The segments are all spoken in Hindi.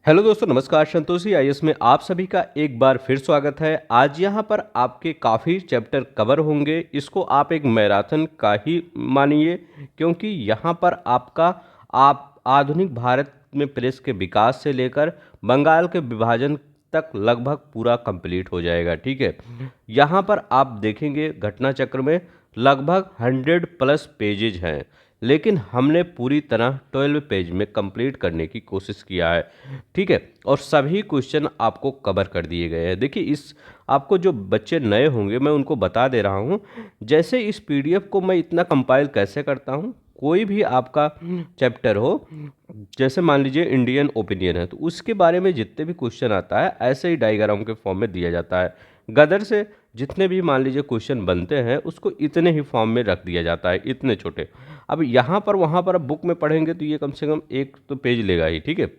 हेलो दोस्तों, नमस्कार। संतोषी आईएएस में आप सभी का एक बार फिर स्वागत है। आज यहाँ पर आपके काफ़ी चैप्टर कवर होंगे। इसको आप एक मैराथन का ही मानिए, क्योंकि यहाँ पर आपका आप आधुनिक भारत में प्रेस के विकास से लेकर बंगाल के विभाजन तक लगभग पूरा कंप्लीट हो जाएगा। ठीक है, यहाँ पर आप देखेंगे घटना चक्र में लगभग 100+ पेजेज हैं, लेकिन हमने पूरी तरह 12 पेज में कंप्लीट करने की कोशिश किया है। ठीक है, और सभी क्वेश्चन आपको कवर कर दिए गए हैं। देखिए, इस आपको जो बच्चे नए होंगे मैं उनको बता दे रहा हूँ, जैसे इस पीडीएफ को मैं इतना कंपाइल कैसे करता हूँ। कोई भी आपका चैप्टर हो, जैसे मान लीजिए इंडियन ओपिनियन है, तो उसके बारे में जितने भी क्वेश्चन आता है ऐसे ही डायग्राम के फॉर्म में दिया जाता है। गदर से जितने भी मान लीजिए क्वेश्चन बनते हैं उसको इतने ही फॉर्म में रख दिया जाता है, इतने छोटे। अब यहाँ पर वहाँ पर अब बुक में पढ़ेंगे तो ये कम से कम एक तो पेज लेगा ही। ठीक है,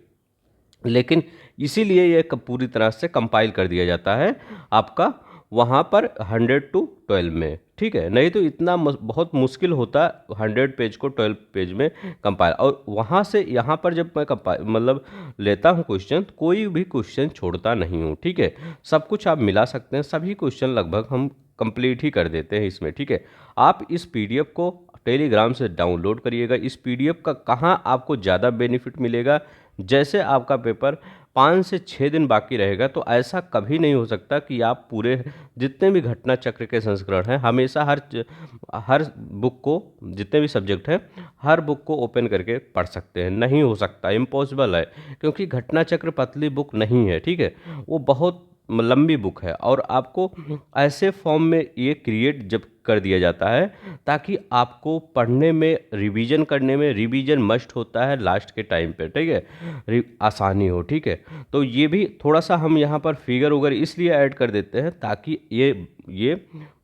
लेकिन इसीलिए ये पूरी तरह से कंपाइल कर दिया जाता है आपका वहाँ पर 100 to 12 में। ठीक है, नहीं तो इतना बहुत मुश्किल होता 100 पेज को 12 पेज में कंपाइल। और वहाँ से यहाँ पर जब मैं कंपाइल मतलब लेता हूँ क्वेश्चन, कोई भी क्वेश्चन छोड़ता नहीं हूँ। ठीक है, सब कुछ आप मिला सकते हैं, सभी क्वेश्चन लगभग हम कंप्लीट ही कर देते हैं इसमें। ठीक है, आप इस पीडीएफ को टेलीग्राम से डाउनलोड करिएगा। इस पीडीएफ का कहाँ आपको ज़्यादा बेनिफिट मिलेगा, जैसे आपका पेपर 5 से 6 दिन बाकी रहेगा, तो ऐसा कभी नहीं हो सकता कि आप पूरे जितने भी घटना चक्र के संस्करण हैं हमेशा हर बुक को, जितने भी सब्जेक्ट हैं हर बुक को ओपन करके पढ़ सकते हैं। नहीं हो सकता, इम्पॉसिबल है, क्योंकि घटना चक्र पतली बुक नहीं है। ठीक है, वो बहुत लंबी बुक है और आपको ऐसे फॉर्म में ये क्रिएट जब कर दिया जाता है ताकि आपको पढ़ने में, रिवीजन करने में, रिवीजन मस्ट होता है लास्ट के टाइम पे। ठीक है, आसानी हो। ठीक है, तो ये भी थोड़ा सा हम यहाँ पर फिगर वगैरह इसलिए ऐड कर देते हैं ताकि ये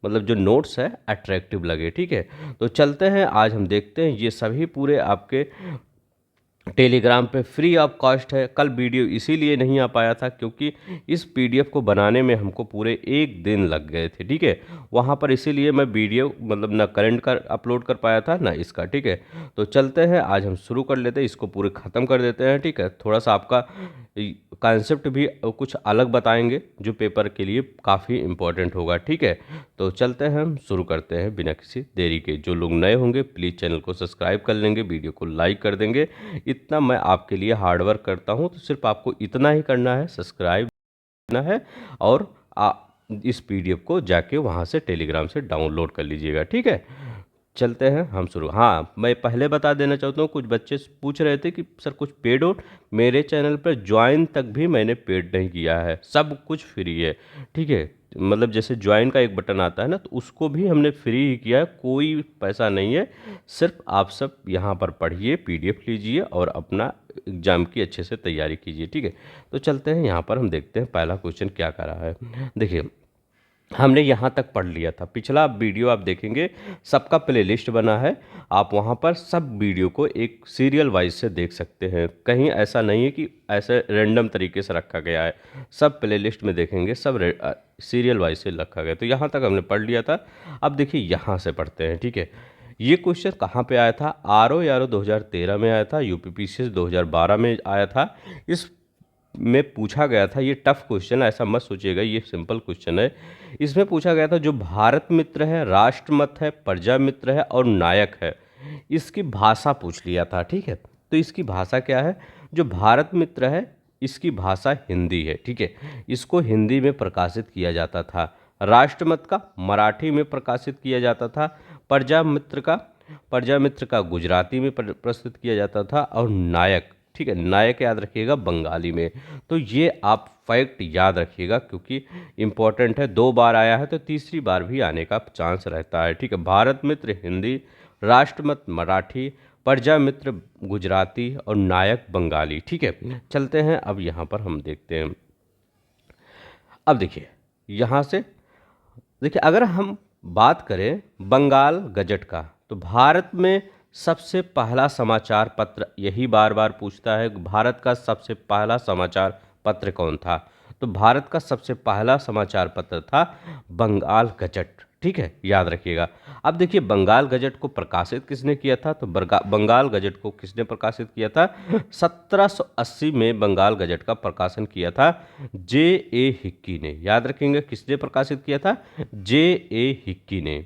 मतलब जो नोट्स है अट्रैक्टिव लगे। ठीक है, तो चलते हैं, आज हम देखते हैं ये सभी पूरे आपके टेलीग्राम पे फ्री ऑफ कॉस्ट है। कल वीडियो इसीलिए नहीं आ पाया था क्योंकि इस पीडीएफ को बनाने में हमको पूरे 1 दिन लग गए थे। ठीक है, वहाँ पर इसीलिए मैं वीडियो मतलब ना करंट का अपलोड कर पाया था ना इसका। ठीक है, तो चलते हैं, आज हम शुरू कर लेते हैं, इसको पूरे ख़त्म कर देते हैं। ठीक है, थोड़ा सा आपका कॉन्सेप्ट भी कुछ अलग बताएंगे जो पेपर के लिए काफ़ी इम्पोर्टेंट होगा। ठीक है, तो चलते हैं, हम शुरू करते हैं बिना किसी देरी के। जो लोग नए होंगे प्लीज़ चैनल को सब्सक्राइब कर लेंगे, वीडियो को लाइक कर देंगे। इतना मैं आपके लिए हार्ड वर्क करता हूँ, तो सिर्फ आपको इतना ही करना है, सब्सक्राइब करना है और इस पीडीएफ को जाके वहाँ से टेलीग्राम से डाउनलोड कर लीजिएगा। ठीक है, चलते हैं हम शुरू। हाँ, मैं पहले बता देना चाहता हूँ, कुछ बच्चे पूछ रहे थे कि सर कुछ पेड हो। मेरे चैनल पर ज्वाइन तक भी मैंने पेड नहीं किया है, सब कुछ फ्री है। ठीक है, मतलब जैसे ज्वाइन का एक बटन आता है ना, तो उसको भी हमने फ्री ही किया है, कोई पैसा नहीं है। सिर्फ आप सब यहाँ पर पढ़िए, पीडीएफ लीजिए और अपना एग्ज़ाम की अच्छे से तैयारी कीजिए। ठीक है, तो चलते हैं, यहाँ पर हम देखते हैं पहला क्वेश्चन क्या कर रहा है। देखिए, हमने यहाँ तक पढ़ लिया था। पिछला वीडियो आप देखेंगे, सबका प्लेलिस्ट बना है, आप वहाँ पर सब वीडियो को एक सीरियल वाइज से देख सकते हैं। कहीं ऐसा नहीं है कि ऐसे रैंडम तरीके से रखा गया है, सब प्लेलिस्ट में देखेंगे, सब सीरियल वाइज से रखा गया। तो यहाँ तक हमने पढ़ लिया था। अब देखिए यहाँ से पढ़ते हैं। ठीक है, ये क्वेश्चन कहाँ पे आया था? आर ओ 2013 में आया था, यूपीपीसीएस 2012 में आया था। इस में पूछा गया था, ये टफ क्वेश्चन है, ऐसा मत सोचिएगा, ये सिंपल क्वेश्चन है। इसमें पूछा गया था जो भारत मित्र है, राष्ट्रमत है, प्रजा मित्र है और नायक है, इसकी भाषा पूछ लिया था। ठीक है, तो इसकी भाषा क्या है? जो भारत मित्र है इसकी भाषा हिंदी है। ठीक है, इसको हिंदी में प्रकाशित किया जाता था। राष्ट्रमत का मराठी में प्रकाशित किया जाता था। प्रजा मित्र का गुजराती में प्रस्तुत किया जाता था। और नायक, ठीक है, नायक याद रखिएगा, बंगाली में। तो ये आप फैक्ट याद रखिएगा क्योंकि इम्पोर्टेंट है, 2 बार आया है तो तीसरी बार भी आने का चांस रहता है। ठीक है, भारत मित्र हिंदी, राष्ट्रमत मराठी, प्रजा मित्र गुजराती और नायक बंगाली। ठीक है, चलते हैं, अब यहाँ पर हम देखते हैं। अब देखिए यहाँ से, देखिए अगर हम बात करें बंगाल गजट का, तो भारत में सबसे पहला समाचार पत्र, यही बार बार पूछता है, भारत का सबसे पहला समाचार पत्र कौन था? तो भारत का सबसे पहला समाचार पत्र था बंगाल गजट। ठीक है, याद रखिएगा। अब देखिए बंगाल गजट को प्रकाशित किसने किया था, तो बंगाल गजट को किसने प्रकाशित किया था, 1780 में बंगाल गजट का प्रकाशन किया था जे ए हिक्की ने। याद रखेंगे किसने प्रकाशित किया था, जे ए हिक्की ने।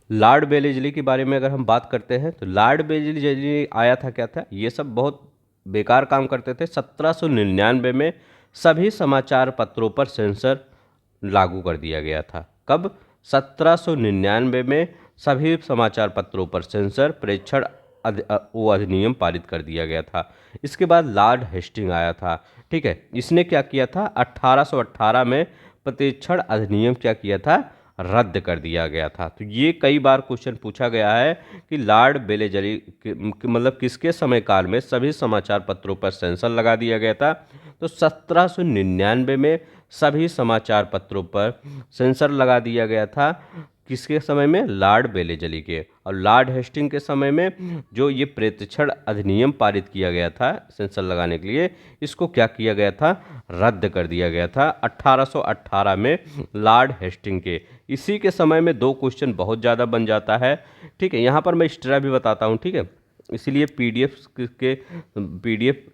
लॉर्ड बेलेजली के बारे में अगर हम बात करते हैं तो लॉर्ड बेलेजली आया था, क्या था, ये सब बहुत बेकार काम करते थे। 1799 में सभी समाचार पत्रों पर सेंसर लागू कर दिया गया था। कब, 1799 में सभी समाचार पत्रों पर सेंसर प्रेक्षण वो अधिनियम पारित कर दिया गया था। इसके बाद लॉर्ड हेस्टिंग आया था, ठीक है। इसने क्या किया था, 1818 में प्रतिक्षण अधिनियम क्या किया था, रद्द कर दिया गया था। तो ये कई बार क्वेश्चन पूछा गया है कि लॉर्ड बेलेजली मतलब किसके समय काल में सभी समाचार पत्रों पर सेंसर लगा दिया गया था, तो 1799 में सभी समाचार पत्रों पर सेंसर लगा दिया गया था। किसके समय में, लॉर्ड बेलेजली के। और लॉर्ड हेस्टिंग के समय में जो ये प्रेक्षण अधिनियम पारित किया गया था सेंसर लगाने के लिए, इसको क्या किया गया था, रद्द कर दिया गया था 1818 में लॉर्ड हेस्टिंग के। इसी के समय में दो क्वेश्चन बहुत ज़्यादा बन जाता है, ठीक है। यहाँ पर मैं एक्स्ट्रा भी बताता हूँ, ठीक है। इसीलिए पीडीएफ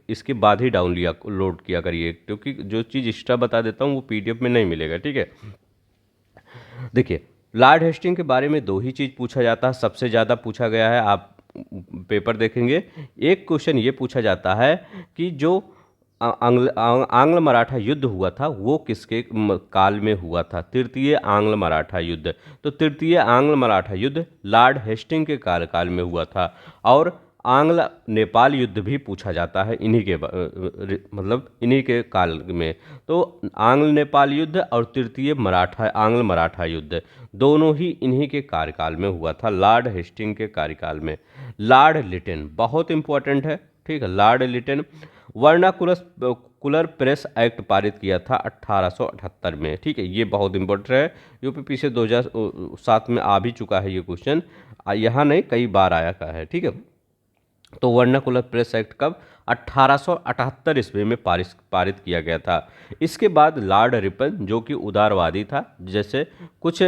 इसके बाद ही लोड किया करिए, क्योंकि जो चीज़ एक्स्ट्रा बता देता हूँ वो पीडीएफ में नहीं मिलेगा, ठीक है। देखिए लॉर्ड हेस्टिंग के बारे में दो ही चीज़ पूछा जाता है, सबसे ज़्यादा पूछा गया है। आप पेपर देखेंगे, एक क्वेश्चन ये पूछा जाता है कि जो आंग्ल मराठा युद्ध हुआ था वो किसके काल में हुआ था, तृतीय आंग्ल मराठा युद्ध। तो तृतीय आंग्ल मराठा युद्ध लॉर्ड हेस्टिंग के कार्यकाल में हुआ था। और आंग्ल नेपाल युद्ध भी पूछा जाता है इन्हीं के मतलब इन्हीं के काल में। तो आंग्ल नेपाल युद्ध और तृतीय आंग्ल मराठा युद्ध दोनों ही इन्हीं के कार्यकाल में हुआ था, लॉर्ड हेस्टिंग के कार्यकाल में। लॉर्ड लिटन बहुत इंपॉर्टेंट है, ठीक है। Lord Lytton vernacular press act पारित किया था 1878 में, ठीक है। ये बहुत इंपॉर्टेंट है, यूपीपी से 2007 में आ भी चुका है ये क्वेश्चन, यहाँ नहीं कई बार आया का है, ठीक है। तो वर्नाकुलर प्रेस एक्ट कब, 1878 ईस्वी में पारित किया गया था। इसके बाद लॉर्ड रिपन जो कि उदारवादी था, जैसे कुछ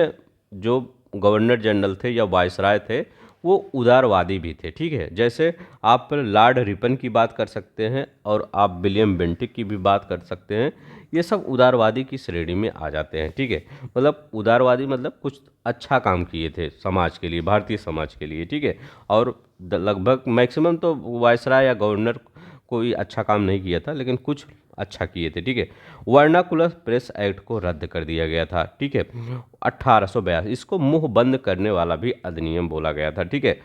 जो गवर्नर जनरल थे या वायसराय थे वो उदारवादी भी थे, ठीक है। जैसे आप लॉर्ड रिपन की बात कर सकते हैं और आप विलियम बेंटिक की भी बात कर सकते हैं, ये सब उदारवादी की श्रेणी में आ जाते हैं, ठीक है। मतलब उदारवादी मतलब कुछ अच्छा काम किए थे समाज के लिए, भारतीय समाज के लिए, ठीक है। और लगभग मैक्सिमम तो वायसराय या गवर्नर कोई अच्छा काम नहीं किया था, लेकिन कुछ अच्छा किए थे, ठीक है। वर्नाकुलर प्रेस एक्ट को रद्द कर दिया गया था, ठीक है, 1882। इसको मुंह बंद करने वाला भी अधिनियम बोला गया था, ठीक है।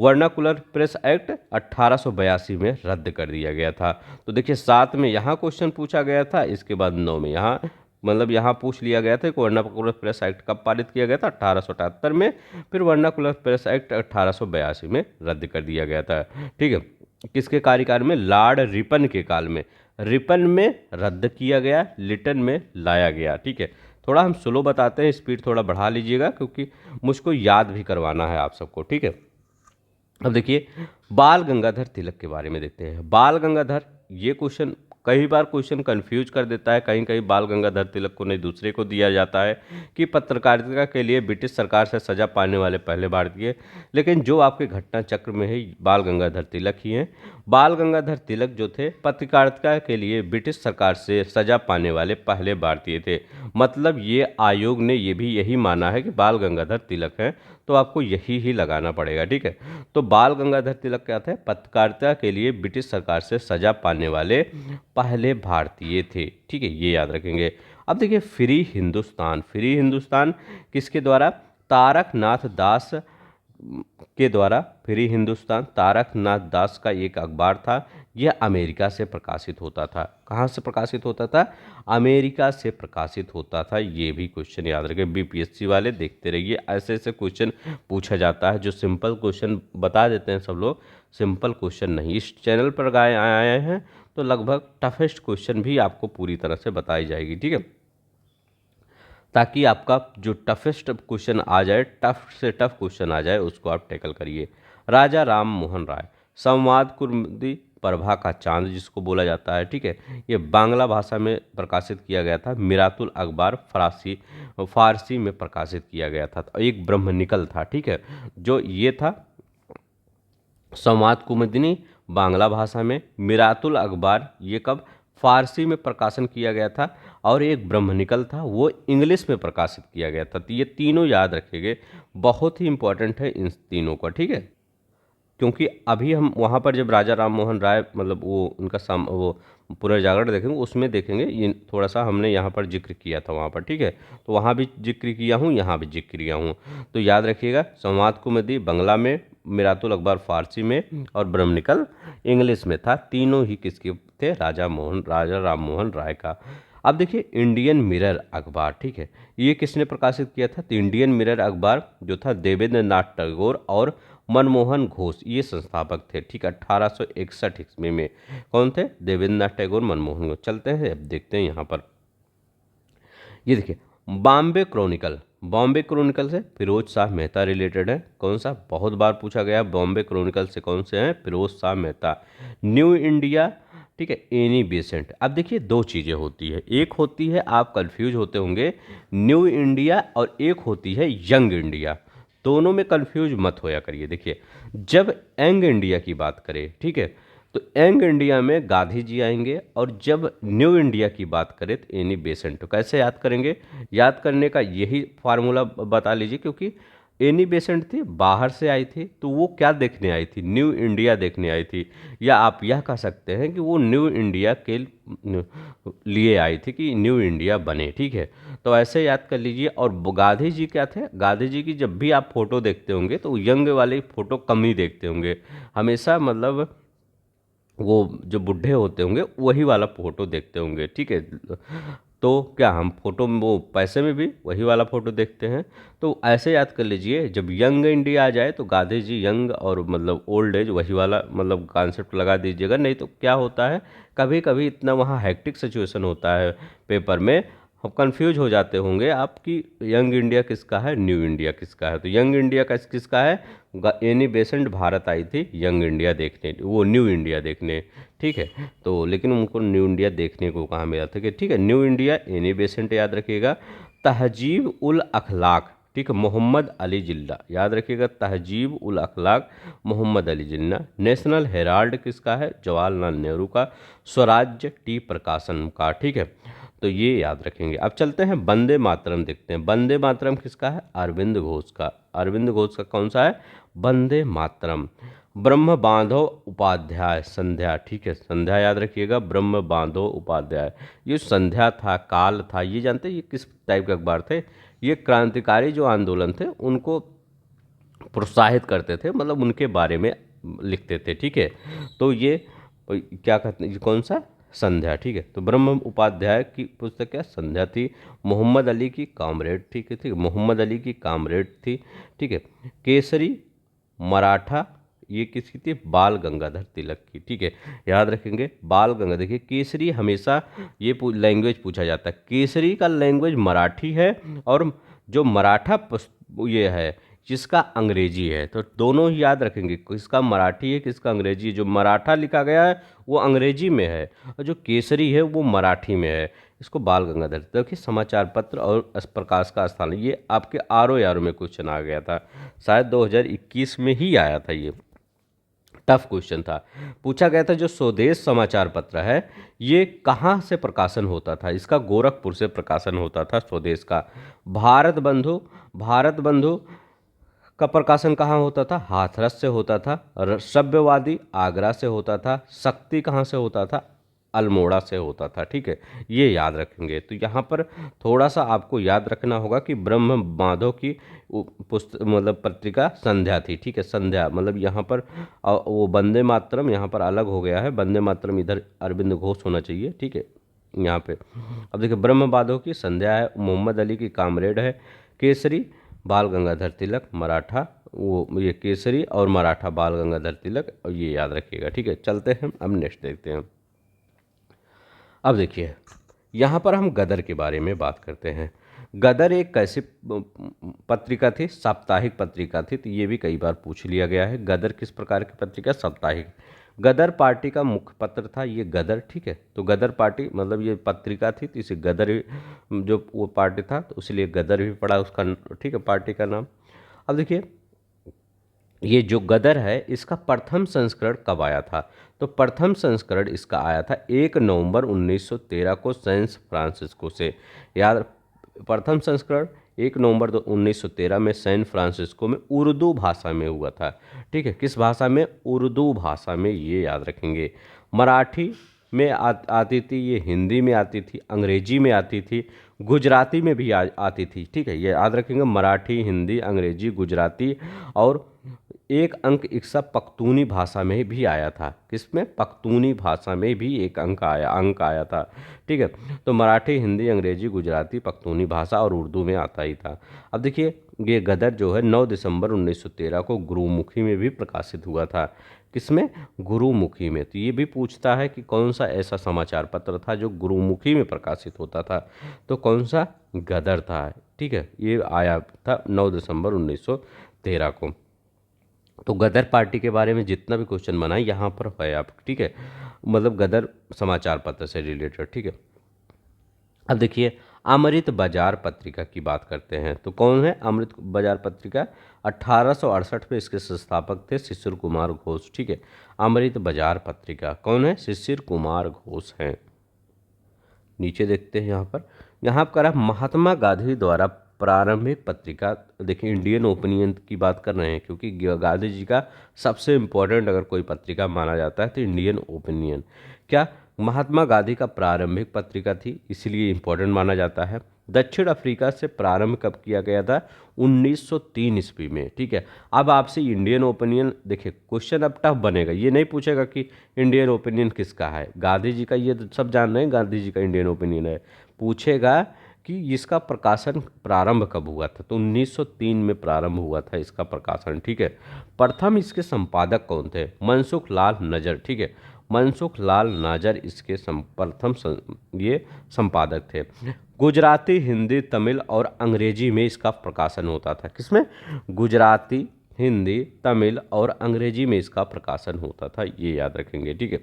वर्नाकुलर प्रेस एक्ट 1882 में रद्द कर दिया गया था। तो देखिए 7 में यहाँ क्वेश्चन पूछा गया था, इसके बाद 9 में यहाँ मतलब यहाँ पूछ लिया गया था कि वर्नाकुलर प्रेस एक्ट कब पारित किया गया था, 1878 में। फिर वर्नाकुलर प्रेस एक्ट 1882 में रद्द कर दिया गया था, ठीक है। किसके कार्यकाल में, लॉर्ड रिपन के काल में। रिपन में रद्द किया गया, लिटन में लाया गया, ठीक है। थोड़ा हम स्लो बताते हैं, स्पीड थोड़ा बढ़ा लीजिएगा क्योंकि मुझको याद भी करवाना है आप सबको, ठीक है। अब देखिए बाल गंगाधर तिलक के बारे में देखते हैं। बाल गंगाधर, ये क्वेश्चन कई बार क्वेश्चन कंफ्यूज कर देता है, कहीं कहीं बाल गंगाधर तिलक को नहीं दूसरे को दिया जाता है कि पत्रकारिता के लिए ब्रिटिश सरकार से सजा पाने वाले पहले भारतीय, लेकिन जो आपके घटना चक्र में है बाल गंगाधर तिलक ही हैं। बाल गंगाधर तिलक जो थे पत्रकारिता के लिए ब्रिटिश सरकार से सजा पाने वाले पहले भारतीय थे। मतलब ये आयोग ने ये भी यही माना है कि बाल गंगाधर तिलक हैं, तो आपको यही ही लगाना पड़ेगा, ठीक है। तो बाल गंगाधर तिलक क्या थे, पत्रकारिता के लिए ब्रिटिश सरकार से सजा पाने वाले पहले भारतीय थे, ठीक है, ये याद रखेंगे। अब देखिए फ्री हिंदुस्तान किसके द्वारा, तारकनाथ दास के द्वारा। फ्री हिंदुस्तान तारकनाथ दास का एक अखबार था, यह अमेरिका से प्रकाशित होता था। कहाँ से प्रकाशित होता था, अमेरिका से प्रकाशित होता था। ये भी क्वेश्चन याद रखें, बीपीएससी वाले देखते रहिए, ऐसे ऐसे क्वेश्चन पूछा जाता है जो सिंपल क्वेश्चन बता देते हैं सब लोग, सिंपल क्वेश्चन नहीं। इस चैनल पर आए हैं तो लगभग टफेस्ट क्वेश्चन भी आपको पूरी तरह से बताई जाएगी, ठीक है, ताकि आपका जो टफेस्ट क्वेश्चन आ जाए, टफ से टफ क्वेश्चन आ जाए, उसको आप टैकल करिए। राजा राम मोहन राय, संवाद कुर्दी प्रभा का चांद जिसको बोला जाता है, ठीक है। ये बांग्ला भाषा में प्रकाशित किया गया था। मिरातुल अखबार फारसी में प्रकाशित किया गया था। तो एक ब्रह्मनिकल था, ठीक है, जो ये था संवाद कुमुदिनी बांग्ला भाषा में, मिरातुल अखबार ये कब फारसी में प्रकाशन किया गया था, और एक ब्रह्मनिकल था वो इंग्लिश में प्रकाशित किया गया था। तो ये तीनों याद रखेंगे, बहुत ही इंपॉर्टेंट है इन तीनों का, ठीक है। क्योंकि अभी हम वहाँ पर जब राजा राम मोहन राय मतलब वो उनका वो पुनर्जागरण देखेंगे, उसमें देखेंगे ये थोड़ा सा हमने यहाँ पर जिक्र किया था वहाँ पर, ठीक है। तो वहाँ भी जिक्र किया हूँ, यहाँ भी जिक्र किया हूँ। तो याद रखिएगा, संवाद कुमुदी बांग्ला में, मिरातुल अखबार फारसी में, और ब्रह्मनिकल इंग्लिश में था। तीनों ही किसके थे? राजा राम मोहन राय का। अब देखिए इंडियन मिरर अखबार, ठीक है, ये किसने प्रकाशित किया था? तो इंडियन मिरर अखबार जो था देवेंद्र नाथ टैगोर और मनमोहन घोष ये संस्थापक थे, ठीक है। 1861 ईस्वी में कौन थे? देवेंद्र नाथ टैगोर, मनमोहन घोष। चलते हैं अब देखते हैं यहाँ पर, ये देखिए बॉम्बे क्रॉनिकल से फिरोज शाह मेहता रिलेटेड है। कौन सा? बहुत बार पूछा गया। बॉम्बे क्रॉनिकल से कौन से हैं? फिरोज शाह मेहता। न्यू इंडिया, ठीक है, एनी बेसेंट। अब देखिए दो चीज़ें होती है, एक होती है, आप कंफ्यूज होते होंगे, न्यू इंडिया, और एक होती है यंग इंडिया। दोनों में कंफ्यूज मत होया करिए। देखिए जब यंग इंडिया की बात करें, ठीक है, तो यंग इंडिया में गांधी जी आएंगे, और जब न्यू इंडिया की बात करें तो एनी बेसेंट। तो कैसे याद करेंगे? याद करने का यही फार्मूला बता लीजिए, क्योंकि एनी बेसेंट थी, बाहर से आई थी, तो वो क्या देखने आई थी? न्यू इंडिया देखने आई थी। या आप यह कह सकते हैं कि वो न्यू इंडिया के लिए आई थी कि न्यू इंडिया बने, ठीक है। तो ऐसे याद कर लीजिए। और गांधी जी क्या थे? गांधी जी की जब भी आप फोटो देखते होंगे तो यंग वाली फोटो कम ही देखते होंगे, हमेशा मतलब वो जो बूढ़े होते होंगे वही वाला फोटो देखते होंगे, ठीक है। तो क्या हम फोटो में वो पैसे में भी वही वाला फोटो देखते हैं? तो ऐसे याद कर लीजिए, जब यंग इंडिया आ जाए तो गांधी जी यंग और मतलब ओल्ड एज वही वाला मतलब कॉन्सेप्ट लगा दीजिएगा। नहीं तो क्या होता है, कभी कभी इतना वहाँ हेक्टिक सिचुएशन होता है पेपर में, हम कंफ्यूज हो जाते होंगे आपकी यंग इंडिया किसका है, न्यू इंडिया किसका है। तो यंग इंडिया का किसका है? एनी बेसेंट भारत आई थी यंग इंडिया देखने, वो न्यू इंडिया देखने, ठीक है। तो लेकिन उनको न्यू इंडिया देखने को कहाँ मिला था कि, ठीक है, न्यू इंडिया एनी बेसेंट याद रखिएगा। तहजीब उल अखलाक, ठीक है, मोहम्मद अली जिन्ना याद रखिएगा। तहजीब उल अखलाक मोहम्मद अली जिन्ना। नेशनल हेराल्ड किसका है? जवाहरलाल नेहरू का। स्वराज्य टी प्रकाशन का, ठीक है। तो ये याद रखेंगे। अब चलते हैं वंदे मातरम देखते हैं। वंदे मातरम किसका है? अरविंद घोष का। अरविंद घोष का कौन सा है? वंदे मातरम। ब्रह्म बांधव उपाध्याय संध्या, ठीक है, संध्या याद रखिएगा। ब्रह्म बांधव उपाध्याय, ये संध्या था, काल था, ये जानते हैं ये किस टाइप के अखबार थे? ये क्रांतिकारी जो आंदोलन थे उनको प्रोत्साहित करते थे, मतलब उनके बारे में लिखते थे, ठीक है। तो ये क्या कहते हैं, ये कौन सा? संध्या, ठीक है। तो ब्रह्म उपाध्याय की पुस्तक क्या? संध्या थी। मोहम्मद अली की कामरेड, ठीक है, ठीक है, मोहम्मद अली की कामरेड थी, ठीक है। केसरी मराठा, ये किसकी थी? बाल गंगाधर तिलक की, ठीक है। याद रखेंगे बाल गंगा, देखिए केसरी हमेशा ये लैंग्वेज पूछा जाता है। केसरी का लैंग्वेज मराठी है, और जो मराठा ये है जिसका अंग्रेजी है, तो दोनों ही याद रखेंगे, किसका मराठी है किसका अंग्रेजी है। जो मराठा लिखा गया है वो अंग्रेजी में है, और जो केसरी है वो मराठी में है। इसको बाल गंगाधर, देखिए समाचार पत्र और प्रकाश का स्थान, ये आपके आर में क्वेश्चन आ गया था, शायद 2021 में ही आया था। ये टफ क्वेश्चन था, पूछा गया था जो स्वदेश समाचार पत्र है ये कहाँ से प्रकाशन होता था? इसका गोरखपुर से प्रकाशन होता था स्वदेश का। भारत बंधु का प्रकाशन कहाँ होता था? हाथरस से होता था। सभ्यवादी आगरा से होता था। शक्ति कहाँ से होता था? अल्मोड़ा से होता था, ठीक है। ये याद रखेंगे। तो यहाँ पर थोड़ा सा आपको याद रखना होगा कि ब्रह्म माधव की पुस्तक मतलब पत्रिका संध्या थी, ठीक है। संध्या मतलब यहाँ पर वो वंदे मातरम यहाँ पर अलग हो गया है, वंदे मातरम इधर अरविंद घोष होना चाहिए, ठीक है, यहाँ पे। अब देखिए ब्रह्म माधव की संध्या है, मोहम्मद अली की कामरेड है, केसरी बाल गंगाधर तिलक, मराठा वो ये केसरी और मराठा बाल गंगाधर तिलक, और ये याद रखिएगा, ठीक है। चलते हैं अब नेक्स्ट देखते हैं। अब देखिए यहाँ पर हम गदर के बारे में बात करते हैं। गदर एक कैसी पत्रिका थी? साप्ताहिक पत्रिका थी। तो ये भी कई बार पूछ लिया गया है, गदर किस प्रकार की पत्रिका? साप्ताहिक। गदर पार्टी का मुख्य पत्र था ये गदर, ठीक है। तो गदर पार्टी मतलब ये पत्रिका थी, तो इसे गदर जो वो पार्टी था तो इसलिए गदर भी पड़ा उसका, ठीक है, पार्टी का नाम। अब देखिए ये जो गदर है इसका प्रथम संस्करण कब आया था? तो प्रथम संस्करण इसका आया था 1 नवंबर 1913 को सैन फ्रांसिस्को से। याद, प्रथम संस्करण 1 नवंबर 1913 में सैन फ्रांसिस्को में उर्दू भाषा में हुआ था, ठीक है। किस भाषा में? उर्दू भाषा में, ये याद रखेंगे। मराठी में आती थी ये, हिंदी में आती थी, अंग्रेजी में आती थी, गुजराती में भी आती थी, ठीक है। ये याद रखेंगे, मराठी, हिंदी, अंग्रेजी, गुजराती, और एक अंक इक्सा पख्तूनी भाषा में भी आया था। किसमें? पख्तूनी भाषा में भी एक अंक आया था, ठीक है। तो मराठी, हिंदी, अंग्रेजी, गुजराती, पख्तूनी भाषा और उर्दू में आता ही था। अब देखिए ये गदर जो है 9 दिसंबर 1913 को गुरुमुखी में भी प्रकाशित हुआ था। किसमें? गुरुमुखी में। तो ये भी पूछता है कि कौन सा ऐसा समाचार पत्र था जो गुरुमुखी में प्रकाशित होता था, तो कौन सा? गदर था, ठीक है। ये आया था 9 दिसंबर 1913 को। तो गदर पार्टी के बारे में जितना भी क्वेश्चन बना है यहाँ पर है आप, ठीक है, मतलब गदर समाचार पत्र से रिलेटेड, ठीक है। अब देखिए अमृत बाजार पत्रिका की बात करते हैं, तो कौन है अमृत बाजार पत्रिका? 1868 में इसके संस्थापक थे शिशिर कुमार घोष, ठीक है। अमृत बाजार पत्रिका कौन है? शिशिर कुमार घोष हैं। नीचे देखते हैं यहाँ पर महात्मा गांधी द्वारा प्रारंभिक पत्रिका। देखिए इंडियन ओपिनियन की बात कर रहे हैं, क्योंकि गांधी जी का सबसे इम्पोर्टेंट अगर कोई पत्रिका माना जाता है तो इंडियन ओपिनियन। क्या? महात्मा गांधी का प्रारंभिक पत्रिका थी, इसलिए इम्पोर्टेंट माना जाता है। दक्षिण अफ्रीका से प्रारंभ कब किया गया था? 1903 ईस्वी में, ठीक है। अब आपसे इंडियन ओपिनियन, देखिए क्वेश्चन अब टफ बनेगा, ये नहीं पूछेगा कि इंडियन ओपिनियन किसका है, गांधी जी का, ये तो सब जान रहे हैं गांधी जी का इंडियन ओपिनियन है। पूछेगा कि इसका प्रकाशन प्रारंभ कब हुआ था, तो 1903 में प्रारंभ हुआ था इसका प्रकाशन, ठीक है। प्रथम इसके संपादक कौन थे? मनसुख लाल नजर, ठीक है। मनसुख लाल नाजर इसके प्रथम ये संपादक थे। गुजराती, हिंदी, तमिल और अंग्रेजी में इसका प्रकाशन होता था। किसमें? गुजराती, हिंदी, तमिल और अंग्रेजी में इसका प्रकाशन होता था, ये याद रखेंगे, ठीक है।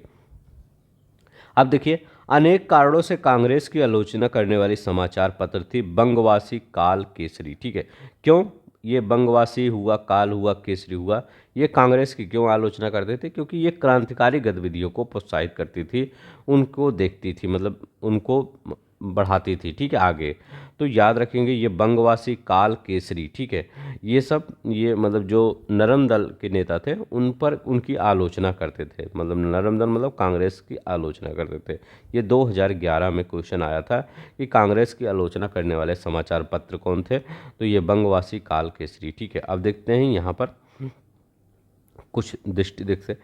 अब देखिए अनेक कारणों से कांग्रेस की आलोचना करने वाली समाचार पत्र थी बंगवासी, काल, केसरी, ठीक है। क्यों ये बंगवासी हुआ, काल हुआ, केसरी हुआ, ये कांग्रेस की क्यों आलोचना करते थे? क्योंकि ये क्रांतिकारी गतिविधियों को प्रोत्साहित करती थी, उनको देखती थी, मतलब उनको बढ़ाती थी, ठीक है, आगे। तो याद रखेंगे ये बंगवासी, काल, केसरी, ठीक है, ये सब ये मतलब जो नरम दल के नेता थे उन पर उनकी आलोचना करते थे, मतलब नरम दल मतलब कांग्रेस की आलोचना करते थे। ये 2011 में क्वेश्चन आया था कि कांग्रेस की आलोचना करने वाले समाचार पत्र कौन थे, तो ये बंगवासी, काल, केसरी, ठीक है। अब देखते हैं यहाँ पर कुछ दृष्टि देखते।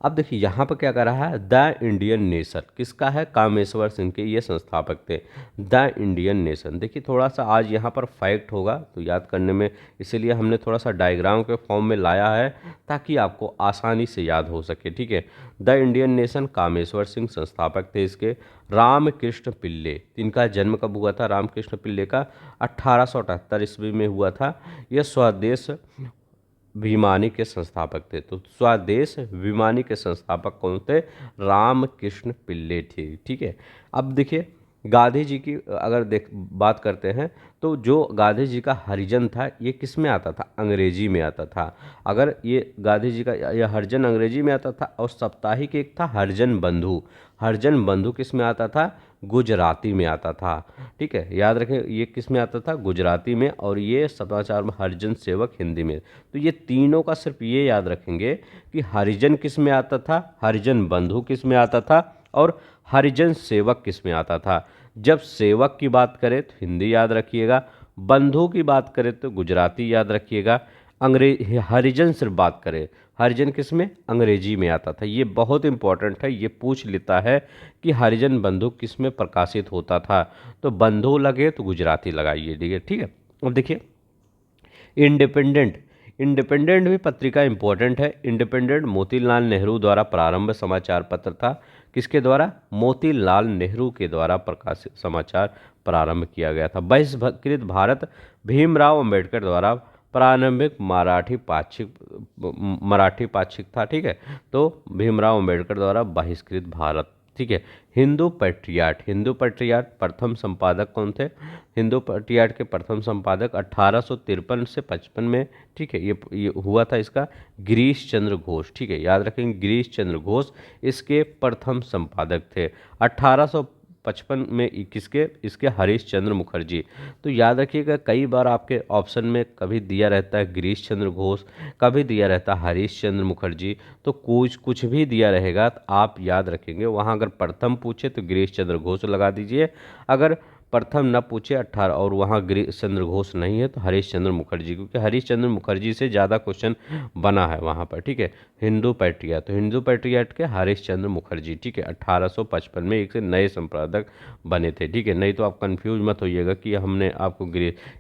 अब देखिए यहाँ पर क्या कर रहा है, द इंडियन नेशन किसका है? कामेश्वर सिंह के ये संस्थापक थे, द इंडियन नेशन। देखिए थोड़ा सा आज यहाँ पर फैक्ट होगा तो याद करने में, इसीलिए हमने थोड़ा सा डायग्राम के फॉर्म में लाया है ताकि आपको आसानी से याद हो सके, ठीक है। The Indian nation, Kameshwar Singh संस्थापक थे इसके। रामकृष्ण पिल्ले, इनका जन्म कब हुआ था? रामकृष्ण पिल्ले का 1878 ईस्वी में हुआ था। यह स्वदेश विमानी के संस्थापक थे। तो स्वदेश विमानी के संस्थापक कौन थे? रामकृष्ण पिल्ले थे, ठीक है। अब देखिए गांधी जी की अगर बात करते हैं तो जो गांधी जी का हरिजन था ये किस में आता था? अंग्रेजी में आता था। अगर ये गांधी जी का यह हरिजन अंग्रेजी में आता था, और साप्ताहिक एक था हरिजन बंधु। हरिजन बंधु किस में आता था? गुजराती में आता था, ठीक है। याद रखें ये किस में आता था? गुजराती में, और ये समाचार में हरिजन सेवक हिंदी में। तो ये तीनों का सिर्फ ये याद रखेंगे कि हरिजन किस में आता था, हरिजन बंधु किस में आता था, और हरिजन सेवक किस में आता था। जब सेवक की बात करें तो हिंदी याद रखिएगा, बंधु की बात करें तो गुजराती याद रखिएगा, हरिजन सिर्फ बात करें, हरिजन किस में? अंग्रेजी में आता था। ये बहुत इंपॉर्टेंट है, ये पूछ लेता है कि हरिजन बंधु किस में प्रकाशित होता था, तो बंधु लगे तो गुजराती लगाइए, ठीक है। अब देखिए इंडिपेंडेंट, इंडिपेंडेंट भी पत्रिका इंपॉर्टेंट है। इंडिपेंडेंट मोतीलाल नेहरू द्वारा प्रारंभ समाचार पत्र था। किसके द्वारा? मोतीलाल नेहरू के द्वारा प्रकाशित समाचार प्रारंभ किया गया था। बहिष्कृत भारत भीमराव अंबेडकर द्वारा प्रारंभिक मराठी पाक्षिक था, ठीक है। तो भीमराव अंबेडकर द्वारा बहिष्कृत भारत, ठीक है। हिंदू पैट्रियाट प्रथम संपादक कौन थे? हिंदू पैट्रियाट के प्रथम संपादक 1853 से 55 में, ठीक है, ये हुआ था इसका गिरीश चंद्र घोष, ठीक है, याद रखेंगे गिरीश चंद्र घोष इसके प्रथम संपादक थे। 1855 में किसके? इसके हरीश चंद्र मुखर्जी। तो याद रखिएगा कई बार आपके ऑप्शन में कभी दिया रहता है गिरीश चंद्र घोष, कभी दिया रहता है हरीश चंद्र मुखर्जी, तो कुछ भी दिया रहेगा तो आप याद रखेंगे वहाँ अगर प्रथम पूछे तो गिरीश चंद्र घोष लगा दीजिए, अगर प्रथम न पूछे 18 और वहाँ गिरीश चंद्र घोष नहीं है तो हरीश चंद्र मुखर्जी, क्योंकि हरीश चंद्र मुखर्जी से ज़्यादा क्वेश्चन बना है वहाँ पर, ठीक है। हिंदू पैट्रियाट, तो हिंदू पैट्रियाट के हरीश चंद्र मुखर्जी, ठीक है, 1855 में एक से नए संपादक बने थे, ठीक है। नहीं तो आप कंफ्यूज मत होइएगा कि हमने आपको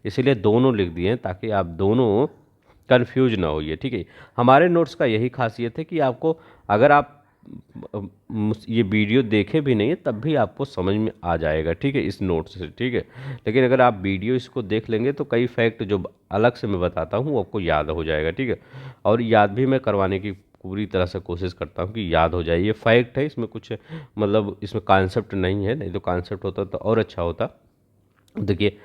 इसलिए दोनों लिख दिए हैं ताकि आप दोनों कंफ्यूज ना होइए, ठीक है। हमारे नोट्स का यही खासियत है कि आपको अगर आप ये वीडियो देखे भी नहीं है तब भी आपको समझ में आ जाएगा, ठीक है, इस नोट से, ठीक है। लेकिन अगर आप वीडियो इसको देख लेंगे तो कई फैक्ट जो अलग से मैं बताता हूँ वो आपको याद हो जाएगा, ठीक है। और याद भी मैं करवाने की पूरी तरह से कोशिश करता हूँ कि याद हो जाए। ये फैक्ट है, इसमें कुछ मतलब इसमें कॉन्सेप्ट नहीं है, नहीं तो कॉन्सेप्ट होता तो और अच्छा होता। देखिए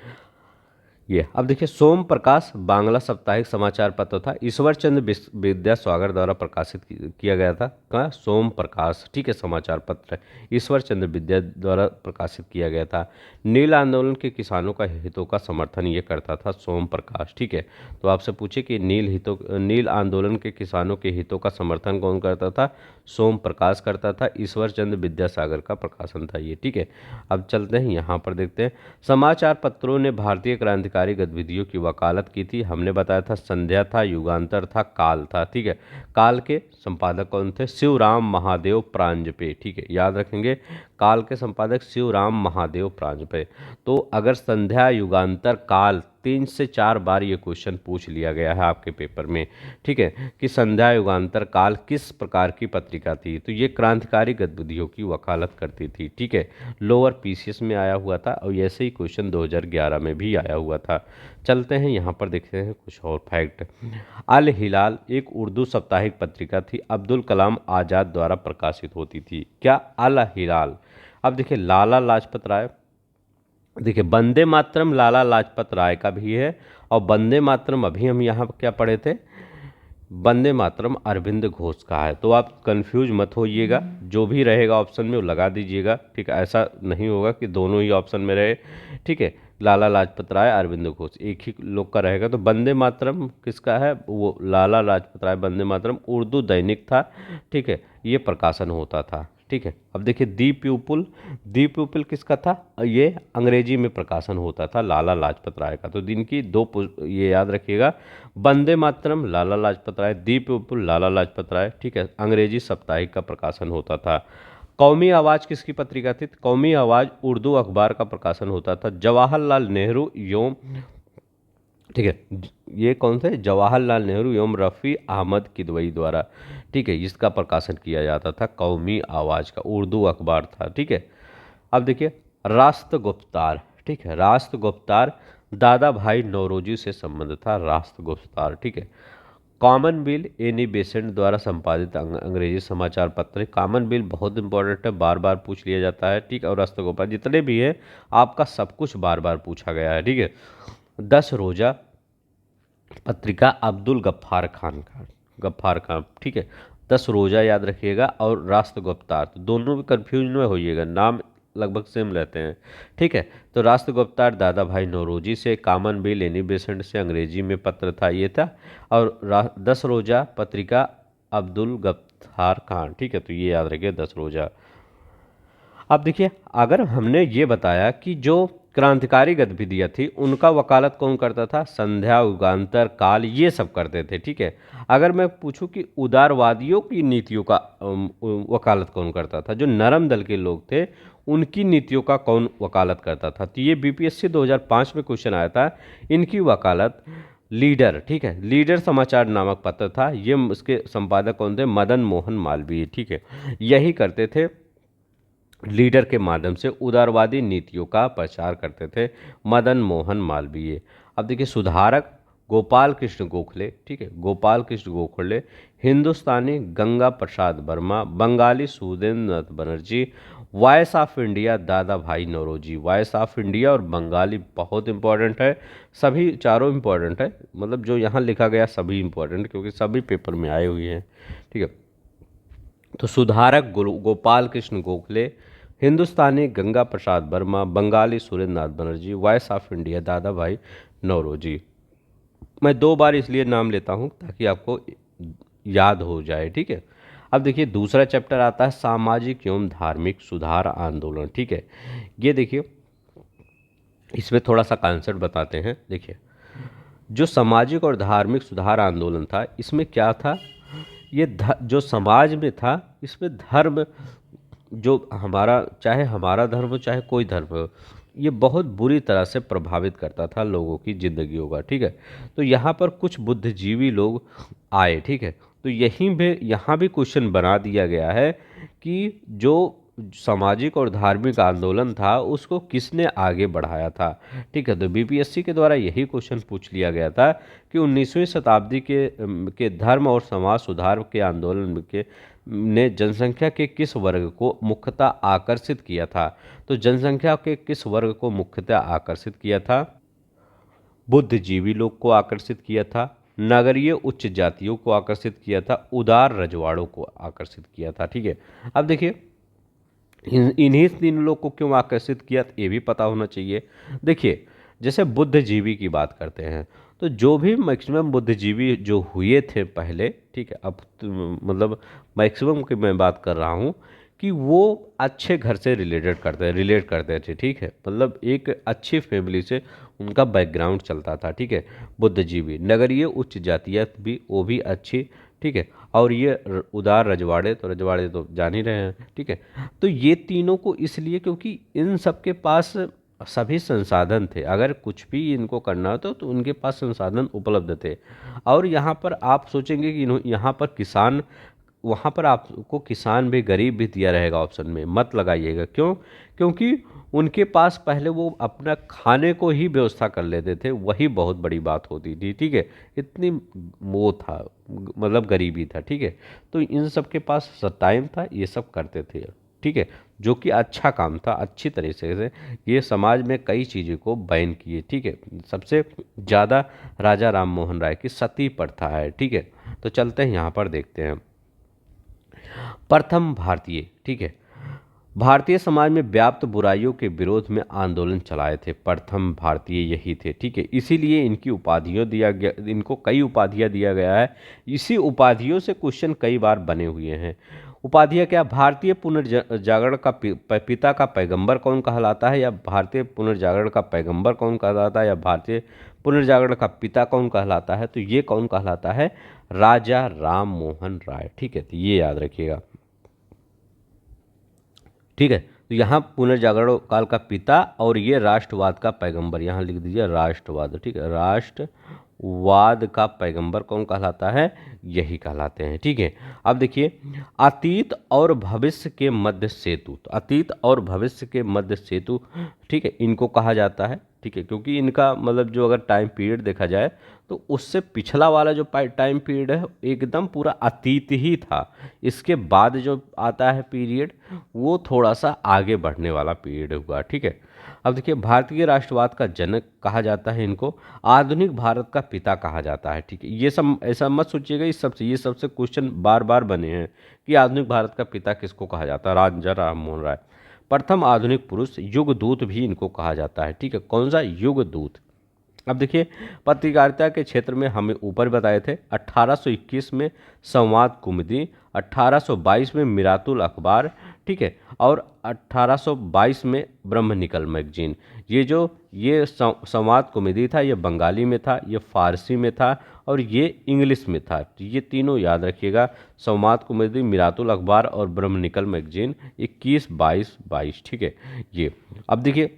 ये अब देखिए सोम प्रकाश बांग्ला साप्ताहिक समाचार पत्र था, ईश्वर चंद्र विद्यासागर द्वारा प्रकाशित किया गया था। कहाँ? सोम प्रकाश, ठीक है, समाचार पत्र ईश्वर चंद्र विद्या द्वारा प्रकाशित किया गया था। नील आंदोलन के किसानों का हितों का समर्थन ये करता था सोम प्रकाश, ठीक है। तो आपसे पूछे कि नील आंदोलन के किसानों के हितों का समर्थन कौन करता था? सोम प्रकाश करता था। ईश्वर चंद्र विद्यासागर का प्रकाशन था ये, ठीक है। अब चलते हैं यहाँ पर देखते हैं समाचार पत्रों ने भारतीय क्रांतिकारी गतिविधियों की वकालत की थी। हमने बताया था संध्या था, युगांतर था, काल था, ठीक है। काल के संपादक कौन थे? शिवराम महादेव प्रांजपे, ठीक है, याद रखेंगे काल के संपादक शिवराम महादेव प्रांजपे। तो अगर संध्या, युगांतर, काल 3 से 4 बार ये क्वेश्चन पूछ लिया गया है आपके पेपर में, ठीक है, कि संध्या, युगांतर, काल किस प्रकार की पत्रिका थी? तो ये क्रांतिकारी गतिविधियों की वकालत करती थी, ठीक है। लोअर पीसीएस में आया हुआ था और ऐसे ही क्वेश्चन 2011 में भी आया हुआ था। चलते हैं यहाँ पर देखते हैं कुछ और फैक्ट। अल हिलाल एक उर्दू साप्ताहिक पत्रिका थी, अब्दुल कलाम आज़ाद द्वारा प्रकाशित होती थी। क्या? अल हिलाल। अब देखिए लाला लाजपत राय, देखिए वंदे मातरम लाला लाजपत राय का भी है, और वंदे मातरम अभी हम यहाँ क्या पढ़े थे? वंदे मातरम अरविंद घोष का है। तो आप कंफ्यूज मत होइएगा, जो भी रहेगा ऑप्शन में वो लगा दीजिएगा, ठीक है। ऐसा नहीं होगा कि दोनों ही ऑप्शन में रहे, ठीक है। लाला लाजपत राय, अरविंद घोष एक ही लोग का रहेगा। तो वंदे मातरम किसका है? वो लाला लाजपत राय वंदे मातरम उर्दू दैनिक था, ठीक है, ये प्रकाशन होता था, ठीक है। अब देखिए दी पीपल किसका था? ये अंग्रेजी में प्रकाशन होता था लाला लाजपत राय का। तो दिन की दो ये याद रखिएगा, वंदे मातरम लाला लाजपत राय, दी पीपल लाला लाजपत राय, ठीक है, अंग्रेजी साप्ताहिक का प्रकाशन होता था। कौमी आवाज़ किसकी पत्रिका थी? कौमी आवाज़ उर्दू अखबार का प्रकाशन होता था। जवाहरलाल नेहरू एवं, ठीक है, ये कौन थे? जवाहरलाल नेहरू एवं रफ़ी अहमद किदवई द्वारा, ठीक है, इसका प्रकाशन किया जाता था। कौमी आवाज़ का उर्दू अखबार था, ठीक है। अब देखिए राष्ट्रगुप्तार, ठीक है, राष्ट्रगुप्तार दादा भाई नौरोजी से संबंध था राष्ट्रगुप्तार, ठीक है। कॉमनवेल्थ एनी बेसेंट द्वारा संपादित अंग्रेजी समाचार पत्र। कॉमनवेल्थ बहुत इंपॉर्टेंट है, बार बार पूछ लिया जाता है, ठीक है। और राष्ट्रगोपाल जितने भी है आपका सब कुछ बार बार पूछा गया है, ठीक है। 10 रोजा पत्रिका अब्दुल गफ्फार खान, ठीक है। 10 रोजा याद रखिएगा, और राष्ट्रगुप्तार, तो दोनों भी कन्फ्यूज में होइएगा, नाम लगभग सेम रहते हैं, ठीक है। तो राष्ट्रगुप्तार दादा भाई नौरोजी से, कॉमनवेल्थ एनी बेसेंट से अंग्रेजी में पत्र था ये था, और 10 रोजा पत्रिका अब्दुल गफ्फार खान, ठीक है। तो ये याद रखिए 10 रोजा। अब देखिए अगर हमने ये बताया कि जो क्रांतिकारी गतिविधियाँ थी उनका वकालत कौन करता था? संध्या, युगांतर, काल ये सब करते थे, ठीक है। अगर मैं पूछूं कि उदारवादियों की नीतियों का वकालत कौन करता था? जो नरम दल के लोग थे उनकी नीतियों का कौन वकालत करता था? तो ये बीपीएससी 2005 में क्वेश्चन आया था। इनकी वकालत लीडर, ठीक है, लीडर समाचार नामक पत्र था, ये उसके संपादक कौन थे? मदन मोहन मालवीय, ठीक है, यही करते थे। लीडर के माध्यम से उदारवादी नीतियों का प्रचार करते थे मदन मोहन मालवीय। अब देखिए सुधारक गोपाल कृष्ण गोखले, ठीक है, गोपाल कृष्ण गोखले, हिंदुस्तानी गंगा प्रसाद वर्मा, बंगाली सुधींद्र नाथ बनर्जी, वॉइस ऑफ इंडिया दादा भाई नौरोजी। वॉइस ऑफ इंडिया और बंगाली बहुत इंपॉर्टेंट है, सभी चारों इंपॉर्टेंट है, मतलब जो यहाँ लिखा गया सभी इंपॉर्टेंट, क्योंकि सभी पेपर में आए हुए हैं, ठीक है। तो सुधारक गोपाल कृष्ण गोखले, हिंदुस्तानी गंगा प्रसाद वर्मा, बंगाली सुरेंद्र नाथ बनर्जी, वॉइस ऑफ इंडिया दादा भाई नौरोजी। मैं 2 बार इसलिए नाम लेता हूँ ताकि आपको याद हो जाए, ठीक है। अब देखिए दूसरा चैप्टर आता है सामाजिक एवं धार्मिक सुधार आंदोलन, ठीक है। ये देखिए इसमें थोड़ा सा कॉन्सेप्ट बताते हैं। देखिए जो सामाजिक और धार्मिक सुधार आंदोलन था, इसमें क्या था, ये जो समाज में था, इसमें धर्म, जो हमारा, चाहे हमारा धर्म हो चाहे कोई धर्म हो, ये बहुत बुरी तरह से प्रभावित करता था लोगों की ज़िंदगियों का, ठीक है। तो यहाँ पर कुछ बुद्धिजीवी लोग आए, ठीक है। तो यहीं पे यहाँ भी क्वेश्चन बना दिया गया है कि जो सामाजिक और धार्मिक आंदोलन था उसको किसने आगे बढ़ाया था, ठीक है। तो बीपीएससी के द्वारा यही क्वेश्चन पूछ लिया गया था कि 19वीं शताब्दी के धर्म और समाज सुधार के आंदोलन के ने जनसंख्या के किस वर्ग को मुख्यतः आकर्षित किया था। तो जनसंख्या के किस वर्ग को मुख्यतः आकर्षित किया था, बुद्धिजीवी लोग को आकर्षित किया था, नगरीय उच्च जातियों को आकर्षित किया था, उदार रजवाड़ों को आकर्षित किया था, ठीक है। अब देखिए इन्हीं 3 लोग को क्यों आकर्षित किया, ये भी पता होना चाहिए। देखिए जैसे बुद्धिजीवी की बात करते हैं, तो जो भी मैक्सिमम बुद्धिजीवी जो हुए थे पहले, ठीक है, अब मतलब मैक्सिमम की मैं बात कर रहा हूँ कि वो अच्छे घर से रिलेट करते थे, ठीक है, मतलब एक अच्छी फैमिली से उनका बैकग्राउंड चलता था, ठीक है। बुद्धिजीवी, नगरीय उच्च जातियात भी, वो भी अच्छी, ठीक है। और ये उदार रजवाड़े, तो रजवाड़े तो जान ही रहे हैं, ठीक है। तो ये तीनों को इसलिए क्योंकि इन सब के पास सभी संसाधन थे, अगर कुछ भी इनको करना होता तो उनके पास संसाधन उपलब्ध थे। और यहाँ पर आप सोचेंगे कि यहाँ पर किसान, वहाँ पर आपको किसान भी गरीब भी दिया रहेगा ऑप्शन में, मत लगाइएगा। क्यों? क्योंकि उनके पास पहले वो अपना खाने को ही व्यवस्था कर लेते थे, वही बहुत बड़ी बात होती थी, ठीक है। इतनी वो था, मतलब गरीबी था, ठीक है। तो इन सब के पास टाइम था, ये सब करते थे, ठीक है, जो कि अच्छा काम था, अच्छी तरीके से ये समाज में कई चीज़ों को बैन किए, ठीक है। सबसे ज़्यादा राजा राम मोहन राय की सती प्रथा है, ठीक है। तो चलते हैं यहाँ पर देखते हैं प्रथम भारतीय, ठीक है, भारतीय समाज में व्याप्त बुराइयों के विरोध में आंदोलन चलाए थे प्रथम भारतीय यही थे, ठीक है। इसीलिए इनकी उपाधियों दिया गया, इनको कई उपाधियां दिया गया है। इसी उपाधियों से क्वेश्चन कई बार बने हुए हैं। उपाधियां क्या, भारतीय पुनर्जागरण का पिता का पैगंबर कौन कहलाता है, या भारतीय पुनर्जागरण का पैगंबर कौन कहलाता है, या भारतीय पुनर्जागरण का पिता कौन कहलाता है। तो ये कौन कहलाता है, राजा राम मोहन राय, ठीक है। तो ये याद रखिएगा, ठीक है। तो यहाँ पुनर्जागरण काल का पिता, और ये राष्ट्रवाद का पैगंबर, यहाँ लिख दीजिए राष्ट्रवाद, ठीक है। राष्ट्रवाद का पैगंबर कौन कहलाता है, यही कहलाते हैं, ठीक है। अब देखिए अतीत और भविष्य के मध्य सेतु, तो अतीत और भविष्य के मध्य सेतु, ठीक है, इनको कहा जाता है, ठीक है। क्योंकि इनका मतलब जो अगर टाइम पीरियड देखा जाए तो उससे पिछला वाला जो टाइम पीरियड है एकदम पूरा अतीत ही था। इसके बाद जो आता है पीरियड वो थोड़ा सा आगे बढ़ने वाला पीरियड हुआ, ठीक है। अब देखिए भारतीय राष्ट्रवाद का जनक कहा जाता है इनको, आधुनिक भारत का पिता कहा जाता है, ठीक है। ये सब ऐसा मत सोचिएगा, ये सबसे क्वेश्चन बार बार बने हैं कि आधुनिक भारत का पिता किसको कहा जाता है, राजा राम मोहन राय। प्रथम आधुनिक पुरुष, युग दूत भी इनको कहा जाता है, ठीक है। कौन सा, युग दूत। अब देखिए पत्रकारिता के क्षेत्र में हमें ऊपर बताए थे 1821 में संवाद कुमुदी, 1822 में मिरातुल अखबार, ठीक है, और 1822 में ब्रह्म निकल मैगजीन। ये संवाद कुमुदी था, ये बंगाली में था, ये फारसी में था, और ये इंग्लिश में था। तो ये तीनों याद रखिएगा, संवाद कुमुदी, मिरातुल अखबार और ब्रह्म निकल मैगजीन, 21, 22, 22, ठीक है। ये अब देखिए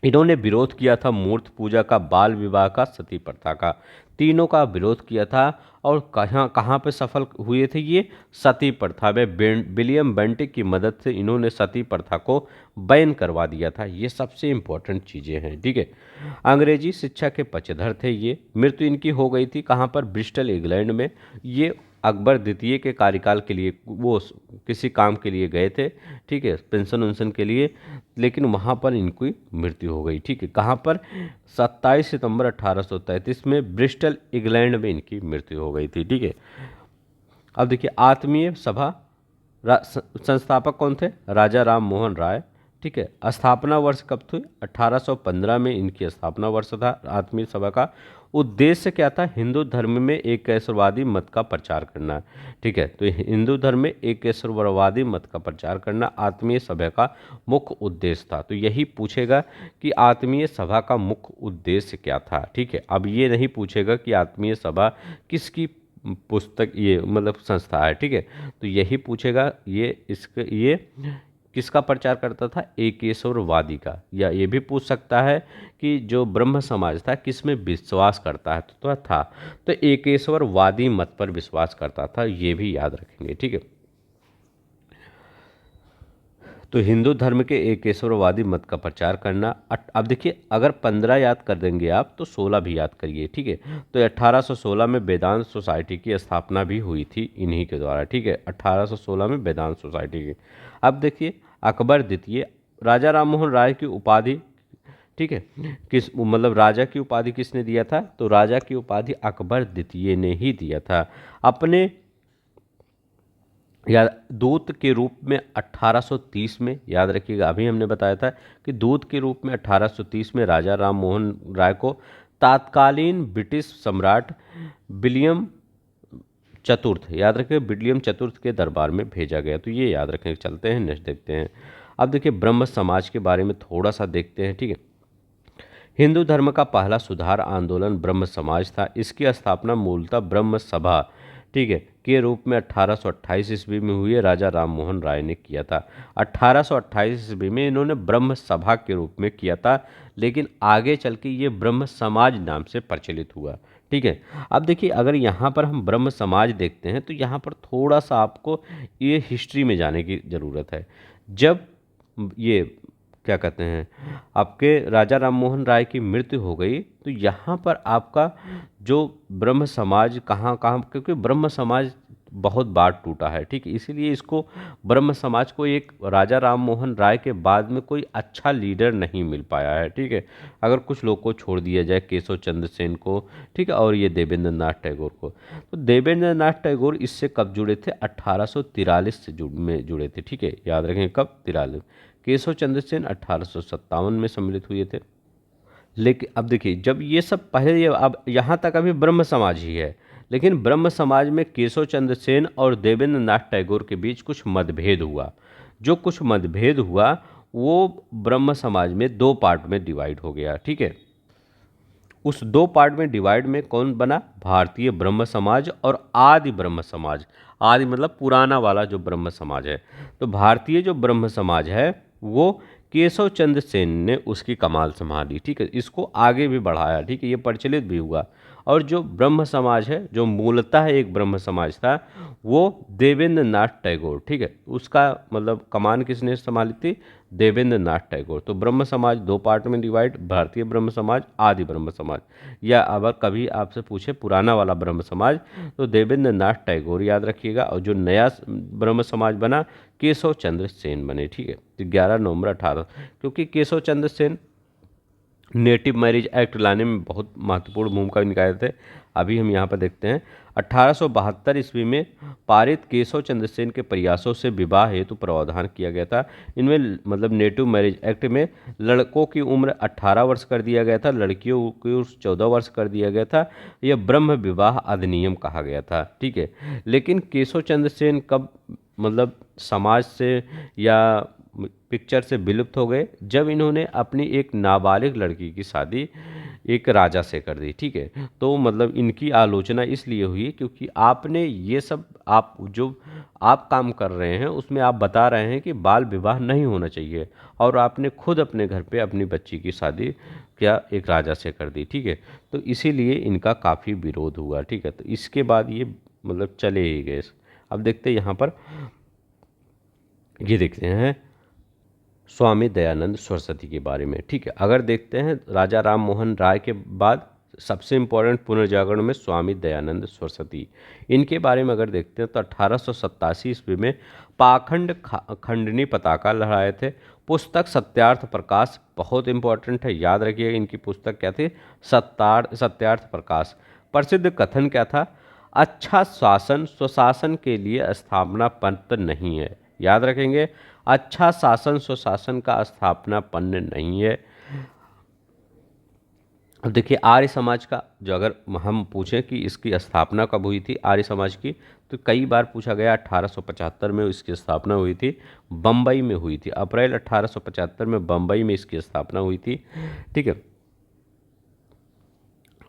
इन्होंने विरोध किया था मूर्त पूजा का, बाल विवाह का, सती प्रथा का। तीनों का विरोध किया था। और कहाँ कहाँ पे सफल हुए थे ये? सती प्रथा में विलियम बेंटिक की मदद से इन्होंने सती प्रथा को बैन करवा दिया था। ये सबसे इम्पोर्टेंट चीज़ें हैं, ठीक है। अंग्रेजी शिक्षा के पक्षधर थे ये। मृत्यु इनकी हो गई थी कहाँ पर? ब्रिस्टल इंग्लैंड में। ये अकबर द्वितीय के कार्यकाल के लिए वो किसी काम के लिए गए थे, ठीक है, पेंशन वेंशन के लिए, लेकिन वहाँ पर इनकी मृत्यु हो गई, ठीक है। कहाँ पर? 27 सितंबर 1833 में ब्रिस्टल इंग्लैंड में इनकी मृत्यु हो गई थी, ठीक है। अब देखिए आत्मीय सभा संस्थापक कौन थे? राजा राम मोहन राय, ठीक है। स्थापना वर्ष कब थी? 1815 में इनकी स्थापना वर्ष था आत्मीय सभा का। उद्देश्य क्या था? हिंदू धर्म में एकेश्वरवादी मत का प्रचार करना, ठीक है। तो हिंदू धर्म में एकेश्वरवादी मत का प्रचार करना आत्मीय सभा का मुख्य उद्देश्य था। तो यही पूछेगा कि आत्मीय सभा का मुख्य उद्देश्य क्या था, ठीक है। अब ये नहीं पूछेगा कि आत्मीय सभा किसकी पुस्तक ये मतलब संस्था है, ठीक है। तो यही पूछेगा ये किसका प्रचार करता था? एकेश्वरवादी का। या ये भी पूछ सकता है कि जो ब्रह्म समाज था किस में विश्वास करता है, तो था तो एकेश्वरवादी मत पर विश्वास करता था, ये भी याद रखेंगे, ठीक है। तो हिंदू धर्म के एकेश्वरवादी मत का प्रचार करना। अब देखिए अगर 15 याद कर देंगे आप तो 16 भी याद करिए, ठीक है। तो 1816 में वेदांत सोसाइटी की स्थापना भी हुई थी इन्हीं के द्वारा, ठीक है। 1816 में वेदांत सोसाइटी की। अब देखिए अकबर द्वितीय, राजा राम मोहन राय की उपाधि, ठीक है, किस मतलब राजा की उपाधि किसने दिया था? तो राजा की उपाधि अकबर द्वितीय ने ही दिया था अपने या दूत के रूप में 1830 में। याद रखिएगा अभी हमने बताया था कि दूत के रूप में 1830 में राजा राम मोहन राय को तत्कालीन ब्रिटिश सम्राट विलियम चतुर्थ, याद रखिए विलियम चतुर्थ के दरबार में भेजा गया। तो ये याद रखें। चलते हैं नेक्स्ट देखते हैं। अब देखिए ब्रह्म समाज के बारे में थोड़ा सा देखते हैं, ठीक है। हिंदू धर्म का पहला सुधार आंदोलन ब्रह्म समाज था। इसकी स्थापना मूलतः ब्रह्म सभा, ठीक है, के रूप में 1828 ईस्वी में हुई राजा राम मोहन राय ने किया था। 1828 ईस्वी में इन्होंने ब्रह्म सभा के रूप में किया था, लेकिन आगे चल के ये ब्रह्म समाज नाम से प्रचलित हुआ, ठीक है। अब देखिए अगर यहाँ पर हम ब्रह्म समाज देखते हैं तो यहाँ पर थोड़ा सा आपको ये हिस्ट्री में जाने की ज़रूरत है। जब ये क्या कहते हैं आपके राजा राम मोहन राय की मृत्यु हो गई तो यहाँ पर आपका जो ब्रह्म समाज कहाँ कहाँ, क्योंकि ब्रह्म समाज बहुत बार टूटा है, ठीक है, इसीलिए इसको ब्रह्म समाज को एक राजा राम मोहन राय के बाद में कोई अच्छा लीडर नहीं मिल पाया है, ठीक है। अगर कुछ लोग को छोड़ दिया जाए, केशव चंद्र सेन को, ठीक है, और ये देवेंद्र नाथ टैगोर को, तो देवेंद्र नाथ टैगोर इससे कब जुड़े थे? 1843 से में जुड़े थे, ठीक है, याद रखें कब? 43। केशव चंद्र सेन 1857 में सम्मिलित हुए थे। लेकिन अब देखिए जब ये सब पहले अब यहाँ तक अभी ब्रह्म समाज ही है, लेकिन ब्रह्म समाज में केशव चंद्र सेन और देवेंद्र नाथ टैगोर के बीच कुछ मतभेद हुआ। जो कुछ मतभेद हुआ वो ब्रह्म समाज में दो पार्ट में डिवाइड हो गया, ठीक है। उस दो पार्ट में डिवाइड में कौन बना? भारतीय ब्रह्म समाज और आदि ब्रह्म समाज। आदि मतलब पुराना वाला जो ब्रह्म समाज है। तो भारतीय जो ब्रह्म समाज है वो केशव चंद्र सेन ने उसकी कमाल संभाली, ठीक है, इसको आगे भी बढ़ाया, ठीक है, ये प्रचलित भी हुआ। और जो ब्रह्म समाज है जो मूलतः एक ब्रह्म समाज था वो देवेंद्र नाथ टैगोर, ठीक है, उसका मतलब कमान किसने संभाली थी? देवेंद्र नाथ टैगोर। तो ब्रह्म समाज दो पार्ट में डिवाइड, भारतीय ब्रह्म समाज, आदि ब्रह्म समाज। या अगर कभी आपसे पूछे पुराना वाला ब्रह्म समाज तो देवेंद्र नाथ टैगोर याद रखिएगा, और जो नया ब्रह्म समाज बना केशव चंद्र सेन बने, ठीक है। तो 11 नवंबर 18, क्योंकि Keshav Chandra Sen native marriage act लाने में बहुत महत्वपूर्ण भूमिका निभाए थे। अभी हम यहाँ पर देखते हैं 1872 ईस्वी में पारित केशव चंद्र सेन के प्रयासों से विवाह हेतु प्रावधान किया गया था। इनमें मतलब नेटिव मैरिज एक्ट में लड़कों की उम्र 18 वर्ष कर दिया गया था, लड़कियों की उम्र 14 वर्ष कर दिया गया था। यह ब्रह्म विवाह अधिनियम कहा गया था, ठीक है। लेकिन केशव चंद्र सेन कब मतलब समाज से या पिक्चर से विलुप्त हो गए? जब इन्होंने अपनी एक नाबालिग लड़की की शादी एक राजा से कर दी, ठीक है। तो मतलब इनकी आलोचना इसलिए हुई क्योंकि आपने ये सब आप जो आप काम कर रहे हैं उसमें आप बता रहे हैं कि बाल विवाह नहीं होना चाहिए, और आपने खुद अपने घर पे अपनी बच्ची की शादी क्या एक राजा से कर दी, ठीक है। तो इसीलिए इनका काफ़ी विरोध हुआ, ठीक है। तो इसके बाद ये मतलब चले ही गए। अब देखते हैं यहाँ पर, ये देखते हैं स्वामी दयानंद सरस्वती के बारे में, ठीक है। अगर देखते हैं राजा राम मोहन राय के बाद सबसे इम्पोर्टेंट पुनर्जागरण में स्वामी दयानंद सरस्वती, इनके बारे में अगर देखते हैं तो 1887 ईस्वी में पाखंड खंडनी पताका लहराए थे। पुस्तक सत्यार्थ प्रकाश बहुत इंपॉर्टेंट है, याद रखिएगा इनकी पुस्तक क्या थी, सत्यार्थ प्रकाश। प्रसिद्ध कथन क्या था, अच्छा शासन स्वशासन के लिए स्थापना पत्र नहीं है, याद रखेंगे, अच्छा शासन स्वशासन का स्थापना पन्न नहीं है। अब देखिए आर्य समाज का, जो अगर हम पूछें कि इसकी स्थापना कब हुई थी आर्य समाज की, तो कई बार पूछा गया। 1875 में इसकी स्थापना हुई थी, बम्बई में हुई थी, अप्रैल 1875 में बम्बई में इसकी स्थापना हुई थी, ठीक है।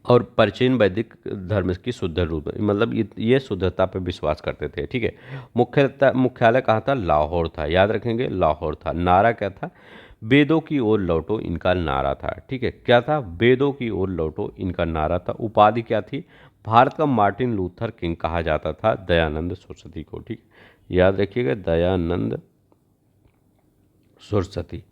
और प्राचीन वैदिक धर्म की शुद्ध रूप, मतलब ये शुद्धता पर विश्वास करते थे, ठीक है। मुख्यालय कहाँ था, लाहौर था, याद रखेंगे लाहौर था। नारा क्या था, वेदों की ओर लौटो, इनका नारा था, ठीक है। क्या था, वेदों की ओर लौटो इनका नारा था। उपाधि क्या थी, भारत का मार्टिन लूथर किंग कहा जाता था दयानंद सरस्वती को, ठीक, याद रखिएगा दयानंद सरस्वती।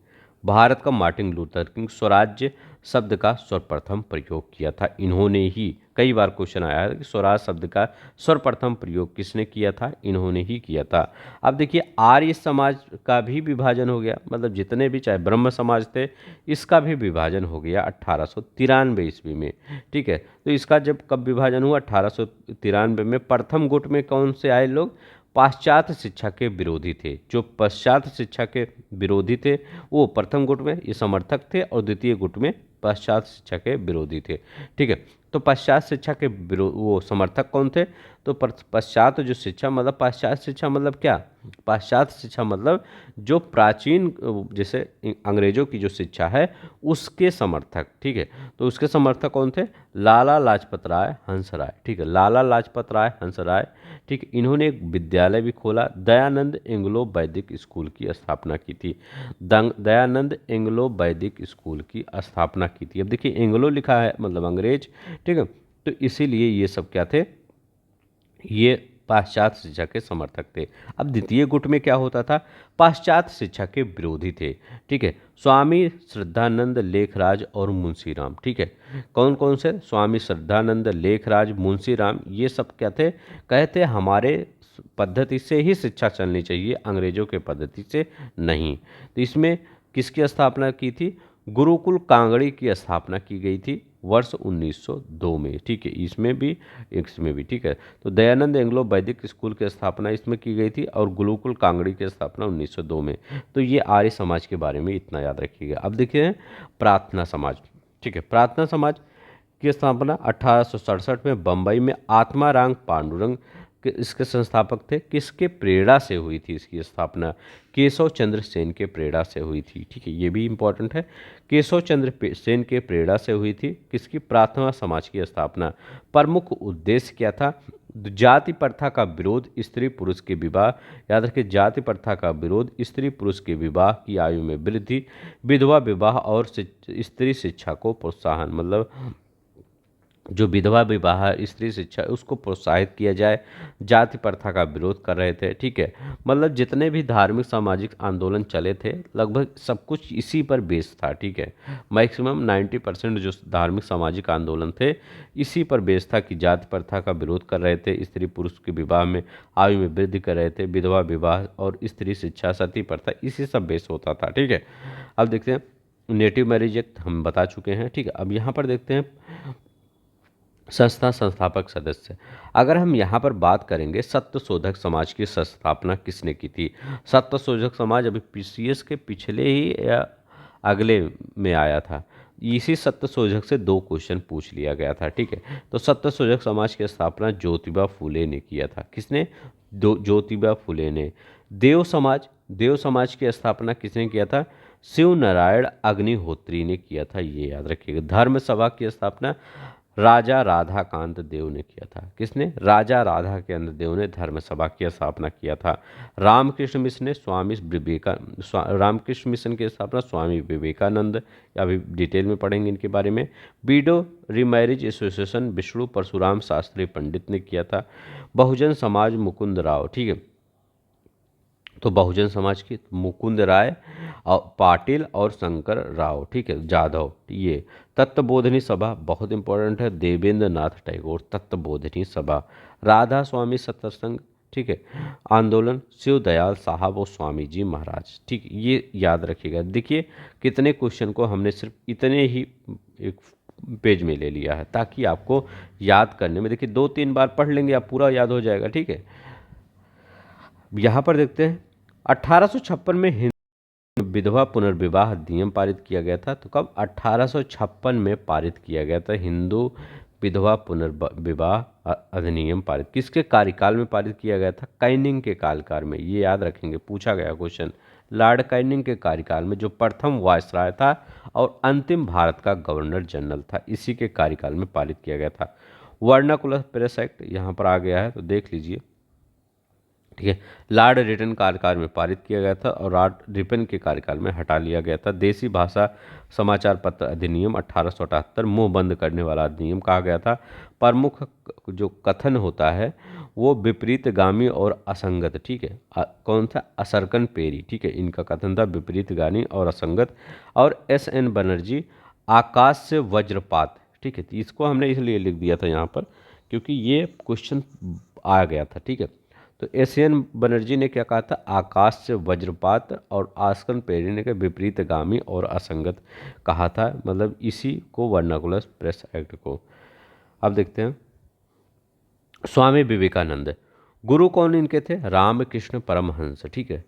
भारत का मार्टिन लूथर किंग, स्वराज्य शब्द का सर्वप्रथम प्रयोग किया था इन्होंने ही। कई बार क्वेश्चन आया है कि स्वराज शब्द का सर्वप्रथम प्रयोग किसने किया था, इन्होंने ही किया था। अब देखिए आर्य समाज का भी विभाजन हो गया, मतलब जितने भी चाहे ब्रह्म समाज थे इसका भी विभाजन हो गया 1893 ईस्वी में, ठीक है। तो इसका जब कब विभाजन हुआ, 1893 में। प्रथम गुट में कौन से आए लोग, पाश्चात्य शिक्षा के विरोधी थे। जो पाश्चात्य शिक्षा के विरोधी थे वो प्रथम गुट में ये समर्थक थे, और द्वितीय गुट में पाश्चात्य शिक्षा के विरोधी थे, ठीक है। तो पश्चात शिक्षा के वो समर्थक कौन थे, तो पश्चात जो शिक्षा, मतलब पाश्चात्य शिक्षा मतलब क्या, पाश्चात्य शिक्षा मतलब जो प्राचीन जैसे अंग्रेजों की जो शिक्षा है उसके समर्थक, ठीक है। तो उसके समर्थक कौन थे, लाला लाजपत राय हंसराय, ठीक है, लाला लाजपत राय हंसराय, ठीक है। इन्होंने एक विद्यालय भी खोला, दयानंद एंग्लो वैदिक स्कूल की स्थापना की थी। दयानंद एंग्लो वैदिक स्कूल की स्थापना की थी। अब देखिए एंग्लो लिखा है मतलब अंग्रेज, ठीक है। तो इसीलिए ये सब क्या थे, ये पाश्चात्य शिक्षा के समर्थक थे। अब द्वितीय गुट में क्या होता था, पाश्चात्य शिक्षा के विरोधी थे, ठीक है। स्वामी श्रद्धानंद लेखराज और मुंशीराम, ठीक है। कौन कौन से, स्वामी श्रद्धानंद लेखराज मुंशीराम, ये सब क्या थे, कहते हमारे पद्धति से ही शिक्षा चलनी चाहिए, अंग्रेजों के पद्धति से नहीं। तो इसमें किसकी स्थापना की थी, गुरुकुल कांगड़ी की स्थापना की गई थी वर्ष 1902 में, ठीक है। इसमें भी, ठीक है। तो दयानंद एंग्लो वैदिक स्कूल की स्थापना इसमें की गई थी, और गुरुकुल कांगड़ी की स्थापना 1902 में। तो ये आर्य समाज के बारे में इतना याद रखिएगा। अब देखिए प्रार्थना समाज, ठीक है। प्रार्थना समाज की स्थापना 1867 में बम्बई में आत्माराम पांडुरंग इसके संस्थापक थे। किसके प्रेरणा से हुई थी इसकी स्थापना, केशव चंद्र सेन के प्रेरणा से हुई थी, ठीक है। ये भी इंपॉर्टेंट है, केशव चंद्र सेन के प्रेरणा से हुई थी किसकी, प्रार्थना समाज की स्थापना। प्रमुख उद्देश्य क्या था, जाति प्रथा का विरोध, स्त्री पुरुष के विवाह, याद रखिए जाति प्रथा का विरोध, स्त्री पुरुष के विवाह की आयु में वृद्धि, विधवा विवाह और स्त्री शिक्षा को प्रोत्साहन, मतलब जो विधवा विवाह स्त्री शिक्षा है उसको प्रोत्साहित किया जाए, जाति प्रथा का विरोध कर रहे थे, ठीक है। मतलब जितने भी धार्मिक सामाजिक आंदोलन चले थे लगभग सब कुछ इसी पर बेस था, ठीक है। मैक्सिमम 90% जो धार्मिक सामाजिक आंदोलन थे इसी पर बेस था कि जाति प्रथा का विरोध कर रहे थे, स्त्री पुरुष के विवाह में आयु में वृद्धि कर रहे थे, विधवा विवाह और स्त्री शिक्षा सती प्रथा, इसी सब बेस होता था, ठीक है। अब देखते हैं नेटिव मैरिज एक्ट हम बता चुके हैं, ठीक है। अब यहाँ पर देखते हैं संस्था संस्थापक सदस्य। अगर हम यहाँ पर बात करेंगे सत्यशोधक समाज की स्थापना किसने की थी, सत्यशोधक समाज अभी पीसीएस के पिछले ही या अगले में आया था, इसी सत्यशोधक से 2 क्वेश्चन पूछ लिया गया था, ठीक है। तो सत्यशोधक समाज की स्थापना ज्योतिबा फुले ने किया था, किसने, ज्योतिबा फुले ने। देव समाज देव समाज की स्थापना किसने किया था? शिव नारायण अग्निहोत्री ने किया था, ये याद रखिएगा। धर्म सभा की स्थापना राजा राधाकांत देव ने किया था। किसने? राजा राधाकांत देव ने धर्म सभा की स्थापना किया था। रामकृष्ण मिशन ने रामकृष्ण मिशन की स्थापना स्वामी विवेकानंद, अभी डिटेल में पढ़ेंगे इनके बारे में। बीडो रीमैरिज एसोसिएशन विष्णु परशुराम शास्त्री पंडित ने किया था। बहुजन समाज मुकुंद राव, ठीक है, तो बहुजन समाज की मुकुंद राय और पाटिल और शंकर राव, ठीक है, जाधव। ये तत्वबोधिनी सभा बहुत इंपॉर्टेंट है, देवेंद्र नाथ टैगोर तत्वबोधिनी सभा। राधा स्वामी सत्संग, ठीक है, आंदोलन शिव दयाल साहब और स्वामी जी महाराज, ठीक, ये याद रखिएगा। देखिए कितने क्वेश्चन को हमने सिर्फ इतने ही एक पेज में ले लिया है, ताकि आपको याद करने में, देखिए 2-3 बार पढ़ लेंगे आप पूरा याद हो जाएगा, ठीक है। यहाँ पर देखते हैं 1856 में हिंदू विधवा पुनर्विवाह अधिनियम पारित किया गया था। तो कब? 1856 में पारित किया गया था हिंदू विधवा पुनर्विवाह अधिनियम पारित। किसके कार्यकाल में पारित किया गया था? कैनिंग के कार्यकाल में, ये याद रखेंगे, पूछा गया क्वेश्चन। लॉर्ड कैनिंग के कार्यकाल में, जो प्रथम वायसराय था और अंतिम भारत का गवर्नर जनरल था, इसी के कार्यकाल में पारित किया गया था। वर्नाकुलर प्रेस एक्ट यहाँ पर आ गया है, तो देख लीजिए, ठीक है। लॉर्ड रिटन कार्यकाल में पारित किया गया था और लॉर्ड रिपन के कार्यकाल में हटा लिया गया था। देसी भाषा समाचार पत्र अधिनियम 1878 मुंह बंद करने वाला अधिनियम कहा गया था। प्रमुख जो कथन होता है वो विपरीतगामी और असंगत, ठीक है, कौन था? असरकन पेरी, ठीक है, इनका कथन था विपरीतगामी और असंगत। और एस.एन. बनर्जी आकाश से वज्रपात, ठीक है, तो इसको हमने इसलिए लिख दिया था यहाँ पर क्योंकि ये क्वेश्चन आ गया था, ठीक है। तो एस.एन. बनर्जी ने क्या कहा था? आकाश से वज्रपात, और आस्कन पेरी ने विपरीतगामी और असंगत कहा था, मतलब इसी को वर्नाकुलर प्रेस एक्ट को। अब देखते हैं स्वामी विवेकानंद, गुरु कौन इनके थे? रामकृष्ण परमहंस, ठीक है,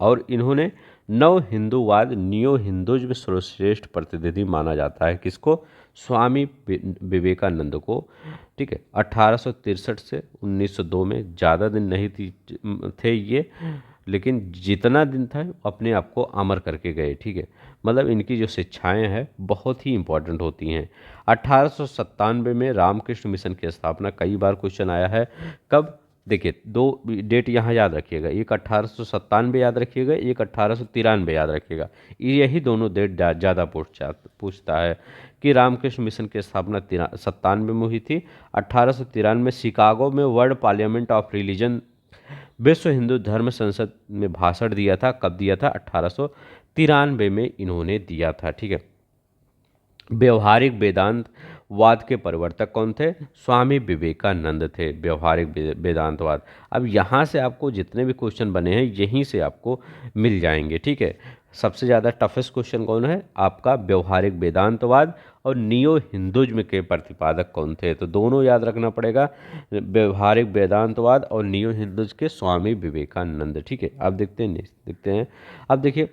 और इन्होंने नव हिंदूवाद नियो हिंदुज्म सर्वश्रेष्ठ प्रतिनिधि माना जाता है। किसको? स्वामी विवेकानंद को, ठीक है। 1863 से 1902 में, ज़्यादा दिन नहीं थे ये, लेकिन जितना दिन था अपने आप को अमर करके गए, ठीक है, मतलब इनकी जो शिक्षाएं हैं बहुत ही इंपॉर्टेंट होती हैं। 1897 में रामकृष्ण मिशन की स्थापना, कई बार क्वेश्चन आया है, कब? देखिए 2 डेट यहाँ याद रखिएगा, एक 1897 याद रखिएगा, एक 1893 याद रखिएगा, यही दोनों डेट ज़्यादा पूछता है कि रामकृष्ण मिशन की स्थापना 97 में हुई थी। 1893 में शिकागो में वर्ल्ड पार्लियामेंट ऑफ रिलीजन, विश्व हिंदू धर्म संसद में भाषण दिया था। कब दिया था? 1893 में इन्होंने दिया था, ठीक है। व्यवहारिक वेदांत वाद के प्रवर्तक कौन थे? स्वामी विवेकानंद थे, व्यवहारिक वेदांतवाद। अब यहाँ से आपको जितने भी क्वेश्चन बने हैं यहीं से आपको मिल जाएंगे, ठीक है। सबसे ज़्यादा टफेस्ट क्वेश्चन कौन है आपका? व्यवहारिक वेदांतवाद और नियो हिंदुज्म के प्रतिपादक कौन थे? तो दोनों याद रखना पड़ेगा, व्यवहारिक वेदांतवाद और नियो हिंदुज्म के स्वामी विवेकानंद, ठीक है। अब देखते हैं, अब देखिए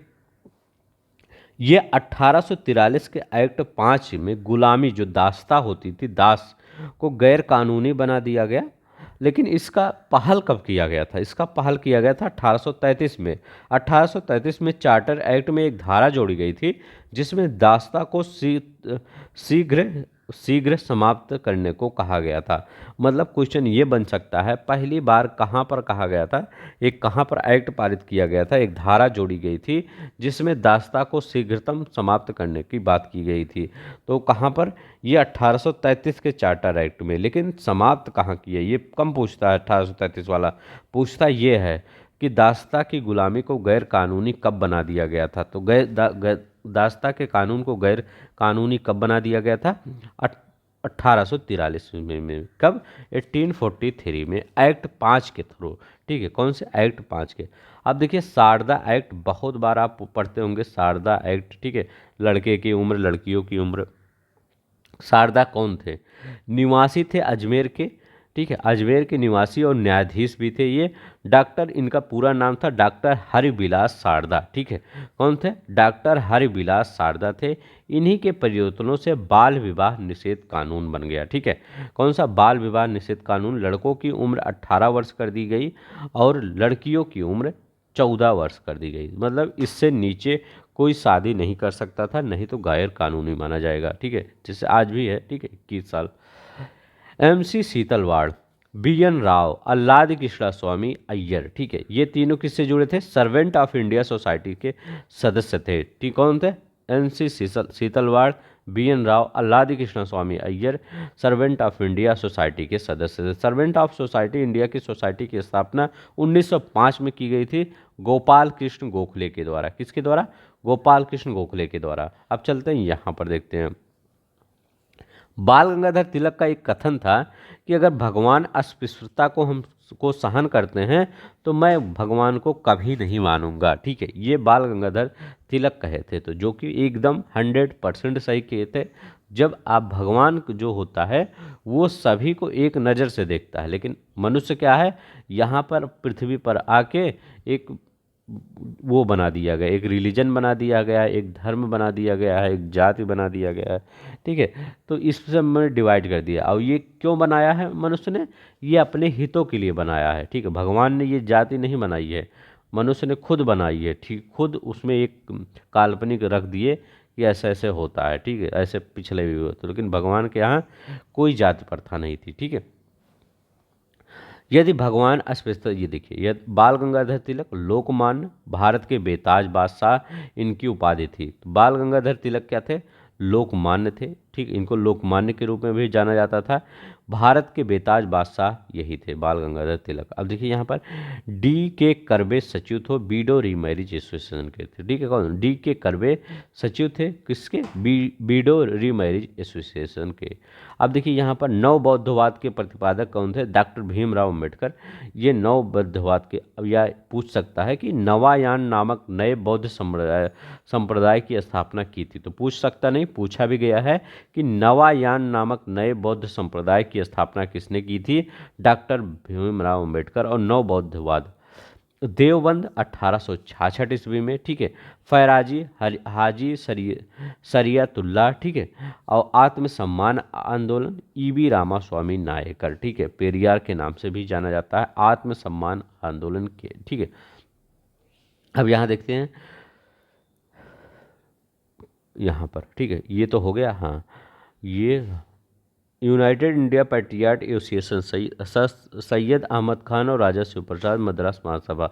ये 1843 के एक्ट 5 में गुलामी, जो दास्ता होती थी, दास को गैर कानूनी बना दिया गया। लेकिन इसका पहल कब किया गया था? इसका पहल किया गया था 1833 में। 1833 में चार्टर एक्ट में एक धारा जोड़ी गई थी जिसमें दास्ता को शीघ्र समाप्त करने को कहा गया था। मतलब क्वेश्चन ये बन सकता है, पहली बार कहाँ पर कहा गया था, एक कहाँ पर एक्ट पारित किया गया था, एक धारा जोड़ी गई थी जिसमें दास्ता को शीघ्रतम समाप्त करने की बात की गई थी। तो कहाँ पर? ये 1833 के चार्टर एक्ट में। लेकिन समाप्त कहाँ की है ये कम पूछता है, 1833 वाला पूछता ये है कि दास्ता की गुलामी को गैर कानूनी कब बना दिया गया था। तो दास्ता के कानून को गैर कानूनी कब बना दिया गया था? 1843 में। कब? 1843 में, एक्ट 5 के थ्रू, ठीक है। कौन से? एक्ट 5 के। अब देखिए शारदा एक्ट, बहुत बार आप पढ़ते होंगे शारदा एक्ट, ठीक है, लड़के की उम्र लड़कियों की उम्र। शारदा कौन थे? निवासी थे अजमेर के, ठीक है, अजमेर के निवासी और न्यायाधीश भी थे ये। डॉक्टर, इनका पूरा नाम था डॉक्टर हरिबिलास शारदा, ठीक है। कौन थे? डॉक्टर हरिबिलास शारदा थे। इन्हीं के प्रयत्नों से बाल विवाह निषेध कानून बन गया, ठीक है। कौन सा? बाल विवाह निषेध कानून। लड़कों की उम्र 18 वर्ष कर दी गई और लड़कियों की उम्र 14 वर्ष कर दी गई। मतलब इससे नीचे कोई शादी नहीं कर सकता था, नहीं तो गैर कानूनी माना जाएगा, ठीक है, जैसे आज भी है, ठीक है, 21 साल। MC Setalvad, BN Rao, Alladi Krishnaswami Iyer, ठीक है, ये तीनों किससे जुड़े थे? सर्वेंट ऑफ इंडिया सोसाइटी के सदस्य थे, ठीक, कौन थे? MC Setalvad, BN Rao, Alladi Krishnaswami Ayyar servant of India society के सदस्य थे। सर्वेंट ऑफ सोसाइटी इंडिया की सोसाइटी की स्थापना 1905 में की गई थी गोपाल कृष्ण गोखले के द्वारा। किसके द्वारा? गोपाल कृष्ण गोखले के द्वारा। अब चलते हैं यहाँ पर देखते हैं। बाल गंगाधर तिलक का एक कथन था कि अगर भगवान अस्पृश्यता को सहन करते हैं तो मैं भगवान को कभी नहीं मानूंगा, ठीक है, ये बाल गंगाधर तिलक कहे थे, तो जो कि एकदम 100% सही कहे थे। जब आप भगवान जो होता है वो सभी को एक नज़र से देखता है, लेकिन मनुष्य क्या है, यहाँ पर पृथ्वी पर आके एक वो बना दिया गया, एक रिलीजन बना दिया गया है, एक धर्म बना दिया गया है, एक जाति बना दिया गया है, ठीक है, तो इस सब में डिवाइड कर दिया। और ये क्यों बनाया है मनुष्य ने? ये अपने हितों के लिए बनाया है, ठीक है, भगवान ने ये जाति नहीं बनाई है, मनुष्य ने खुद बनाई है, ठीक, खुद उसमें एक काल्पनिक रख दिए कि ऐसा ऐसे होता है, ठीक है, ऐसे पिछले भी होते, लेकिन भगवान के यहाँ कोई जाति प्रथा नहीं थी, ठीक है। यदि भगवान अस्पृश्यता, ये देखिए, यदि बाल गंगाधर तिलक लोकमान्य भारत के बेताज बादशाह इनकी उपाधि थी। तो बाल गंगाधर तिलक क्या थे? लोकमान्य थे, ठीक, इनको लोकमान्य के रूप में भी जाना जाता था। भारत के बेताज बादशाह यही थे बाल गंगाधर तिलक। अब देखिए यहाँ पर D.K. कर्बे सचिव थे बीडो रीमैरिज एसोसिएशन के थे, ठीक है, कौन? D.K. कर्बे सचिव थे किसके? बीडो रीमैरिज एसोसिएशन के। अब देखिए यहाँ पर नव बौद्धवाद के प्रतिपादक कौन थे? डॉक्टर भीमराव अम्बेडकर। ये नव बौद्धवाद के, अब यह पूछ सकता है कि नवायान नामक नए बौद्ध संप्रदाय की स्थापना की थी, तो पूछ सकता नहीं, पूछा भी गया है कि नवायान नामक नए बौद्ध संप्रदाय की स्थापना किसने की थी? डॉक्टर भीमराव अम्बेडकर। और नव बौद्धवाद देवबंद 1866 ईस्वी में, ठीक है, फैराजी हाजी सरियतुल्लाह, ठीक है, और आत्मसम्मान आंदोलन EB रामास्वामी नायकर, ठीक है, पेरियार के नाम से भी जाना जाता है, आत्मसम्मान आंदोलन के, ठीक है। अब यहाँ देखते हैं यहाँ पर, ठीक है, ये तो हो गया, हाँ, ये united India patriot association Syed Ahmad Khan और राजा शिव प्रसाद मद्रास महासभा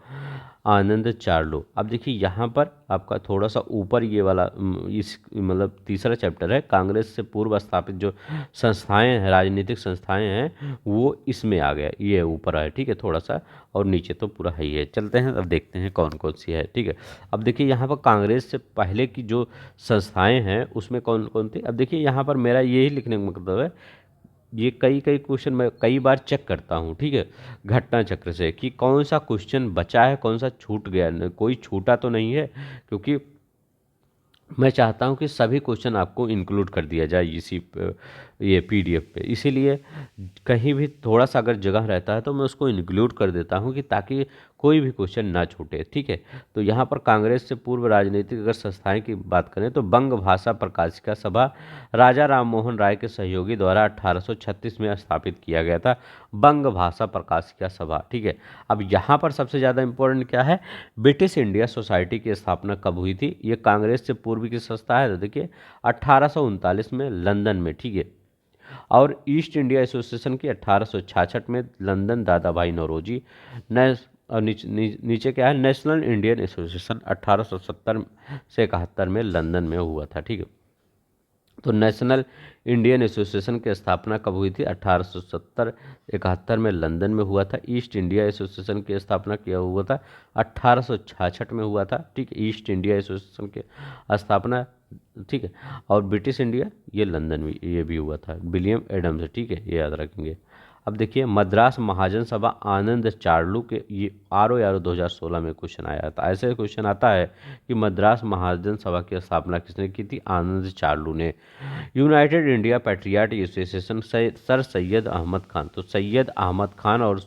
आनंद चार्लो। अब देखिए यहाँ पर आपका थोड़ा सा ऊपर ये वाला इस मतलब तीसरा चैप्टर है, कांग्रेस से पूर्व स्थापित जो संस्थाएं हैं, राजनीतिक संस्थाएं हैं, वो इसमें आ गया, ये ऊपर है, ठीक है, थोड़ा सा, और नीचे तो पूरा है ही है। चलते हैं अब देखते हैं कौन कौन सी है, ठीक है। अब देखिए यहाँ पर कांग्रेस से पहले की जो संस्थाएं हैं उसमें कौन कौन थी। अब देखिए यहाँ पर मेरा यही लिखने का मतलब है, ये कई क्वेश्चन मैं कई बार चेक करता हूँ, ठीक है, घटना चक्र से, कि कौन सा क्वेश्चन बचा है, कौन सा छूट गया, कोई छूटा तो नहीं है, क्योंकि मैं चाहता हूं कि सभी क्वेश्चन आपको इंक्लूड कर दिया जाए इसी ये PDF पे, इसीलिए कहीं भी थोड़ा सा अगर जगह रहता है तो मैं उसको इंक्लूड कर देता हूं कि ताकि कोई भी क्वेश्चन ना छूटे, ठीक है। तो यहाँ पर कांग्रेस से पूर्व राजनीतिक अगर संस्थाएं की बात करें तो बंग भाषा प्रकाशिका सभा राजा राम मोहन राय के सहयोगी द्वारा 1836 में स्थापित किया गया था, बंग भाषा प्रकाशिका सभा, ठीक है। अब यहाँ पर सबसे ज़्यादा इंपॉर्टेंट क्या है, ब्रिटिश इंडिया सोसाइटी की स्थापना कब हुई थी? ये कांग्रेस से पूर्व की संस्था है, तो देखिए 1839 में लंदन में, ठीक है, और ईस्ट इंडिया एसोसिएशन की 1866 में लंदन दादा भाई नौरोजी और नीचे क्या है, नेशनल इंडियन एसोसिएशन 1870 से 71 में लंदन में हुआ था, ठीक है। तो नेशनल इंडियन एसोसिएशन की स्थापना कब हुई थी? 1870-71 में लंदन में हुआ था। ईस्ट इंडिया एसोसिएशन की स्थापना किया हुआ था 1866 में हुआ था, ठीक है, ईस्ट इंडिया एसोसिएशन की स्थापना, ठीक है। और ब्रिटिश इंडिया ये लंदन में ये भी हुआ था, विलियम एडम्स, ठीक है, ये याद रखेंगे। अब देखिए मद्रास महाजन सभा आनंद चार्लू के, ये RO 2016 में क्वेश्चन आया था। ऐसे क्वेश्चन आता है कि मद्रास महाजन सभा की स्थापना किसने की थी? आनंद चार्लू ने। United India patriot association sir Syed Ahmad Khan, तो सैयद अहमद खान और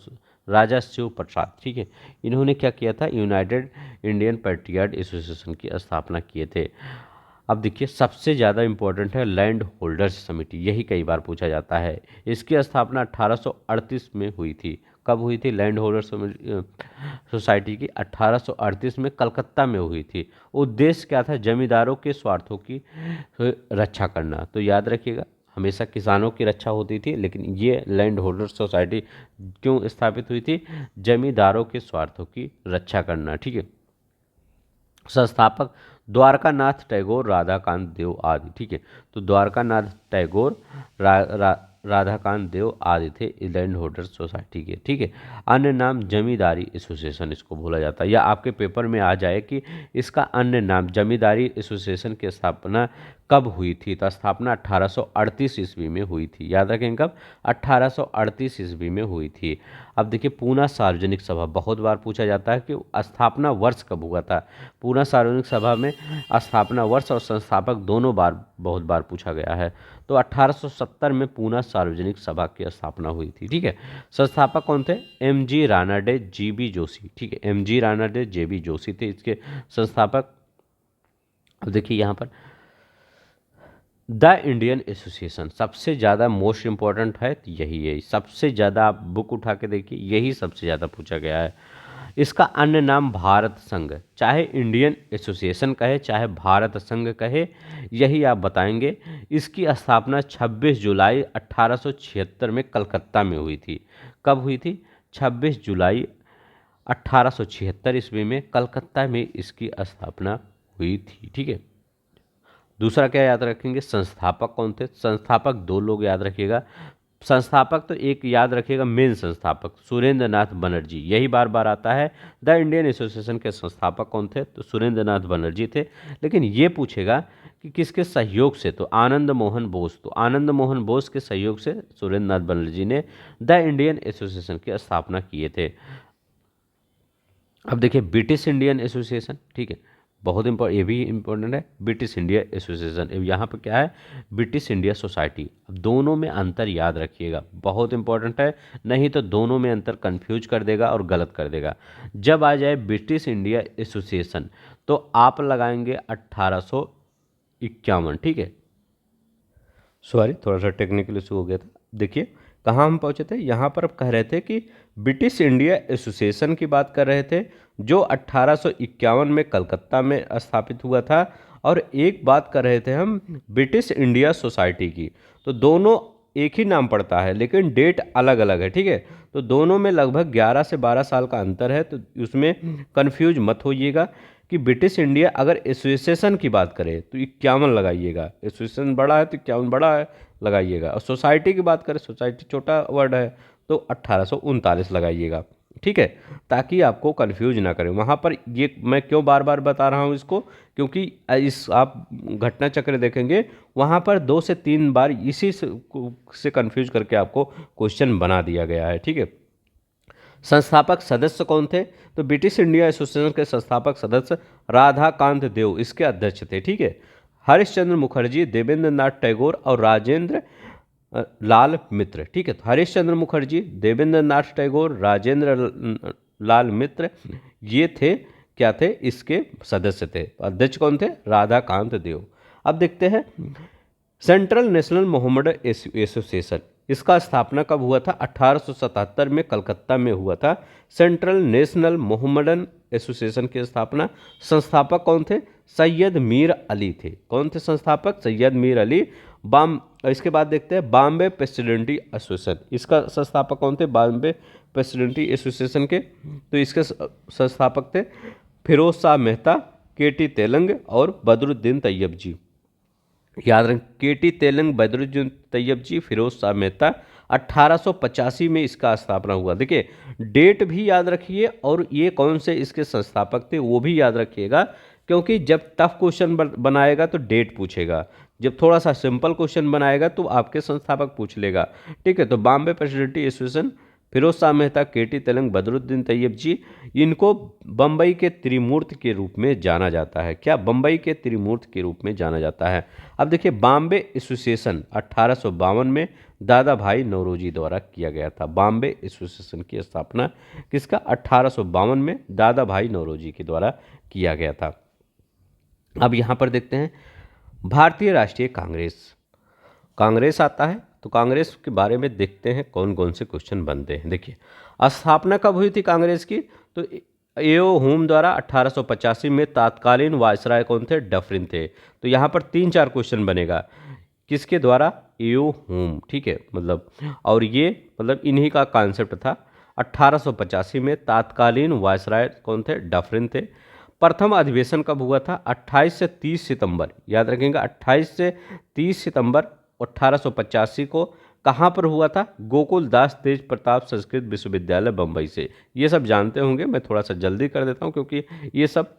राजा शिव प्रसाद, ठीक है, इन्होंने क्या किया था? यूनाइटेड इंडियन पैट्रियाट एसोसिएशन की स्थापना किए थे। अब देखिए सबसे ज़्यादा इम्पोर्टेंट है लैंड होल्डर्स समिति, यही कई बार पूछा जाता है। इसकी स्थापना 1838 में हुई थी, कब हुई थी लैंड होल्डर सोसाइटी की? 1838 में कलकत्ता में हुई थी। उद्देश्य क्या था? जमींदारों के स्वार्थों की रक्षा करना। तो याद रखिएगा, हमेशा किसानों की रक्षा होती थी, लेकिन ये लैंड होल्डर सोसाइटी क्यों स्थापित हुई थी? जमींदारों के स्वार्थों की रक्षा करना। ठीक है। संस्थापक द्वारकानाथ टैगोर, राधाकांत देव आदि। ठीक है, तो द्वारकानाथ टैगोर, राधाकांत देव आदि थे लैंड होल्डर सोसाइटी के। ठीक है। अन्य नाम जमींदारी एसोसिएशन, इसको बोला जाता है, या आपके पेपर में आ जाए कि इसका अन्य नाम जमींदारी एसोसिएशन की स्थापना कब हुई थी? तो स्थापना 1838 ईस्वी में हुई थी। याद रखें कब? 1838 ईस्वी में हुई थी। अब देखिए, पूना सार्वजनिक सभा बहुत बार पूछा जाता है कि स्थापना वर्ष कब हुआ था। पूना सार्वजनिक सभा में स्थापना वर्ष और संस्थापक दोनों बार बहुत बार पूछा गया है। तो 1870 में पूना सार्वजनिक सभा की स्थापना हुई थी। ठीक है। संस्थापक कौन थे? एम.जी. रानाडे, जी.बी. जोशी। ठीक है, एम.जी. रानाडे, जे.बी. जोशी थे इसके संस्थापक। अब देखिए यहाँ पर द इंडियन एसोसिएशन सबसे ज़्यादा मोस्ट इम्पॉर्टेंट है, तो यही है। सबसे ज़्यादा आप बुक उठा के देखिए, यही सबसे ज़्यादा पूछा गया है। इसका अन्य नाम भारत संघ, चाहे इंडियन एसोसिएशन कहे चाहे भारत संघ कहे, यही आप बताएंगे। इसकी स्थापना 26 जुलाई 1876 में कलकत्ता में हुई थी। कब हुई थी? 26 जुलाई 1876 ईस्वी में कलकत्ता में इसकी स्थापना हुई थी। ठीक है। दूसरा क्या याद रखेंगे? संस्थापक कौन थे? संस्थापक दो लोग याद रखिएगा। संस्थापक तो एक याद रखिएगा, मेन संस्थापक सुरेंद्र नाथ बनर्जी, यही बार बार आता है। द इंडियन एसोसिएशन के संस्थापक कौन थे? तो सुरेंद्र नाथ बनर्जी थे। लेकिन ये पूछेगा कि किसके सहयोग से? तो आनंद मोहन बोस। तो आनंद मोहन बोस के सहयोग से सुरेंद्र नाथ बनर्जी ने द इंडियन एसोसिएशन की स्थापना किए थे। अब देखिए, ब्रिटिश इंडियन एसोसिएशन। ठीक है, बहुत ये भी इंपॉर्टेंट है। ब्रिटिश इंडिया एसोसिएशन, यहाँ पर क्या है? British India society. अब दोनों में अंतर याद रखिएगा, बहुत इंपॉर्टेंट है, नहीं तो दोनों में अंतर कंफ्यूज कर देगा और गलत कर देगा। जब आ जाए ब्रिटिश इंडिया एसोसिएशन तो आप लगाएंगे 1851। ठीक है, सॉरी थोड़ा सा टेक्निकल इशू हो गया था। देखिए कहाँ हम पहुँचे थे, यहाँ पर कह रहे थे कि ब्रिटिश इंडिया एसोसिएशन की बात कर रहे थे, जो 1851 में कलकत्ता में स्थापित हुआ था। और एक बात कर रहे थे हम ब्रिटिश इंडिया सोसाइटी की। तो दोनों एक ही नाम पड़ता है, लेकिन डेट अलग अलग है। ठीक है, तो दोनों में लगभग 11 से 12 साल का अंतर है, तो उसमें कन्फ्यूज मत होइएगा कि ब्रिटिश इंडिया अगर एसोसिएशन की बात करें तो 51 लगाइएगा, एसोसिएशन बड़ा है तो 51 बड़ा है लगाइएगा, और सोसाइटी की बात करें, सोसाइटी छोटा वर्ड है तो 1839 लगाइएगा। ठीक है, ताकि आपको कंफ्यूज ना करें वहाँ पर। ये मैं क्यों बार बार बता रहा हूँ इसको, क्योंकि इस आप घटना चक्र देखेंगे वहाँ पर 2 से 3 बार इसी से कंफ्यूज करके आपको क्वेश्चन बना दिया गया है। ठीक है। संस्थापक सदस्य कौन थे? तो ब्रिटिश इंडिया एसोसिएशन के संस्थापक सदस्य राधाकांत देव इसके अध्यक्ष थे। ठीक है। हरिश्चंद्र मुखर्जी, देवेंद्र नाथ टैगोर और राजेंद्र लाल मित्र। ठीक है, तो हरिश्चंद्र मुखर्जी, देवेंद्र नाथ टैगोर, राजेंद्र लाल मित्र, ये थे क्या थे? इसके सदस्य थे। अध्यक्ष कौन थे? राधाकांत देव। अब देखते हैं सेंट्रल नेशनल मोहम्मडन एसोसिएशन, इसका स्थापना कब हुआ था? 1877 में कलकत्ता में हुआ था। सेंट्रल नेशनल मोहम्मडन एसोसिएशन की स्थापना, संस्थापक कौन थे? सैयद मीर अली थे। कौन थे संस्थापक? सैयद मीर अली। इसके बाद देखते हैं बॉम्बे प्रेसिडेंटी एसोसिएशन, इसका संस्थापक कौन थे? बॉम्बे प्रेसिडेंटी एसोसिएशन के, तो इसके संस्थापक थे फिरोज शाह मेहता, के.टी. तेलंग और बदरुद्दीन तैयब जी। याद रखें, के.टी. तेलंग, बदरुद्दीन तैयब जी, फिरोज शाह मेहता। 1885 में इसका स्थापना हुआ। देखिए डेट भी याद रखिए और ये कौन से इसके संस्थापक थे वो भी याद रखिएगा, क्योंकि जब टफ क्वेश्चन बनाएगा तो डेट पूछेगा, जब थोड़ा सा सिंपल क्वेश्चन बनाएगा तो आपके संस्थापक पूछ लेगा। ठीक है, तो बॉम्बे प्रेसिडेंटी एसोसिएशन, फिरोज शाह मेहता, के.टी. तेलंग, बदरुद्दीन तैयब जी, इनको बम्बई के त्रिमूर्ति के रूप में जाना जाता है। क्या? बम्बई के त्रिमूर्ति के रूप में जाना जाता है। अब देखिए बॉम्बे एसोसिएशन 1852 में दादा भाई नौरोजी द्वारा किया गया था। बॉम्बे एसोसिएशन की स्थापना किसका? 1852 में दादा भाई नौरोजी के द्वारा किया गया था। अब यहाँ पर देखते हैं भारतीय राष्ट्रीय कांग्रेस। कांग्रेस आता है तो कांग्रेस के बारे में देखते हैं कौन कौन से क्वेश्चन बनते हैं। देखिए, स्थापना कब हुई थी कांग्रेस की? तो एओ हुम द्वारा 1885 में तत्कालीन वायसराय कौन थे? डफरिन थे। तो यहाँ पर 3-4 क्वेश्चन बनेगा, किसके द्वारा? एओ हुम, ठीक है, मतलब, और ये मतलब इन्हीं का कॉन्सेप्ट था। 1885 में तत्कालीन वायसराय कौन थे? डफरिन थे। प्रथम अधिवेशन कब हुआ था? 28 से 30 सितंबर, याद रखेंगे, 28 से 30 सितंबर 1885 को। कहाँ पर हुआ था? गोकुल दास तेज प्रताप संस्कृत विश्वविद्यालय बम्बई से। ये सब जानते होंगे, मैं थोड़ा सा जल्दी कर देता हूँ क्योंकि ये सब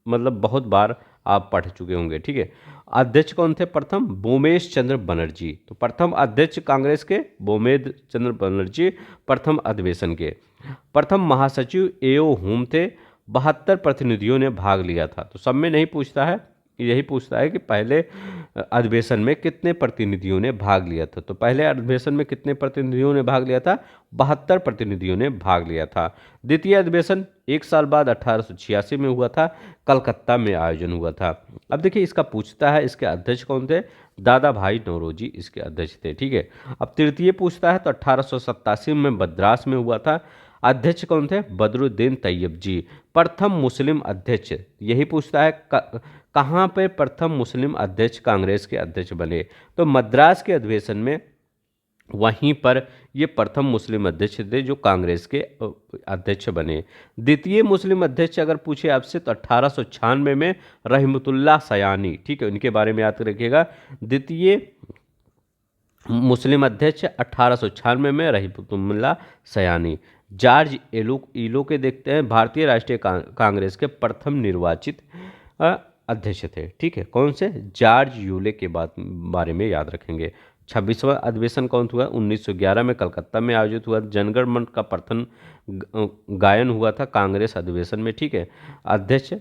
मतलब बहुत बार आप पढ़ चुके होंगे, ठीक है। अध्यक्ष कौन थे प्रथम? बोमेश चंद्र बनर्जी। तो प्रथम अध्यक्ष कांग्रेस के बोमेश चंद्र बनर्जी प्रथम अधिवेशन के। प्रथम महासचिव एओ हुम थे। 72 प्रतिनिधियों ने भाग लिया था। तो सब में नहीं पूछता है, यही पूछता है कि पहले अधिवेशन में कितने प्रतिनिधियों ने भाग लिया था। तो पहले अधिवेशन में कितने प्रतिनिधियों ने भाग लिया था? 72 प्रतिनिधियों ने भाग लिया था। द्वितीय अधिवेशन 1 साल बाद 1886 में हुआ था, कलकत्ता में आयोजन हुआ था। अब देखिए, इसका पूछता है इसके अध्यक्ष कौन थे? दादा भाई नौरोजी इसके अध्यक्ष थे, ठीक है। अब तृतीय पूछता है तो 1887 में मद्रास में हुआ था। अध्यक्ष कौन थे? बदरुद्दीन तैयब जी, प्रथम मुस्लिम अध्यक्ष। यही पूछता है कहाँ पे प्रथम मुस्लिम अध्यक्ष कांग्रेस के अध्यक्ष बने? तो मद्रास के अधिवेशन में, वहीं पर ये प्रथम मुस्लिम अध्यक्ष थे जो कांग्रेस के अध्यक्ष बने। द्वितीय मुस्लिम अध्यक्ष अगर पूछे आपसे तो 1896 में रहमतुल्लाह सयानी, ठीक है, इनके बारे में याद रखिएगा। द्वितीय मुस्लिम अध्यक्ष 1896 में रहमतुल्लाह सयानी। जॉर्ज इलो के देखते हैं, भारतीय राष्ट्रीय कांग्रेस के प्रथम निर्वाचित अध्यक्ष थे, ठीक है। कौन से? जॉर्ज यूले के बारे में याद रखेंगे। 26वां अधिवेशन कौन हुआ? 1911 में कलकत्ता में आयोजित हुआ। जनगण मन का प्रथम गायन हुआ था कांग्रेस अधिवेशन में, ठीक है। अध्यक्ष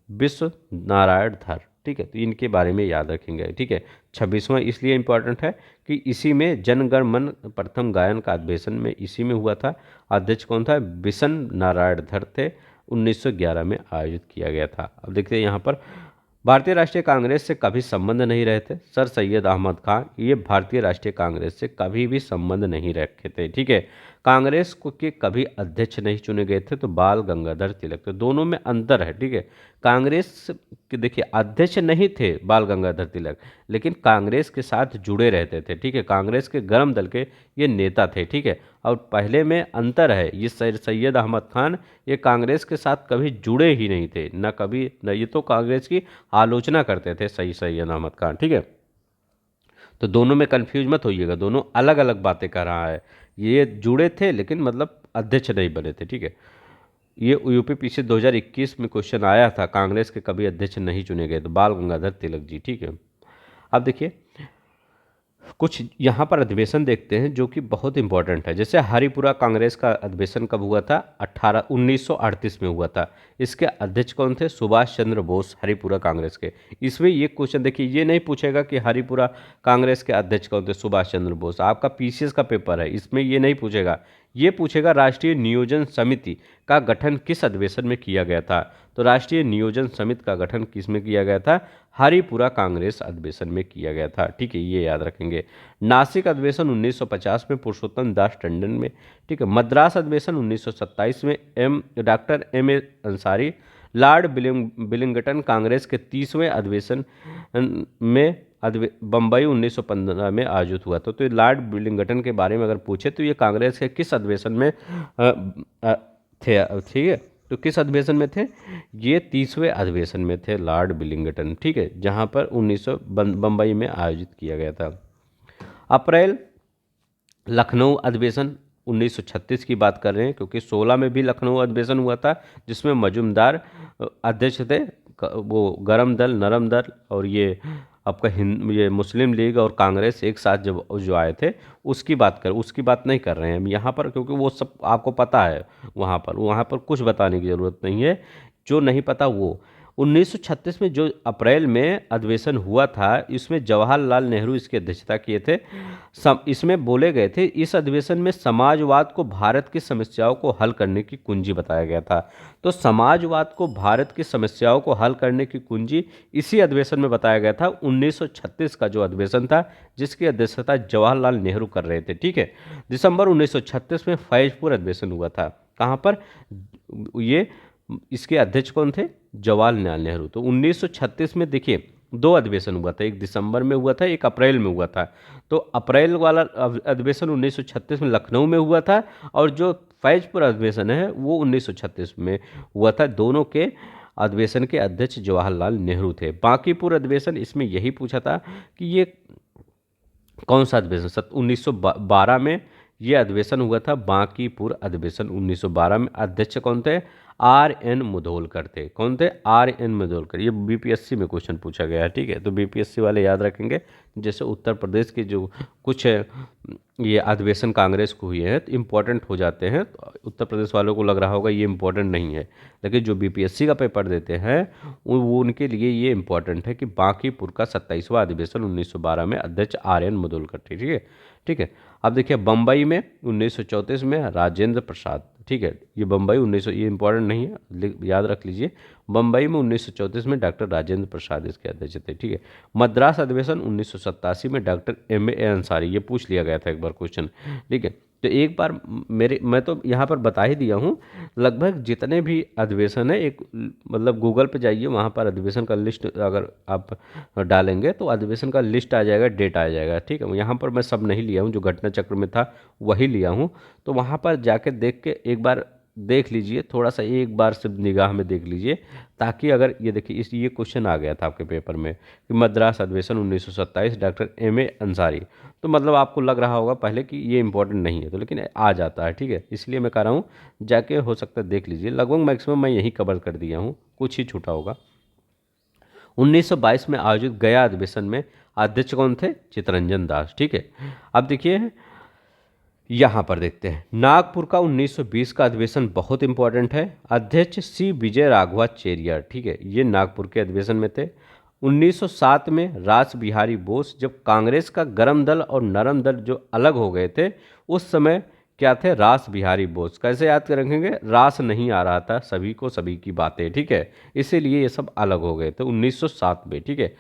विश्व नारायण धर, ठीक है। तो इनके बारे में याद रखेंगे, ठीक है। 26वां इसलिए इम्पोर्टेंट है कि इसी में जनगण मन प्रथम गायन का अधिवेशन में इसी में हुआ था। अध्यक्ष कौन था? विशन नारायण धर थे। 1911 में आयोजित किया गया था। अब देखते हैं यहाँ पर, भारतीय राष्ट्रीय कांग्रेस से कभी संबंध नहीं रहे थे। सर सैयद अहमद खान, ये भारतीय राष्ट्रीय कांग्रेस से कभी भी संबंध नहीं रखे थे, ठीक है। कांग्रेस को के कभी अध्यक्ष नहीं चुने गए थे। तो बाल गंगाधर तिलक। तो दोनों में अंतर है, ठीक है। कांग्रेस के देखिए अध्यक्ष नहीं थे बाल गंगाधर तिलक, लेकिन कांग्रेस के साथ जुड़े रहते थे, ठीक है। कांग्रेस के गर्म दल के ये नेता थे, ठीक है। और पहले में अंतर है, ये सैयद अहमद खान ये कांग्रेस के साथ कभी जुड़े ही नहीं थे, न कभी न, ये तो कांग्रेस की आलोचना करते थे सैयद अहमद खान, ठीक है। तो दोनों में कंफ्यूज मत होइएगा, दोनों अलग अलग बातें कर रहा है। ये जुड़े थे लेकिन मतलब अध्यक्ष नहीं बने थे, ठीक है। ये यूपीपीसी 2021 में क्वेश्चन आया था, कांग्रेस के कभी अध्यक्ष नहीं चुने गए, तो बाल गंगाधर तिलक जी, ठीक है। अब देखिए कुछ यहाँ पर अधिवेशन देखते हैं जो कि बहुत इंपॉर्टेंट है। जैसे हरिपुरा कांग्रेस का अधिवेशन कब हुआ था? 1938 में हुआ था। इसके अध्यक्ष कौन थे? सुभाष चंद्र बोस, हरिपुरा कांग्रेस के। इसमें ये क्वेश्चन देखिए, ये नहीं पूछेगा कि हरिपुरा कांग्रेस के अध्यक्ष कौन थे? सुभाष चंद्र बोस। आपका पीसीएस का पेपर है, इसमें ये नहीं पूछेगा। ये पूछेगा राष्ट्रीय नियोजन समिति का गठन किस अधिवेशन में किया गया था? तो राष्ट्रीय नियोजन समिति का गठन किस में किया गया था? हरिपुरा कांग्रेस अधिवेशन में किया गया था, ठीक है, ये याद रखेंगे। नासिक अधिवेशन 1950 में पुरुषोत्तम दास टंडन में, ठीक है। मद्रास अधिवेशन 1927 में doctor M A Ansari. Lord Billington Congress के 30वें अधिवेशन में बम्बई 1915 में आयोजित हुआ था। तो लॉर्ड बिलिंगटन के बारे में अगर पूछे तो ये कांग्रेस के किस अधिवेशन में थे, ठीक है। तो किस अधिवेशन में थे? ये 30वें अधिवेशन में थे लॉर्ड बिलिंगटन, ठीक है, जहाँ पर 1900 बम्बई में आयोजित किया गया था। अप्रैल लखनऊ अधिवेशन 1936 की बात कर रहे हैं क्योंकि 16 में भी लखनऊ अधिवेशन हुआ था जिसमें मजूमदार अध्यक्ष थे। वो गरम दल, नरम दल और ये आपका ये मुस्लिम लीग और कांग्रेस एक साथ जब जो आए थे उसकी बात नहीं कर रहे हैं हम यहाँ पर, क्योंकि वो सब आपको पता है। वहाँ पर कुछ बताने की ज़रूरत नहीं है, जो नहीं पता वो 1936 में जो अप्रैल में अधिवेशन हुआ था, इसमें जवाहरलाल नेहरू इसकी अध्यक्षता किए थे। इसमें बोले गए थे, इस अधिवेशन में समाजवाद को भारत की समस्याओं को हल करने की कुंजी बताया गया था। तो समाजवाद को भारत की समस्याओं को हल करने की कुंजी इसी अधिवेशन में बताया गया था। 1936 का जो अधिवेशन था, जिसकी अध्यक्षता जवाहरलाल नेहरू कर रहे थे। ठीक है, दिसंबर 1936 में फैजपुर अधिवेशन हुआ था। कहाँ पर? ये इसके अध्यक्ष कौन थे? जवाहरलाल नेहरू। तो 1936 में देखिए दो अधिवेशन हुआ था, एक दिसंबर में हुआ था, एक अप्रैल में हुआ था। तो अप्रैल वाला अधिवेशन 1936 में लखनऊ में हुआ था, और जो फैजपुर अधिवेशन है वो 1936 में हुआ था। दोनों के अधिवेशन के अध्यक्ष जवाहरलाल नेहरू थे। बांकीपुर अधिवेशन, इसमें यही पूछा था कि ये कौन सा अधिवेशन? 1912 में ये अधिवेशन हुआ था, बांकीपुर अधिवेशन 1912 में। अध्यक्ष कौन थे? R.N. मुधोलकर थे। कौन थे? R.N. मुधोलकर। ये बीपीएससी में क्वेश्चन पूछा गया है। ठीक है, तो बीपीएससी वाले याद रखेंगे। जैसे उत्तर प्रदेश के जो कुछ ये अधिवेशन कांग्रेस को हुए हैं तो इम्पोर्टेंट हो जाते हैं, तो उत्तर प्रदेश वालों को लग रहा होगा ये इम्पोर्टेंट नहीं है, लेकिन जो बीपीएससी का पेपर देते हैं वो उनके लिए ये इम्पोर्टेंट है कि बांकीपुर का 27वां अधिवेशन 1912 में अध्यक्ष R.N. मुधोलकर थे। ठीक है, ठीक है। अब देखिए बम्बई में 1934 में राजेंद्र प्रसाद। ठीक है, ये बम्बई 1900, ये इंपॉर्टेंट नहीं है, याद रख लीजिए। बम्बई में 1934 में डॉक्टर राजेंद्र प्रसाद इसके अध्यक्ष थे। ठीक है, मद्रास अधिवेशन 1987 में डॉक्टर M.A. अंसारी। ये पूछ लिया गया था एक बार क्वेश्चन। ठीक है, तो एक बार मैं तो यहाँ पर बता ही दिया हूँ, लगभग जितने भी अधिवेशन है, एक मतलब गूगल पे जाइए, वहाँ पर अधिवेशन का लिस्ट अगर आप डालेंगे तो अधिवेशन का लिस्ट आ जाएगा, डेट आ जाएगा। ठीक है, यहाँ पर मैं सब नहीं लिया हूँ, जो घटना चक्र में था वही लिया हूँ। तो वहाँ पर जाके देख के एक बार देख लीजिए, थोड़ा सा एक बार सिर्फ निगाह में देख लीजिए, ताकि अगर ये देखिए ये क्वेश्चन आ गया था आपके पेपर में कि मद्रास अधिवेशन 1927 डॉक्टर M.A. अंसारी। तो मतलब आपको लग रहा होगा पहले कि ये इंपॉर्टेंट नहीं है, तो लेकिन आ जाता है। ठीक है, इसलिए मैं कह रहा हूँ जाके हो सकता है देख लीजिए। लगभग मैक्सिमम मैं यही कवर कर दिया हूँ, कुछ ही छूटा होगा। 1922 में आयोजित गया अधिवेशन में अध्यक्ष कौन थे? चित्तरंजन दास। ठीक है, अब देखिए यहाँ पर देखते हैं नागपुर का 1920 का अधिवेशन बहुत इंपॉर्टेंट है। अध्यक्ष C. विजय राघवाचार्य। ठीक है, ये नागपुर के अधिवेशन में थे। 1907 में रास बिहारी बोस, जब कांग्रेस का गरम दल और नरम दल जो अलग हो गए थे, उस समय क्या थे? रास बिहारी बोस। कैसे याद कर रखेंगे? रास नहीं आ रहा था सभी को, सभी की बातें। ठीक है, इसीलिए ये सब अलग हो गए थे 1907 में। ठीक है,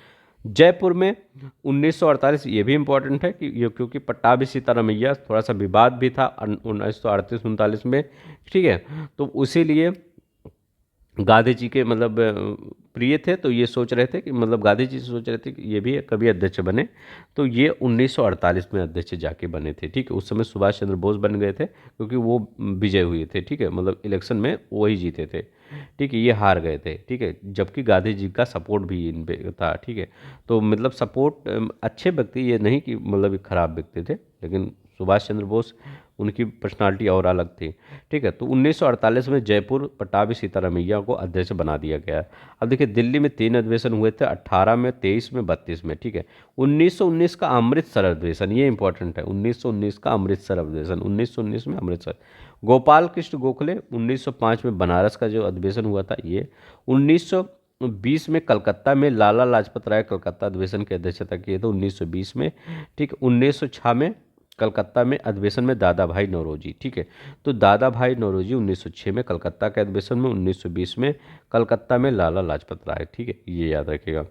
जयपुर में 1948, ये भी इम्पोर्टेंट है कि ये क्योंकि पट्टाभी सीतारामैया थोड़ा सा विवाद भी था 1938-39 में। ठीक है, तो इसीलिए गांधी जी के मतलब प्रिय थे, तो ये सोच रहे थे कि मतलब गांधी जी सोच रहे थे कि ये भी कभी अध्यक्ष बने। तो ये 1948 में अध्यक्ष जाके बने थे। ठीक है, उस समय सुभाष चंद्र बोस बन गए थे क्योंकि वो विजय हुए थे। ठीक है, मतलब इलेक्शन में वही जीते थे। ठीक है, ये हार गए थे। ठीक है, जबकि गांधी जी का सपोर्ट भी इन पे था। ठीक है, तो मतलब सपोर्ट अच्छे व्यक्ति, ये नहीं कि मतलब खराब व्यक्ति थे, लेकिन सुभाष चंद्र बोस उनकी पर्सनालिटी और अलग थी। ठीक है, तो 1948 में जयपुर पट्टाभी सीतारामैया को अध्यक्ष बना दिया गया। अब देखिए दिल्ली में 3 अधिवेशन हुए थे, 18 में, 23 में, 32 में। ठीक है, 1919 का अमृतसर अधिवेशन, ये इंपॉर्टेंट है। 1919 का अमृतसर अधिवेशन, 1919 में अमृतसर। गोपाल कृष्ण गोखले 1905 में बनारस का जो अधिवेशन हुआ था ये। 1920 में कलकत्ता में लाला लाजपत राय कलकत्ता अधिवेशन की अध्यक्षता किए थे 1920 में। ठीक है, 1906 में कलकत्ता में अधिवेशन में दादा भाई नौरोजी। ठीक है, तो दादा भाई नौरोजी 1906 में कलकत्ता के अधिवेशन में, 1920 में कलकत्ता में लाला लाजपत राय। ठीक है, ये याद रखिएगा।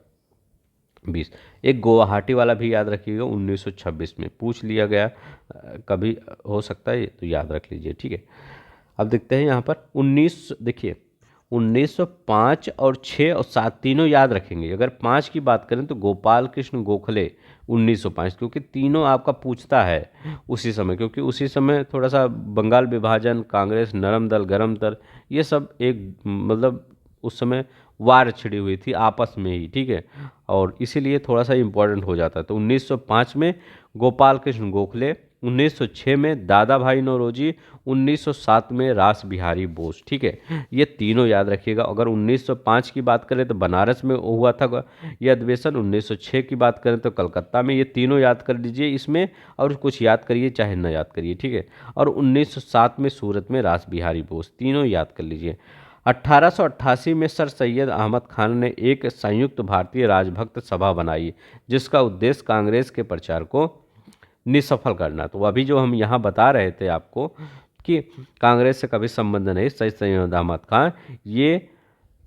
20 एक गुवाहाटी वाला भी याद रखिएगा, 1926 में पूछ लिया गया, कभी हो सकता है, तो याद रख लीजिए। ठीक है, अब देखते हैं यहाँ पर 19, देखिए 1905 और 6 और 7 तीनों याद रखेंगे। अगर 5 की बात करें तो गोपाल कृष्ण गोखले 1905, क्योंकि तीनों आपका पूछता है उसी समय, क्योंकि उसी समय थोड़ा सा बंगाल विभाजन, कांग्रेस, नरम दल, गरम दल, ये सब एक मतलब उस समय वार छिड़ी हुई थी आपस में ही। ठीक है, और इसीलिए थोड़ा सा इम्पोर्टेंट हो जाता है। तो 1905 में गोपाल कृष्ण गोखले, 1906 में दादा भाई नौरोजी, 1907 में रास बिहारी बोस। ठीक है, ये तीनों याद रखिएगा। अगर 1905 की बात करें तो बनारस में हुआ था ये अधिवेशन, 1906 की बात करें तो कलकत्ता में। ये तीनों याद कर लीजिए इसमें, और कुछ याद करिए चाहे न याद करिए। ठीक है, और 1907 में सूरत में रास बिहारी बोस, तीनों याद कर लीजिए। 1888 में सर सैयद अहमद खान ने एक संयुक्त भारतीय राजभक्त सभा बनाई जिसका उद्देश्य कांग्रेस के प्रचार को निसफल करना। तो अभी जो हम यहाँ बता रहे थे आपको कि कांग्रेस से कभी संबंध नहीं, सैयद सैयद अहमद खान ये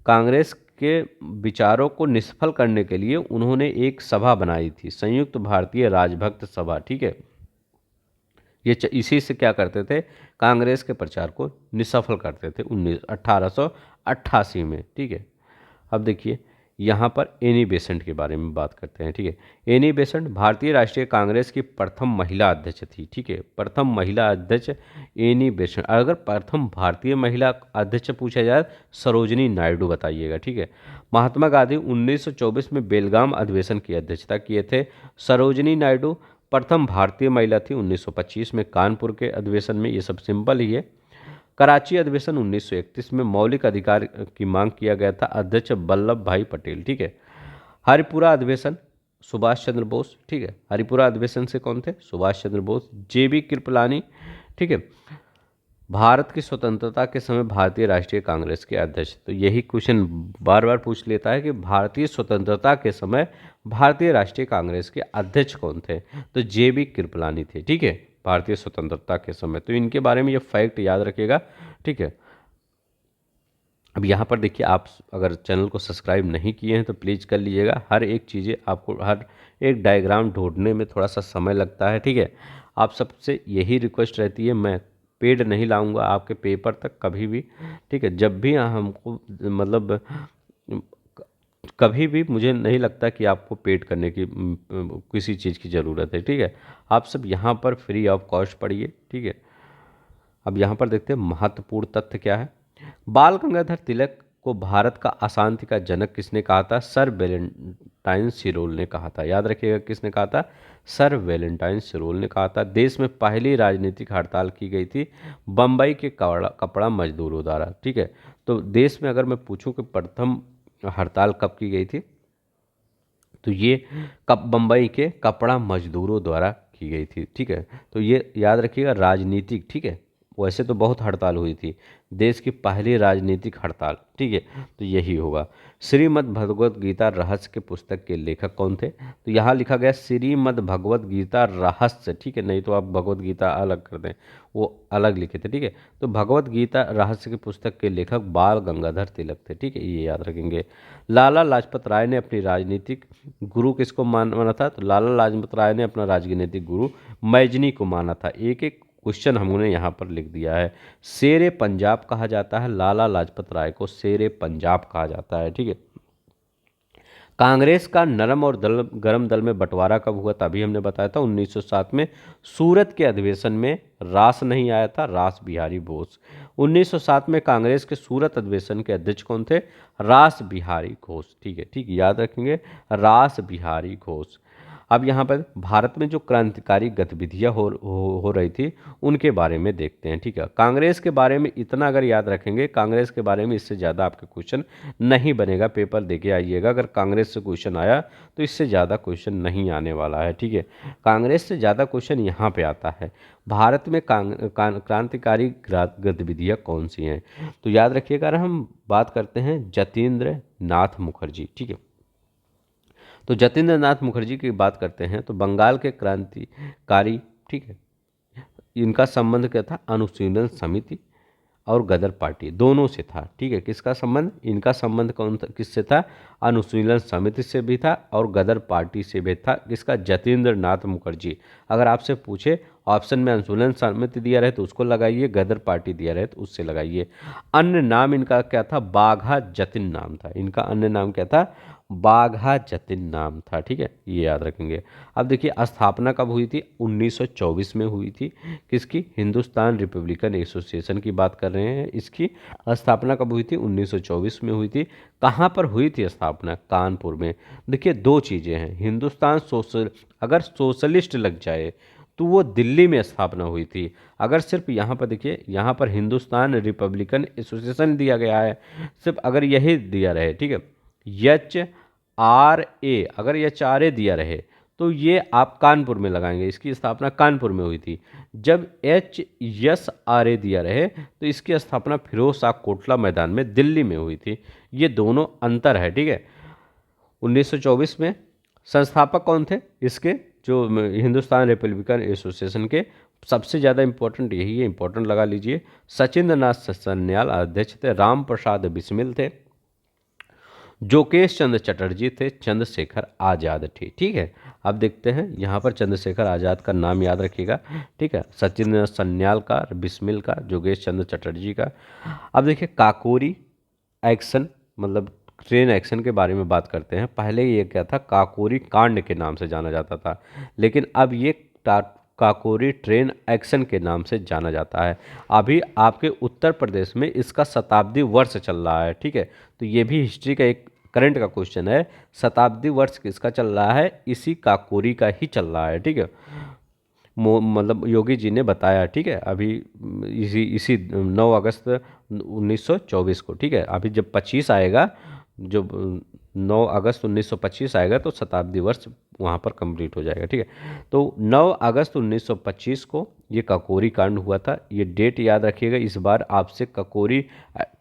कांग्रेस के विचारों को निष्फल करने के लिए उन्होंने एक सभा बनाई थी, संयुक्त भारतीय राजभक्त सभा। ठीक है, ये इसी से क्या करते थे, कांग्रेस के प्रचार को निसफल करते थे 1888 में। ठीक है, अब देखिए यहाँ पर एनी बेसेंट के बारे में बात करते हैं। ठीक है, एनी बेसेंट भारतीय राष्ट्रीय कांग्रेस की प्रथम महिला अध्यक्ष थी। ठीक है, प्रथम महिला अध्यक्ष एनी बेसेंट। अगर प्रथम भारतीय महिला अध्यक्ष पूछा जाए सरोजनी नायडू बताइएगा। ठीक है, महात्मा गांधी 1924 में बेलगाम अधिवेशन की अध्यक्षता किए थे। सरोजनी नायडू प्रथम भारतीय महिला थी 1925 में कानपुर के अधिवेशन में, ये सब सिंपल ही है। कराची अधिवेशन 1931 में मौलिक अधिकार की मांग किया गया था, अध्यक्ष वल्लभ भाई पटेल। ठीक है, हरिपुरा अधिवेशन सुभाष चंद्र बोस। ठीक है, हरिपुरा अधिवेशन से कौन थे, सुभाष चंद्र बोस। जेबी कृपलानी। ठीक है, भारत की स्वतंत्रता के समय भारतीय राष्ट्रीय कांग्रेस के अध्यक्ष। तो यही क्वेश्चन बार बार पूछ लेता है कि भारतीय स्वतंत्रता के समय भारतीय राष्ट्रीय कांग्रेस के अध्यक्ष कौन थे, तो जेबी कृपलानी थे। ठीक है, भारतीय स्वतंत्रता के समय। तो इनके बारे में ये फैक्ट याद रखिएगा। ठीक है, अब यहाँ पर देखिए, आप अगर चैनल को सब्सक्राइब नहीं किए हैं तो प्लीज़ कर लीजिएगा। हर एक चीज़ें आपको, हर एक डायग्राम ढूंढने में थोड़ा सा समय लगता है। ठीक है, आप सबसे यही रिक्वेस्ट रहती है, मैं पेड नहीं लाऊंगा आपके पेपर तक कभी भी। ठीक है, जब भी हमको मतलब कभी भी मुझे नहीं लगता कि आपको पेड करने की किसी चीज़ की ज़रूरत है। ठीक है, आप सब यहाँ पर फ्री ऑफ कॉस्ट पढ़िए। ठीक है, अब यहाँ पर देखते हैं महत्वपूर्ण तथ्य क्या है। बाल गंगाधर तिलक को भारत का अशांति का जनक किसने कहा था, सर वैलेंटाइन सिरोल ने कहा था। याद रखिएगा, किसने कहा था, सर वैलेंटाइन सिरोल ने कहा था। देश में पहली राजनीतिक हड़ताल की गई थी बम्बई के कपड़ा मजदूरों द्वारा। ठीक है, तो देश में अगर मैं पूछूं कि प्रथम हड़ताल कब की गई थी, तो ये बम्बई के कपड़ा मजदूरों द्वारा की गई थी। ठीक है, तो ये याद रखिएगा, राजनीतिक। ठीक है, वैसे तो बहुत हड़ताल हुई थी, देश की पहली राजनीतिक हड़ताल। ठीक है, तो यही होगा। श्रीमद् भगवत गीता रहस्य के पुस्तक के लेखक कौन थे, तो यहाँ लिखा गया श्रीमद् भगवत गीता रहस्य। ठीक है, नहीं तो आप भगवत गीता अलग कर दें, वो अलग लिखे थे। ठीक है, तो भगवत गीता रहस्य की पुस्तक के लेखक बाल गंगाधर तिलक थे। ठीक है, ये याद रखेंगे। लाला लाजपत राय ने अपनी राजनीतिक गुरु किसको माना था, तो लाला लाजपत राय ने अपना राजनीतिक गुरु मैजनी को माना था। एक एक क्वेश्चन हमने यहाँ पर लिख दिया है। शेरे पंजाब कहा जाता है, लाला लाजपत राय को शेरे पंजाब कहा जाता है। ठीक है, कांग्रेस का नरम और गरम दल में बंटवारा कब हुआ था, अभी हमने बताया था 1907 में। सूरत के अधिवेशन में रास नहीं आया था, रास बिहारी बोस। 1907 में कांग्रेस के सूरत अधिवेशन के अध्यक्ष कौन थे, रास बिहारी घोष। ठीक है, ठीक, याद रखेंगे, रास बिहारी घोष। अब यहाँ पर भारत में जो क्रांतिकारी गतिविधियाँ हो रही थी उनके बारे में देखते हैं। ठीक है, कांग्रेस के बारे में इतना अगर याद रखेंगे, कांग्रेस के बारे में इससे ज़्यादा आपके क्वेश्चन नहीं बनेगा। पेपर देके आइएगा, अगर कांग्रेस से क्वेश्चन आया तो इससे ज़्यादा क्वेश्चन नहीं आने वाला है। ठीक है, कांग्रेस से ज़्यादा क्वेश्चन यहाँ पे आता है, भारत में क्रांतिकारी गतिविधियाँ कौन सी हैं, तो याद रखिएगा। अगर हम बात करते हैं जतीन्द्र नाथ मुखर्जी। ठीक है, तो जतीन्द्र नाथ मुखर्जी की बात करते हैं तो बंगाल के क्रांतिकारी। ठीक है, इनका संबंध क्या था, अनुशीलन समिति और गदर पार्टी दोनों से था। ठीक है, किसका संबंध, इनका संबंध कौन था, किससे था, अनुशीलन समिति से भी था और गदर पार्टी से भी था। किसका, जतीन्द्र नाथ मुखर्जी। अगर आपसे पूछे ऑप्शन में अनुशीलन समिति दिया रहे तो उसको लगाइए, गदर पार्टी दिया रहे तो उससे लगाइए। अन्य नाम इनका क्या था, बाघा जतिन नाम था। इनका अन्य नाम क्या था, बाघा जतिन नाम था। ठीक है, ये याद रखेंगे। अब देखिए, स्थापना कब हुई थी, 1924 में हुई थी। किसकी, हिंदुस्तान रिपब्लिकन एसोसिएशन की बात कर रहे हैं। इसकी स्थापना कब हुई थी, 1924 में हुई थी। कहाँ पर हुई थी स्थापना, कानपुर में। देखिए, दो चीज़ें हैं, हिंदुस्तान अगर सोशलिस्ट लग जाए तो वो दिल्ली में स्थापना हुई थी। अगर सिर्फ यहाँ पर देखिए, यहाँ पर हिंदुस्तान रिपब्लिकन एसोसिएशन दिया गया है, सिर्फ अगर यही दिया रहे, ठीक है, HRA, अगर HRA दिया रहे तो ये आप कानपुर में लगाएंगे। इसकी स्थापना कानपुर में हुई थी। जब HSRA दिया रहे तो इसकी स्थापना फिरोज शाह कोटला मैदान में दिल्ली में हुई थी। ये दोनों अंतर है, ठीक है। 1924 में संस्थापक कौन थे इसके, जो हिंदुस्तान रिपब्लिकन एसोसिएशन के, सबसे ज़्यादा इंपॉर्टेंट यही है, इंपॉर्टेंट लगा लीजिए। सचिंद्र नाथ सन्याल अध्यक्ष थे, राम प्रसाद बिस्मिल थे, जोकेश चंद्र चटर्जी थे, चंद्रशेखर आज़ाद थे, ठीक है। अब देखते हैं यहाँ पर चंद्रशेखर आज़ाद का नाम याद रखिएगा, ठीक है। सचिंद्र सन्याल का, बिस्मिल का, जोगेश चंद्र चटर्जी का। अब देखिए काकोरी एक्शन, मतलब ट्रेन एक्शन के बारे में बात करते हैं। पहले ये क्या था, काकोरी कांड के नाम से जाना जाता था, लेकिन अब ये काकोरी ट्रेन एक्शन के नाम से जाना जाता है। अभी आपके उत्तर प्रदेश में इसका शताब्दी वर्ष चल रहा है, ठीक है। तो ये भी हिस्ट्री का एक करंट का क्वेश्चन है, शताब्दी वर्ष किसका चल रहा है, इसी काकोरी का ही चल रहा है, ठीक है। मतलब योगी जी ने बताया, ठीक है, अभी इसी 9 अगस्त 1924 को, ठीक है। अभी जब 25 आएगा, जब 9 अगस्त 1925 आएगा तो शताब्दी वर्ष वहाँ पर कंप्लीट हो जाएगा, ठीक है। तो 9 अगस्त 1925 को ये काकोरी कांड हुआ था। ये डेट याद रखिएगा, इस बार आपसे काकोरी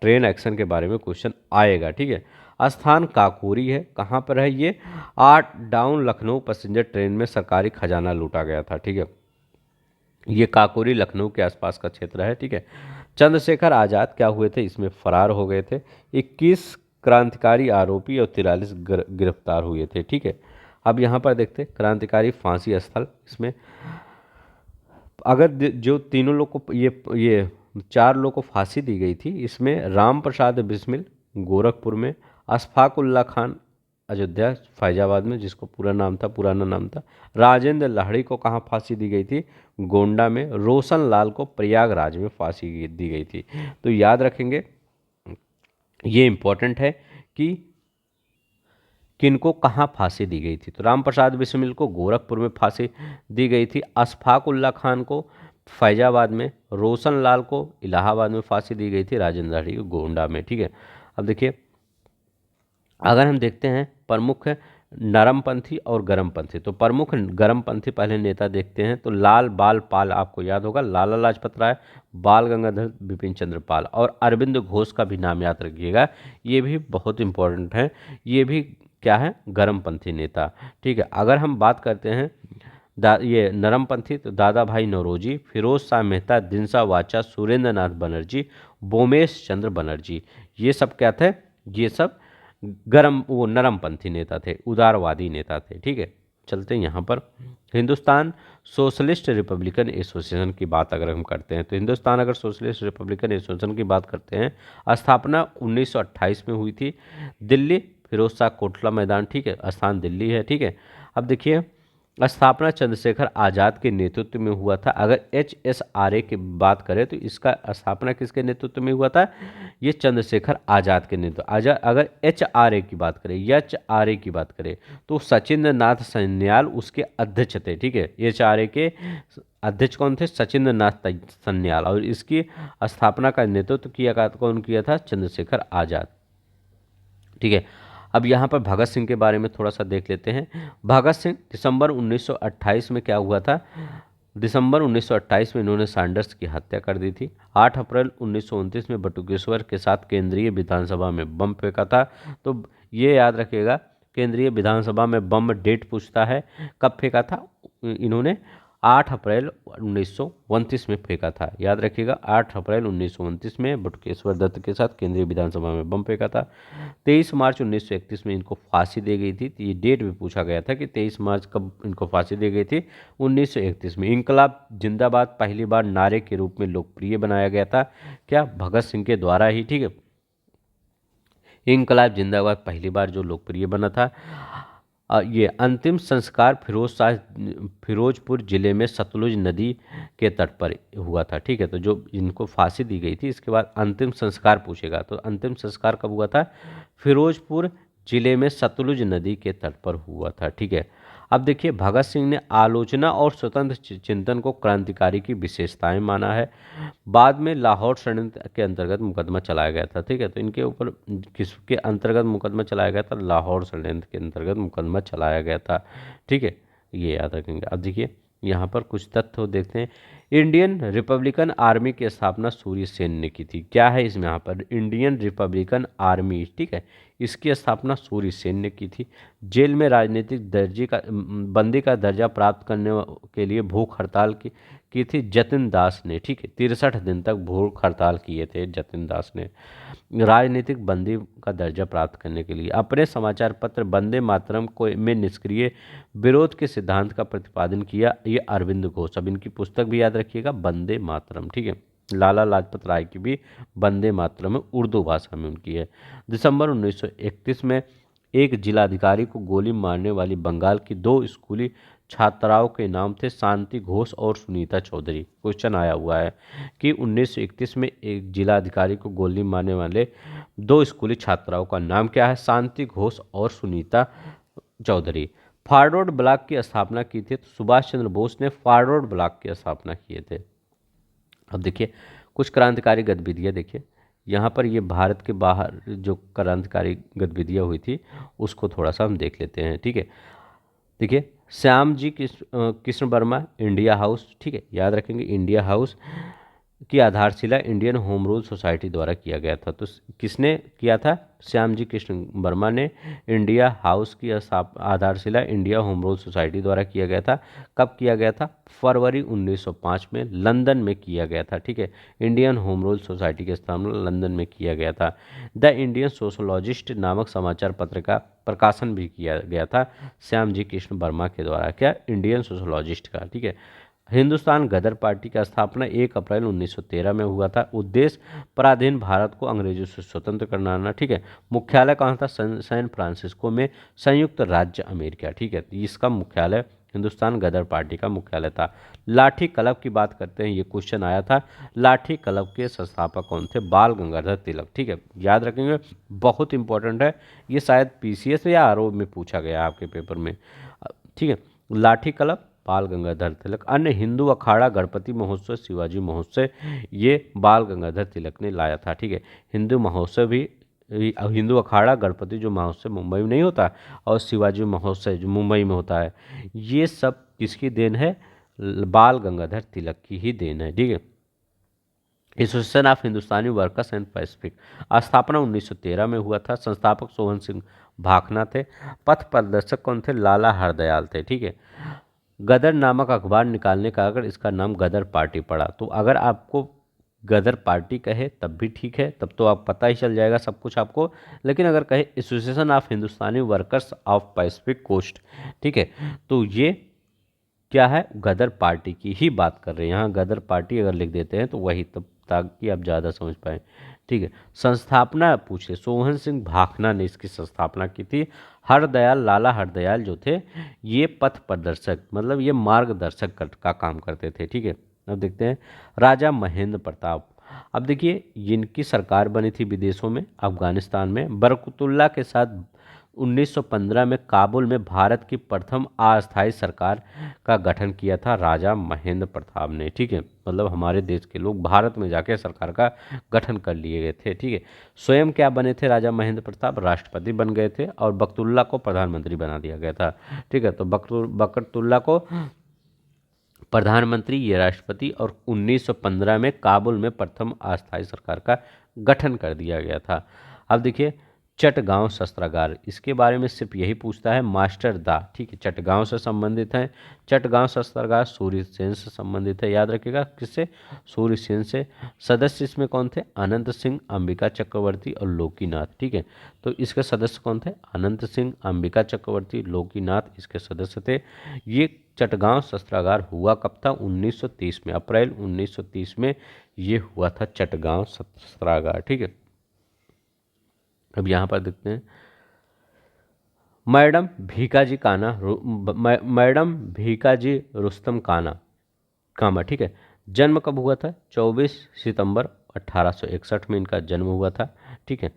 ट्रेन एक्शन के बारे में क्वेश्चन आएगा, ठीक है। स्थान काकोरी है, कहाँ पर है ये, 8 डाउन लखनऊ पैसेंजर ट्रेन में सरकारी खजाना लूटा गया था, ठीक है। ये काकोरी लखनऊ के आसपास का क्षेत्र है, ठीक है। चंद्रशेखर आज़ाद क्या हुए थे, इसमें फरार हो गए थे। 21 क्रांतिकारी आरोपी और 43 गिरफ्तार हुए थे, ठीक है। अब यहाँ पर देखते क्रांतिकारी फांसी स्थल, इसमें अगर जो तीनों लोग को ये 4 लोग को फांसी दी गई थी, इसमें राम प्रसाद बिस्मिल गोरखपुर में, अशफाक उल्ला खान अयोध्या फैजाबाद में, जिसको पुराना नाम था, राजेंद्र लाहिड़ी को कहाँ फांसी दी गई थी, गोंडा में, रोशन लाल को प्रयागराज में फांसी दी गई थी। तो याद रखेंगे, ये इम्पोर्टेंट है कि किनको कहाँ फांसी दी गई थी। तो राम प्रसाद बिस्मिल को गोरखपुर में फांसी दी गई थी, अशफाक उल्ला खान को फैजाबाद में, रोशन लाल को इलाहाबाद में फांसी दी गई थी, राजेंद्र लाहिड़ी को गोंडा में, ठीक है। अब देखिए, अगर हम देखते हैं प्रमुख नरमपंथी और गरमपंथी, तो प्रमुख गरमपंथी पहले नेता देखते हैं। तो लाल बाल पाल, आपको याद होगा, लाला लाजपत राय, बाल गंगाधर बिपिन चंद्र पाल, और अरविंद घोष का भी नाम याद रखिएगा, ये भी बहुत इंपॉर्टेंट है। ये भी क्या है, गरमपंथी नेता, ठीक है। अगर हम बात करते हैं ये नरमपंथी, तो दादा भाई नौरोजी, फिरोज शाह मेहता, दिनसा वाचा, सुरेंद्र नाथ बनर्जी, बोमेश चंद्र बनर्जी, ये सब क्या थे, ये सब नरमपंथी नेता थे, उदारवादी नेता थे, ठीक है। चलते हैं यहाँ पर हिंदुस्तान सोशलिस्ट रिपब्लिकन एसोसिएशन की बात अगर हम करते हैं, तो हिंदुस्तान अगर सोशलिस्ट रिपब्लिकन एसोसिएशन की बात करते हैं, स्थापना 1928 में हुई थी, दिल्ली फिरोज शाह कोटला मैदान, ठीक है, स्थान दिल्ली है, ठीक है। अब देखिए, स्थापना चंद्रशेखर आज़ाद के नेतृत्व में हुआ था। अगर HSRA की बात करें तो इसका स्थापना किसके नेतृत्व में हुआ था, ये चंद्रशेखर आज़ाद के नेतृत्व। अगर HRA की बात करें, HRA की बात करें, तो सचिंद्र नाथ सन्याल उसके अध्यक्ष थे, ठीक है। HRA के अध्यक्ष कौन थे, सचिंद्र नाथ सन्याल, और इसकी स्थापना का नेतृत्व कौन किया था, चंद्रशेखर आज़ाद, ठीक है। अब यहाँ पर भगत सिंह के बारे में थोड़ा सा देख लेते हैं। भगत सिंह दिसंबर 1928 में क्या हुआ था, दिसंबर 1928 में इन्होंने सैंडर्स की हत्या कर दी थी। 8 अप्रैल 1929 में बटुकेश्वर के साथ केंद्रीय विधानसभा में बम फेंका था। तो ये याद रखिएगा, केंद्रीय विधानसभा में बम डेट पूछता है, कब फेंका था इन्होंने, 8 अप्रैल 1929 में फेंका था, याद रखिएगा। 8 अप्रैल 1929 में बटुकेश्वर दत्त के साथ केंद्रीय विधानसभा में बम फेंका था। 23 मार्च 1931 में इनको फांसी दी गई थी। ये डेट भी पूछा गया था कि 23 मार्च कब इनको फांसी दी गई थी, 1931 में। इनकलाब जिंदाबाद पहली बार नारे के रूप में लोकप्रिय बनाया गया था, क्या, भगत सिंह के द्वारा ही, ठीक है। इनकलाब जिंदाबाद पहली बार जो लोकप्रिय बना था। ये अंतिम संस्कार फिरोजपुर जिले में सतलुज नदी के तट पर हुआ था, ठीक है। तो जो इनको फांसी दी गई थी, इसके बाद अंतिम संस्कार पूछेगा, तो अंतिम संस्कार कब हुआ था, फिरोजपुर जिले में सतलुज नदी के तट पर हुआ था, ठीक है। अब देखिए, भगत सिंह ने आलोचना और स्वतंत्र चिंतन को क्रांतिकारी की विशेषताएं माना है। बाद में लाहौर षड्यंत्र के अंतर्गत मुकदमा चलाया गया था, ठीक है। तो इनके ऊपर किसके अंतर्गत मुकदमा चलाया गया था, लाहौर षड्यंत्र के अंतर्गत मुकदमा चलाया गया था, ठीक है। ये याद रखेंगे। अब देखिए यहाँ पर कुछ तथ्य देखते हैं। इंडियन रिपब्लिकन आर्मी की स्थापना सूर्य सेन ने की थी। क्या है इसमें यहाँ पर, इंडियन रिपब्लिकन आर्मी, ठीक है, इसकी स्थापना सूर्य सेन ने की थी। जेल में राजनीतिक दर्जे का बंदी का दर्जा प्राप्त करने के लिए भूख हड़ताल की थी जतिन दास ने, ठीक है, 63 दिन तक भूख हड़ताल किए थे जतिन दास ने राजनीतिक बंदी का दर्जा प्राप्त करने के लिए। अपने समाचार पत्र वंदे मातरम को में निष्क्रिय विरोध के सिद्धांत का प्रतिपादन किया, ये अरविंद घोष। अब इनकी पुस्तक भी याद रखिएगा, वंदे मातरम, ठीक है। लाला लाजपत राय की भी वंदे मातरम है, उर्दू भाषा में उनकी है। दिसंबर 1931 में एक जिलाधिकारी को गोली मारने वाली बंगाल की 2 स्कूली छात्राओं के नाम थे शांति घोष और सुनीता चौधरी। क्वेश्चन आया हुआ है कि 1931 में एक जिलाधिकारी को गोली मारने वाले 2 स्कूली छात्राओं का नाम क्या है, शांति घोष और सुनीता चौधरी। फॉरवर्ड ब्लॉक की स्थापना की थी, तो सुभाष चंद्र बोस ने फॉरवर्ड ब्लॉक की स्थापना किए थे। अब देखिए कुछ क्रांतिकारी गतिविधियाँ, देखिए यहाँ पर ये भारत के बाहर जो क्रांतिकारी गतिविधियाँ हुई थी उसको थोड़ा सा हम देख लेते हैं, ठीक है। देखिए श्याम जी कृष्ण वर्मा इंडिया हाउस, ठीक है, याद रखेंगे इंडिया हाउस की आधारशिला इंडियन होम रूल सोसाइटी द्वारा किया गया था। तो किसने किया था, श्याम जी कृष्ण वर्मा ने इंडिया हाउस की आधारशिला इंडिया होम रूल सोसाइटी द्वारा किया गया था। कब किया गया था, फरवरी 1905 में लंदन में किया गया था, ठीक है। इंडियन होम रूल सोसाइटी की स्थापना लंदन में किया गया था। द इंडियन सोशोलॉजिस्ट नामक समाचार पत्र का प्रकाशन भी किया गया था श्याम जी कृष्ण वर्मा के द्वारा, क्या, इंडियन सोशोलॉजिस्ट का, ठीक है। हिंदुस्तान गदर पार्टी का स्थापना 1 अप्रैल 1913 में हुआ था। उद्देश्य पराधीन भारत को अंग्रेजों से स्वतंत्र कराना, ठीक है। मुख्यालय कहाँ था, सैन फ्रांसिस्को में, संयुक्त राज्य अमेरिका, ठीक है। इसका मुख्यालय हिंदुस्तान गदर पार्टी का मुख्यालय था। लाठी क्लब की बात करते हैं, ये क्वेश्चन आया था। लाठी क्लब के संस्थापक कौन थे, बाल गंगाधर तिलक, ठीक है, याद रखेंगे, बहुत इंपॉर्टेंट है ये, शायद पीसीएस या आरओ में पूछा गया आपके पेपर में, ठीक है। लाठी क्लब बाल गंगाधर तिलक। अन्य हिंदू अखाड़ा गणपति महोत्सव, शिवाजी महोत्सव, ये बाल गंगाधर तिलक ने लाया था, ठीक है। हिंदू महोत्सव भी, हिंदू अखाड़ा गणपति जो महोत्सव मुंबई में नहीं होता और शिवाजी महोत्सव जो मुंबई में होता है, ये सब किसकी देन है, बाल गंगाधर तिलक की ही देन है, ठीक है। Association of Hindustani workers and Pacific स्थापना 1913 में हुआ था। संस्थापक सोहन सिंह भाखना थे। पथ प्रदर्शक कौन थे, लाला हरदयाल थे, ठीक है। गदर नामक अखबार निकालने का अगर इसका नाम गदर पार्टी पड़ा, तो अगर आपको गदर पार्टी कहे तब भी ठीक है, तब तो आप पता ही चल जाएगा सब कुछ आपको। लेकिन अगर कहे association of Hindustani workers of Pacific coast, ठीक है, तो ये क्या है, गदर पार्टी की ही बात कर रहे हैं। यहाँ गदर पार्टी अगर लिख देते हैं तो वही, तब ताकि आप ज़्यादा समझ पाएँ, ठीक है। संस्थापना पूछे, सोहन सिंह भाखना ने इसकी संस्थापना की थी। हरदयाल, लाला हरदयाल जो थे, ये पथ प्रदर्शक मतलब ये मार्गदर्शक का काम करते थे, ठीक है। अब देखते हैं राजा महेंद्र प्रताप। अब देखिए जिनकी सरकार बनी थी विदेशों में, अफगानिस्तान में, बरकतुल्ला के साथ 1915 में काबुल में भारत की प्रथम अस्थायी सरकार का गठन किया था राजा महेंद्र प्रताप ने, ठीक है। मतलब हमारे देश के लोग भारत में जाके सरकार का गठन कर लिए गए थे, ठीक है। स्वयं क्या बने थे राजा महेंद्र प्रताप, राष्ट्रपति बन गए थे और बकतुल्ला को प्रधानमंत्री बना दिया गया था, ठीक है। तो बकतुल्ला को प्रधानमंत्री, ये राष्ट्रपति, और 1915 में काबुल में प्रथम अस्थायी सरकार का गठन कर दिया गया था। अब देखिए चटगांव शस्त्रागार, इसके बारे में सिर्फ यही पूछता है मास्टर दा, ठीक है, चटगांव से संबंधित है। चटगांव शस्त्रागार सूर्यसेन से संबंधित है, याद रखिएगा, किससे, सूर्यसेन से। सदस्य इसमें कौन थे, अनंत सिंह, अंबिका चक्रवर्ती और लोकीनाथ, ठीक है। तो इसके सदस्य कौन थे, अनंत सिंह, अंबिका चक्रवर्ती, लोकीनाथ इसके सदस्य थे। ये चटगांव शस्त्रागार हुआ कब था, 1930 में, अप्रैल 1930 में ये हुआ था चटगांव शस्त्रागार, ठीक है। अब यहाँ पर देखते हैं मैडम भीकाजी काना, मैडम भीकाजी रुस्तम कामा, ठीक है। जन्म कब हुआ था, 24 सितंबर 1861 में इनका जन्म हुआ था, ठीक है।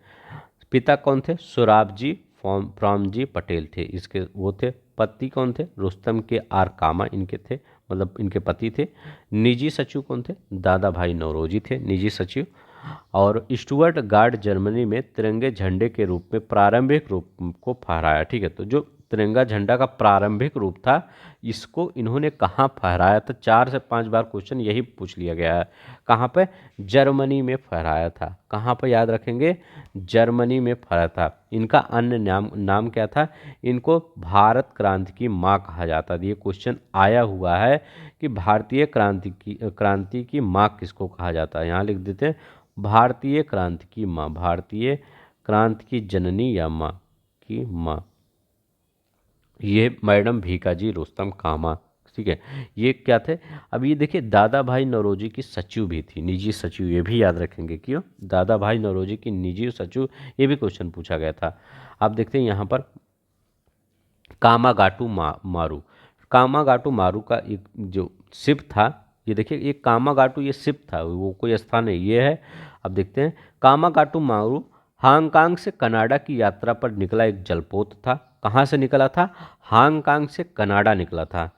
पिता कौन थे, सुराबजी फ्रॉमजी पटेल थे इसके, वो थे। पति कौन थे, रुस्तम के आर कामा इनके थे, मतलब इनके पति थे। निजी सचिव कौन थे, दादा भाई नौरोजी थे निजी सचिव। और स्टुअर्ट गार्ड जर्मनी में तिरंगे झंडे के रूप में प्रारंभिक रूप को फहराया, ठीक है। तो जो तिरंगा झंडा का प्रारंभिक रूप था, इसको इन्होंने कहाँ फहराया था? 4 से 5 बार क्वेश्चन यही पूछ लिया गया है। कहाँ पे? जर्मनी में फहराया था। कहाँ पे याद रखेंगे? जर्मनी में फहराया था। इनका अन्य नाम क्या था? इनको भारत क्रांति की माँ कहा जाता था। ये क्वेश्चन आया हुआ है कि भारतीय क्रांति की माँ किसको कहा जाता है? यहाँ लिख देते हैं भारतीय क्रांति की माँ, भारतीय क्रांति की जननी या माँ की माँ, ये मैडम भीकाजी रोस्तम कामा। ठीक है, ये क्या थे? अब ये देखिए दादा भाई नौरोजी की सचिव भी थी, निजी सचिव, ये भी याद रखेंगे। क्यों? दादा भाई नौरोजी की निजी सचिव, ये भी क्वेश्चन पूछा गया था। आप देखते हैं यहाँ पर कामागाटू मारू, कामागाटू मारू का एक जो शिप था, ये देखिए ये कामागाटू ये शिप था, वो कोई स्थान नहीं, ये है। अब देखते हैं कामागाटू मारू हांगकांग से कनाडा की यात्रा पर निकला एक जलपोत था। कहाँ से निकला था? हांगकांग से कनाडा निकला था।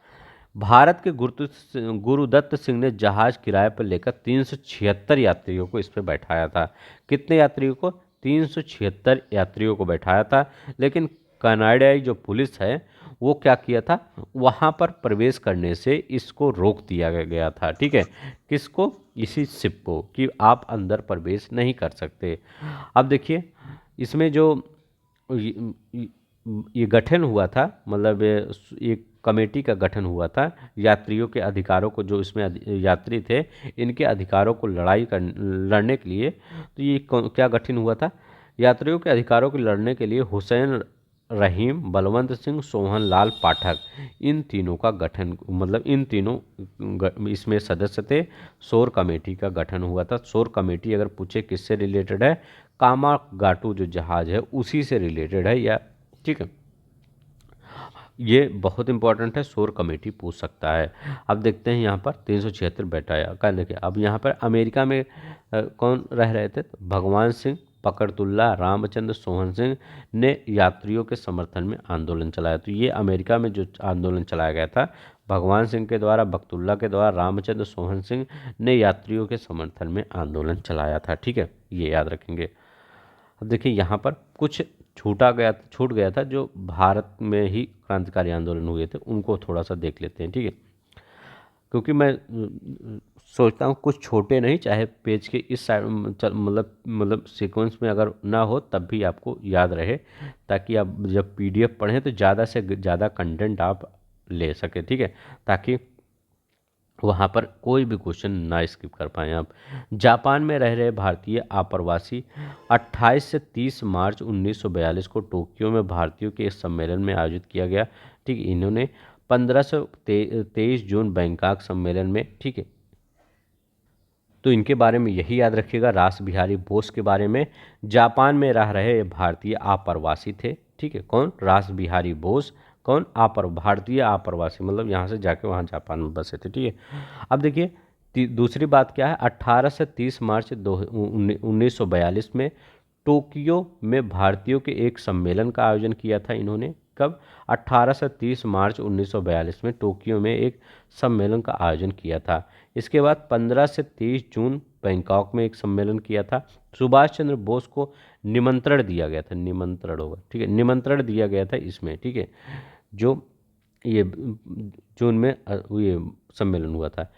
भारत के गुरुदत्त सिंह ने जहाज किराए पर लेकर 376 यात्रियों को इस पर बैठाया था। कितने यात्रियों को? 376 यात्रियों को बैठाया था। लेकिन कनाडाई जो पुलिस है वो क्या किया था? वहाँ पर प्रवेश करने से इसको रोक दिया गया था। ठीक है, किसको? इसी शिप को, कि आप अंदर प्रवेश नहीं कर सकते। अब देखिए इसमें जो ये गठन हुआ था, मतलब एक कमेटी का गठन हुआ था यात्रियों के अधिकारों को, जो इसमें यात्री थे इनके अधिकारों को लड़ने के लिए। तो ये क्या गठन हुआ था? यात्रियों के अधिकारों को लड़ने के लिए हुसैन रहीम, बलवंत सिंह, सोहन लाल पाठक, इन तीनों का गठन, मतलब इन तीनों इसमें सदस्य थे। शोर कमेटी का गठन हुआ था। शोर कमेटी अगर पूछे किससे रिलेटेड है? कामागाटू जो जहाज है उसी से रिलेटेड है, या ठीक है, ये बहुत इंपॉर्टेंट है, शोर कमेटी पूछ सकता है। अब देखते हैं यहाँ पर 376 बैठाया का। देखिए अब यहाँ पर अमेरिका में कौन रह रहे थे? तो भगवान सिंह, पकड़तुल्ला, रामचंद्र, सोहन सिंह ने यात्रियों के समर्थन में आंदोलन चलाया। तो ये अमेरिका में जो आंदोलन चलाया गया था, भगवान सिंह के द्वारा, बकतुल्ला के द्वारा, रामचंद्र, सोहन सिंह ने यात्रियों के समर्थन में आंदोलन चलाया था। ठीक है, ये याद रखेंगे। अब देखिए यहाँ पर कुछ छूट गया था जो भारत में ही क्रांतिकारी आंदोलन हुए थे, उनको थोड़ा सा देख लेते हैं। ठीक है, क्योंकि मैं सोचता हूँ कुछ छोटे नहीं, चाहे पेज के इस साइड मतलब सीक्वेंस में अगर ना हो तब भी आपको याद रहे, ताकि आप जब पीडीएफ पढ़ें तो ज़्यादा से ज़्यादा कंटेंट आप ले सकें। ठीक है, ताकि वहाँ पर कोई भी क्वेश्चन ना स्किप कर पाएँ आप। जापान में रह रहे भारतीय आप्रवासी 28 से 30 मार्च 1942 को टोक्यो में भारतीयों के इस सम्मेलन में आयोजित किया गया। ठीक है, इन्होंने 15 से 23 जून बैंकॉक सम्मेलन में, ठीक है, तो इनके बारे में यही याद रखिएगा। रास बिहारी बोस के बारे में, जापान में रह रहे भारतीय आप्रवासी थे। ठीक है, कौन? रास बिहारी बोस। कौन? भारतीय आप्रवासी, मतलब यहाँ से जाके वहाँ जापान में बसे थे। ठीक है, अब देखिए दूसरी बात क्या है? 18 से 30 मार्च 1942 में टोक्यो में भारतीयों के एक सम्मेलन का आयोजन किया था इन्होंने। कब? 18 से 30 मार्च 1942 में टोक्यो में एक सम्मेलन का आयोजन किया था। इसके बाद 15 से 23 जून बैंकॉक में एक सम्मेलन किया था। सुभाष चंद्र बोस को निमंत्रण दिया गया था, निमंत्रण होगा, ठीक है, निमंत्रण दिया गया था इसमें। ठीक है, जो ये जून में ये सम्मेलन हुआ था।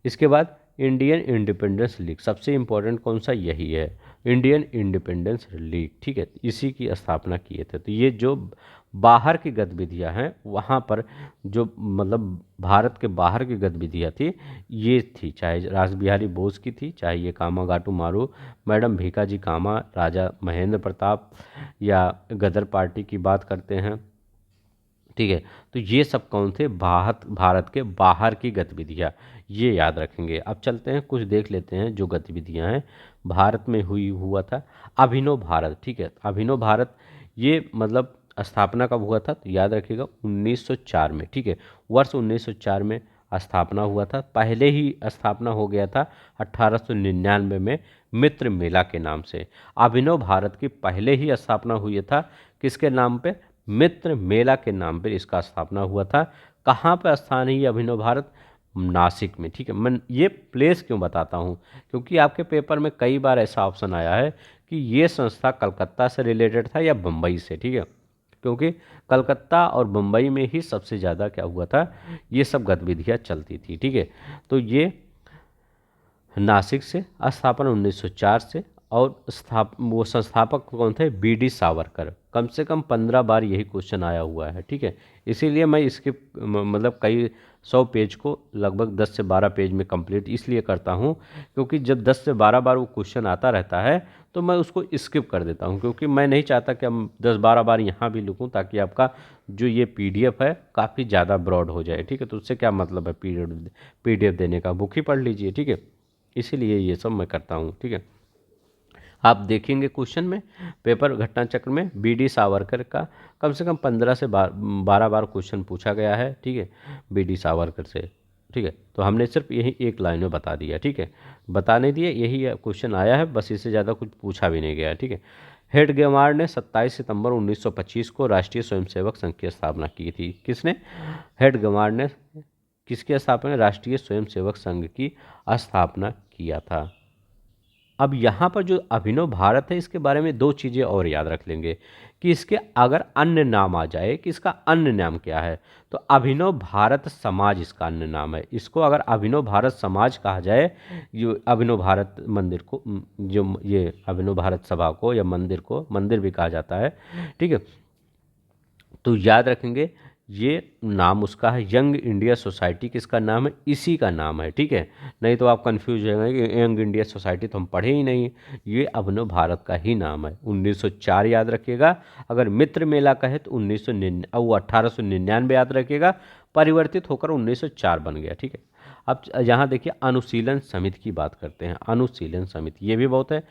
इसके बाद इंडियन इंडिपेंडेंस लीग, सबसे इम्पोर्टेंट कौन सा? यही है, इंडियन इंडिपेंडेंस लीग। ठीक है, इसी की स्थापना किए थे। तो ये जो बाहर की गतिविधियां हैं, वहाँ पर जो मतलब भारत के बाहर की गतिविधियां थी, ये थी, चाहे रास बिहारी बोस की थी, चाहे ये कामागाटू मारू, मैडम भीकाजी कामा, राजा महेंद्र प्रताप, या गदर पार्टी की बात करते हैं। ठीक है, तो ये सब कौन थे? भारत के बाहर की गतिविधियाँ, ये याद रखेंगे। अब चलते हैं कुछ देख लेते हैं जो गतिविधियाँ हैं भारत में हुआ था। अभिनव भारत, ठीक है, अभिनव भारत ये मतलब स्थापना कब हुआ था? तो याद रखिएगा 1904 में। ठीक है, वर्ष 1904 में स्थापना हुआ था। पहले ही स्थापना हो गया था 1899 में मित्र मेला के नाम से। अभिनव भारत की पहले ही स्थापना हुई था, किसके नाम पे? मित्र मेला के नाम पर इसका स्थापना हुआ था। कहाँ पर स्थान है ये अभिनव भारत? नासिक में। ठीक है, मैं ये प्लेस क्यों बताता हूँ? क्योंकि आपके पेपर में कई बार ऐसा ऑप्शन आया है कि ये संस्था कलकत्ता से रिलेटेड था या बम्बई से। ठीक है, क्योंकि कलकत्ता और बम्बई में ही सबसे ज़्यादा क्या हुआ था, ये सब गतिविधियाँ चलती थी। ठीक है, तो ये नासिक से स्थापना 1904 से, और वो संस्थापक कौन थे, बीडी सावरकर। कम से कम 15 बार यही क्वेश्चन आया हुआ है। ठीक है, इसीलिए मैं इसके मतलब कई 100 पेज को लगभग 10 से 12 पेज में कंप्लीट इसलिए करता हूँ, क्योंकि जब 10 से 12 बार वो क्वेश्चन आता रहता है तो मैं उसको स्किप कर देता हूँ, क्योंकि मैं नहीं चाहता कि हम 10-12 बार यहाँ भी लिखूँ, ताकि आपका जो ये पीडीएफ है काफ़ी ज़्यादा ब्रॉड हो जाए। ठीक है, तो उससे क्या मतलब है, पीडीएफ देने का, बुक ही पढ़ लीजिए। ठीक है, इसीलिए ये सब मैं करता हूँ। ठीक है, आप देखेंगे क्वेश्चन में, पेपर घटना चक्र में बीडी सावरकर का कम से कम 15 से 12 बार क्वेश्चन पूछा गया है। ठीक है, बीडी सावरकर से। ठीक है, तो हमने सिर्फ यही एक लाइन में बता दिया। ठीक है, बता नहीं दिया, यही क्वेश्चन आया है, बस इससे ज़्यादा कुछ पूछा भी नहीं गया। ठीक है, हेडगेवार ने 27 सितंबर 1925 को राष्ट्रीय स्वयंसेवक संघ की स्थापना की थी। किसने, हेडगेवार ने किसकी स्थापना, राष्ट्रीय स्वयंसेवक संघ की स्थापना किया था। अब यहाँ पर जो अभिनव भारत है, इसके बारे में दो चीज़ें और याद रख लेंगे कि इसके अगर अन्य नाम आ जाए कि इसका अन्य नाम क्या है, तो अभिनव भारत समाज इसका अन्य नाम है। इसको अगर अभिनव भारत समाज कहा जाए, जो अभिनव भारत मंदिर को, जो ये अभिनव भारत सभा को या मंदिर को मंदिर भी कहा जाता है। ठीक है, तो याद रखेंगे ये नाम उसका है। यंग इंडिया सोसाइटी किसका नाम है, इसी का नाम है। ठीक है, नहीं तो आप कंफ्यूज हो जाएंगे कि यंग इंडिया सोसाइटी तो हम पढ़े ही नहीं, ये अभिनव भारत का ही नाम है। 1904 याद रखिएगा। अगर मित्र मेला कहे तो 1899 याद रखिएगा, परिवर्तित होकर 1904 बन गया। ठीक है, अब यहाँ देखिए अनुशीलन समिति की बात करते हैं। अनुशीलन समिति ये भी बहुत है,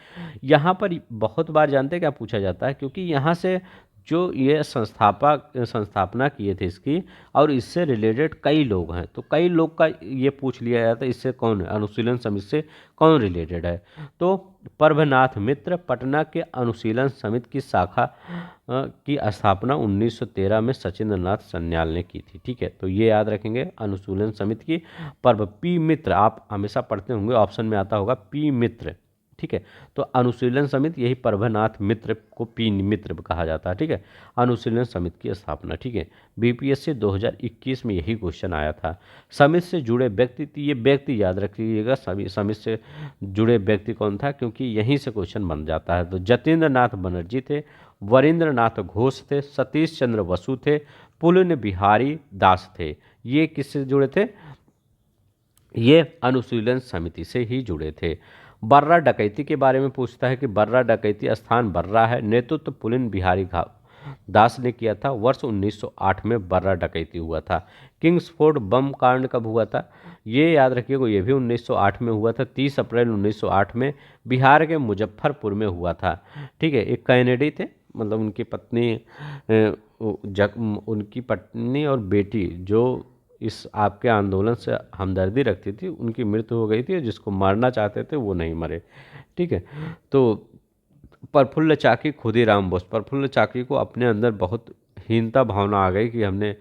यहाँ पर बहुत बार जानते हैं क्या पूछा जाता है, क्योंकि यहाँ से जो ये संस्थापना किए थे इसकी, और इससे रिलेटेड कई लोग हैं, तो कई लोग का ये पूछ लिया जाता है इससे कौन है, अनुशीलन समिति से कौन रिलेटेड है। तो प्रभनाथ मित्र पटना के अनुशीलन समिति की शाखा की स्थापना 1913 में सचिंद्र नाथ सन्याल ने की थी। ठीक है, तो ये याद रखेंगे अनुशीलन समिति की। पर्व पी मित्र आप हमेशा पढ़ते होंगे, ऑप्शन में आता होगा पी मित्र। ठीक है, तो अनुशीलन समिति यही प्रभनाथ मित्र को पी मित्र कहा जाता है। ठीक है, अनुशीलन समिति की स्थापना। ठीक है, बीपीएससी 2021 में यही क्वेश्चन आया था। समिति से जुड़े व्यक्ति, तो ये व्यक्ति याद रख लीजिएगा, समिति से जुड़े व्यक्ति कौन था, क्योंकि यहीं से क्वेश्चन बन जाता है। तो जतेंद्र नाथ बनर्जी थे, वरिंद्र नाथ घोष थे, सतीश चंद्र बसु थे, पुलिन बिहारी दास थे। ये किससे जुड़े थे, ये अनुशीलन समिति से ही जुड़े थे। बर्रा डकैती के बारे में पूछता है कि बर्रा डकैती स्थान बर्रा है, नेतृत्व पुलिन बिहारी दास ने किया था। वर्ष 1908 में बर्रा डकैती हुआ था। किंग्सफोर्ड बम कांड कब हुआ था, ये याद रखिएगा, ये भी 1908 में हुआ था। 30 अप्रैल 1908 में बिहार के मुजफ्फरपुर में हुआ था। ठीक है, एक कैनेडी थे, मतलब उनकी पत्नी और बेटी जो इस आपके आंदोलन से हमदर्दी रखती थी, उनकी मृत्यु हो गई थी। जिसको मारना चाहते थे वो नहीं मरे। ठीक है, तो प्रफुल्ल चाकी खुदीराम बोस, प्रफुल्ल चाकी को अपने अंदर बहुत हीनता भावना आ गई कि हमने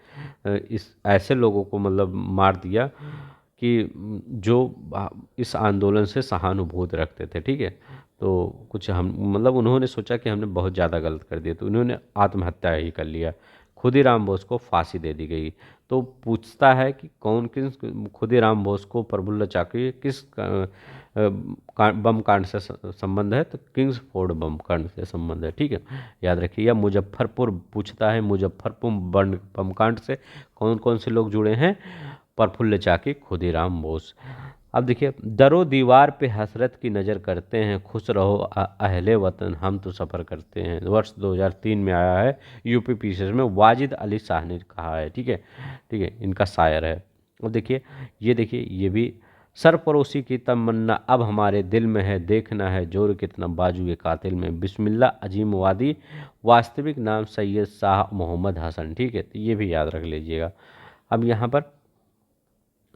इस ऐसे लोगों को मतलब मार दिया कि जो इस आंदोलन से सहानुभूति रखते थे। ठीक है, तो कुछ हम मतलब उन्होंने सोचा कि हमने बहुत ज़्यादा गलत कर दिया, तो उन्होंने आत्महत्या ही कर लिया। खुदीराम बोस को फांसी दे दी गई। तो पूछता है कि कौन किस, खुदीराम बोस को प्रफुल्ल चाकी किस बम कांड से संबंध है, तो किंग्सफोर्ड बम कांड से संबंध है। ठीक है, याद रखिए। या मुजफ्फरपुर पूछता है, मुजफ्फरपुर बम कांड से कौन कौन से लोग जुड़े हैं, प्रफुल्ल चाकी, खुदीराम बोस। अब देखिए, दरो दीवार पे हसरत की नज़र करते हैं, खुश रहो अहले वतन हम तो सफ़र करते हैं। वर्ष 2003 में आया है, यूपी पीसीएस में वाजिद अली शाह ने कहा है। ठीक है, ठीक है, इनका शायर है। और देखिए, ये देखिए, ये भी सरपरोसी की तमन्ना अब हमारे दिल में है, देखना है जोर कितना बाजू के कातिल में। बिस्मिल्लाह अजीम वादी, वास्तविक नाम सैयद शाह मोहम्मद हसन। ठीक है, तो ये भी याद रख लीजिएगा। अब यहाँ पर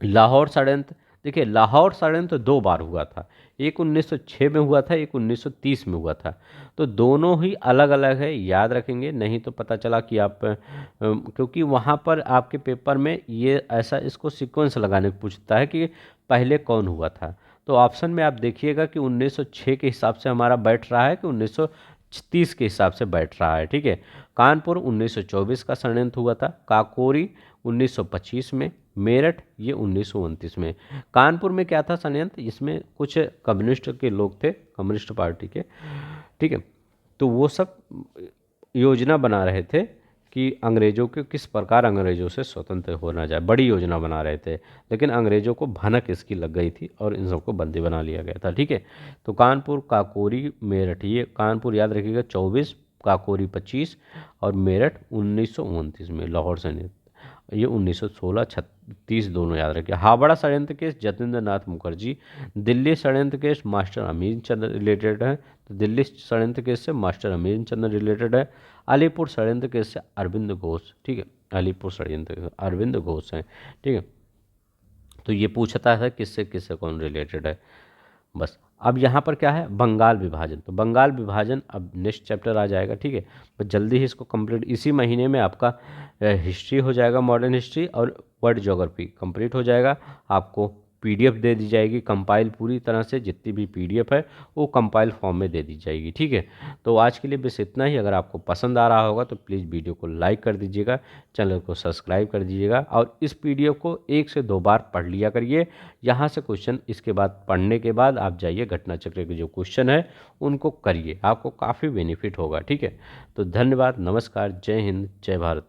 लाहौर षड्यंत्र, देखिए लाहौर षड्यंत्र 2 बार हुआ था, एक 1906 में हुआ था, एक 1930 में हुआ था। तो दोनों ही अलग अलग है, याद रखेंगे, नहीं तो पता चला कि आप क्योंकि वहाँ पर आपके पेपर में ये ऐसा इसको सीक्वेंस लगाने को पूछता है कि पहले कौन हुआ था। तो ऑप्शन में आप देखिएगा कि 1906 के हिसाब से हमारा बैठ रहा है कि 30 के हिसाब से बैठ रहा है। ठीक है, कानपुर 1924 का षड्यंत्र हुआ था, काकोरी 1925 में, मेरठ ये 1929 में। कानपुर में क्या था षड्यंत्र, इसमें कुछ कम्युनिस्ट के लोग थे, कम्युनिस्ट पार्टी के। ठीक है, तो वो सब योजना बना रहे थे कि अंग्रेज़ों के किस प्रकार अंग्रेज़ों से स्वतंत्र होना जाए, बड़ी योजना बना रहे थे। लेकिन अंग्रेज़ों को भनक इसकी लग गई थी और इन सबको बंदी बना लिया गया था। ठीक है, तो कानपुर, काकोरी, मेरठ, ये कानपुर याद रखिएगा 24, काकोरी 25 और मेरठ 1929 में लाहौर से। ये 1916, 36 दोनों याद रखिए। हावड़ा षड्यंत्र केस जतेंद्र नाथ मुखर्जी। दिल्ली षड्यंत्र केस मास्टर अमीन चंद्र रिलेटेड है, तो दिल्ली षड्यंत्र केस से मास्टर अमीन चंद्र रिलेटेड है। अलीपुर षड्यंत्र केस से अरविंद घोष। ठीक है, अलीपुर षड्यंत्र अरविंद घोष हैं। ठीक है, तो ये पूछता है किससे किससे कौन रिलेटेड है बस। अब यहाँ पर क्या है, बंगाल विभाजन। तो बंगाल विभाजन अब नेक्स्ट चैप्टर आ जाएगा। ठीक है, बस जल्दी ही इसको कंप्लीट, इसी महीने में आपका हिस्ट्री हो जाएगा, मॉडर्न हिस्ट्री और वर्ल्ड ज्योग्राफी कंप्लीट हो जाएगा। आपको पीडीएफ दे दी जाएगी कंपाइल, पूरी तरह से जितनी भी पीडीएफ है वो कंपाइल फॉर्म में दे दी जाएगी। ठीक है, तो आज के लिए बस इतना ही। अगर आपको पसंद आ रहा होगा तो प्लीज़ वीडियो को लाइक कर दीजिएगा, चैनल को सब्सक्राइब कर दीजिएगा और इस पीडीएफ को 1 से 2 बार पढ़ लिया करिए। यहाँ से क्वेश्चन इसके बाद पढ़ने के बाद आप जाइए घटना चक्र के जो क्वेश्चन है उनको करिए, आपको काफ़ी बेनिफिट होगा। ठीक है, तो धन्यवाद, नमस्कार, जय हिंद, जय भारत।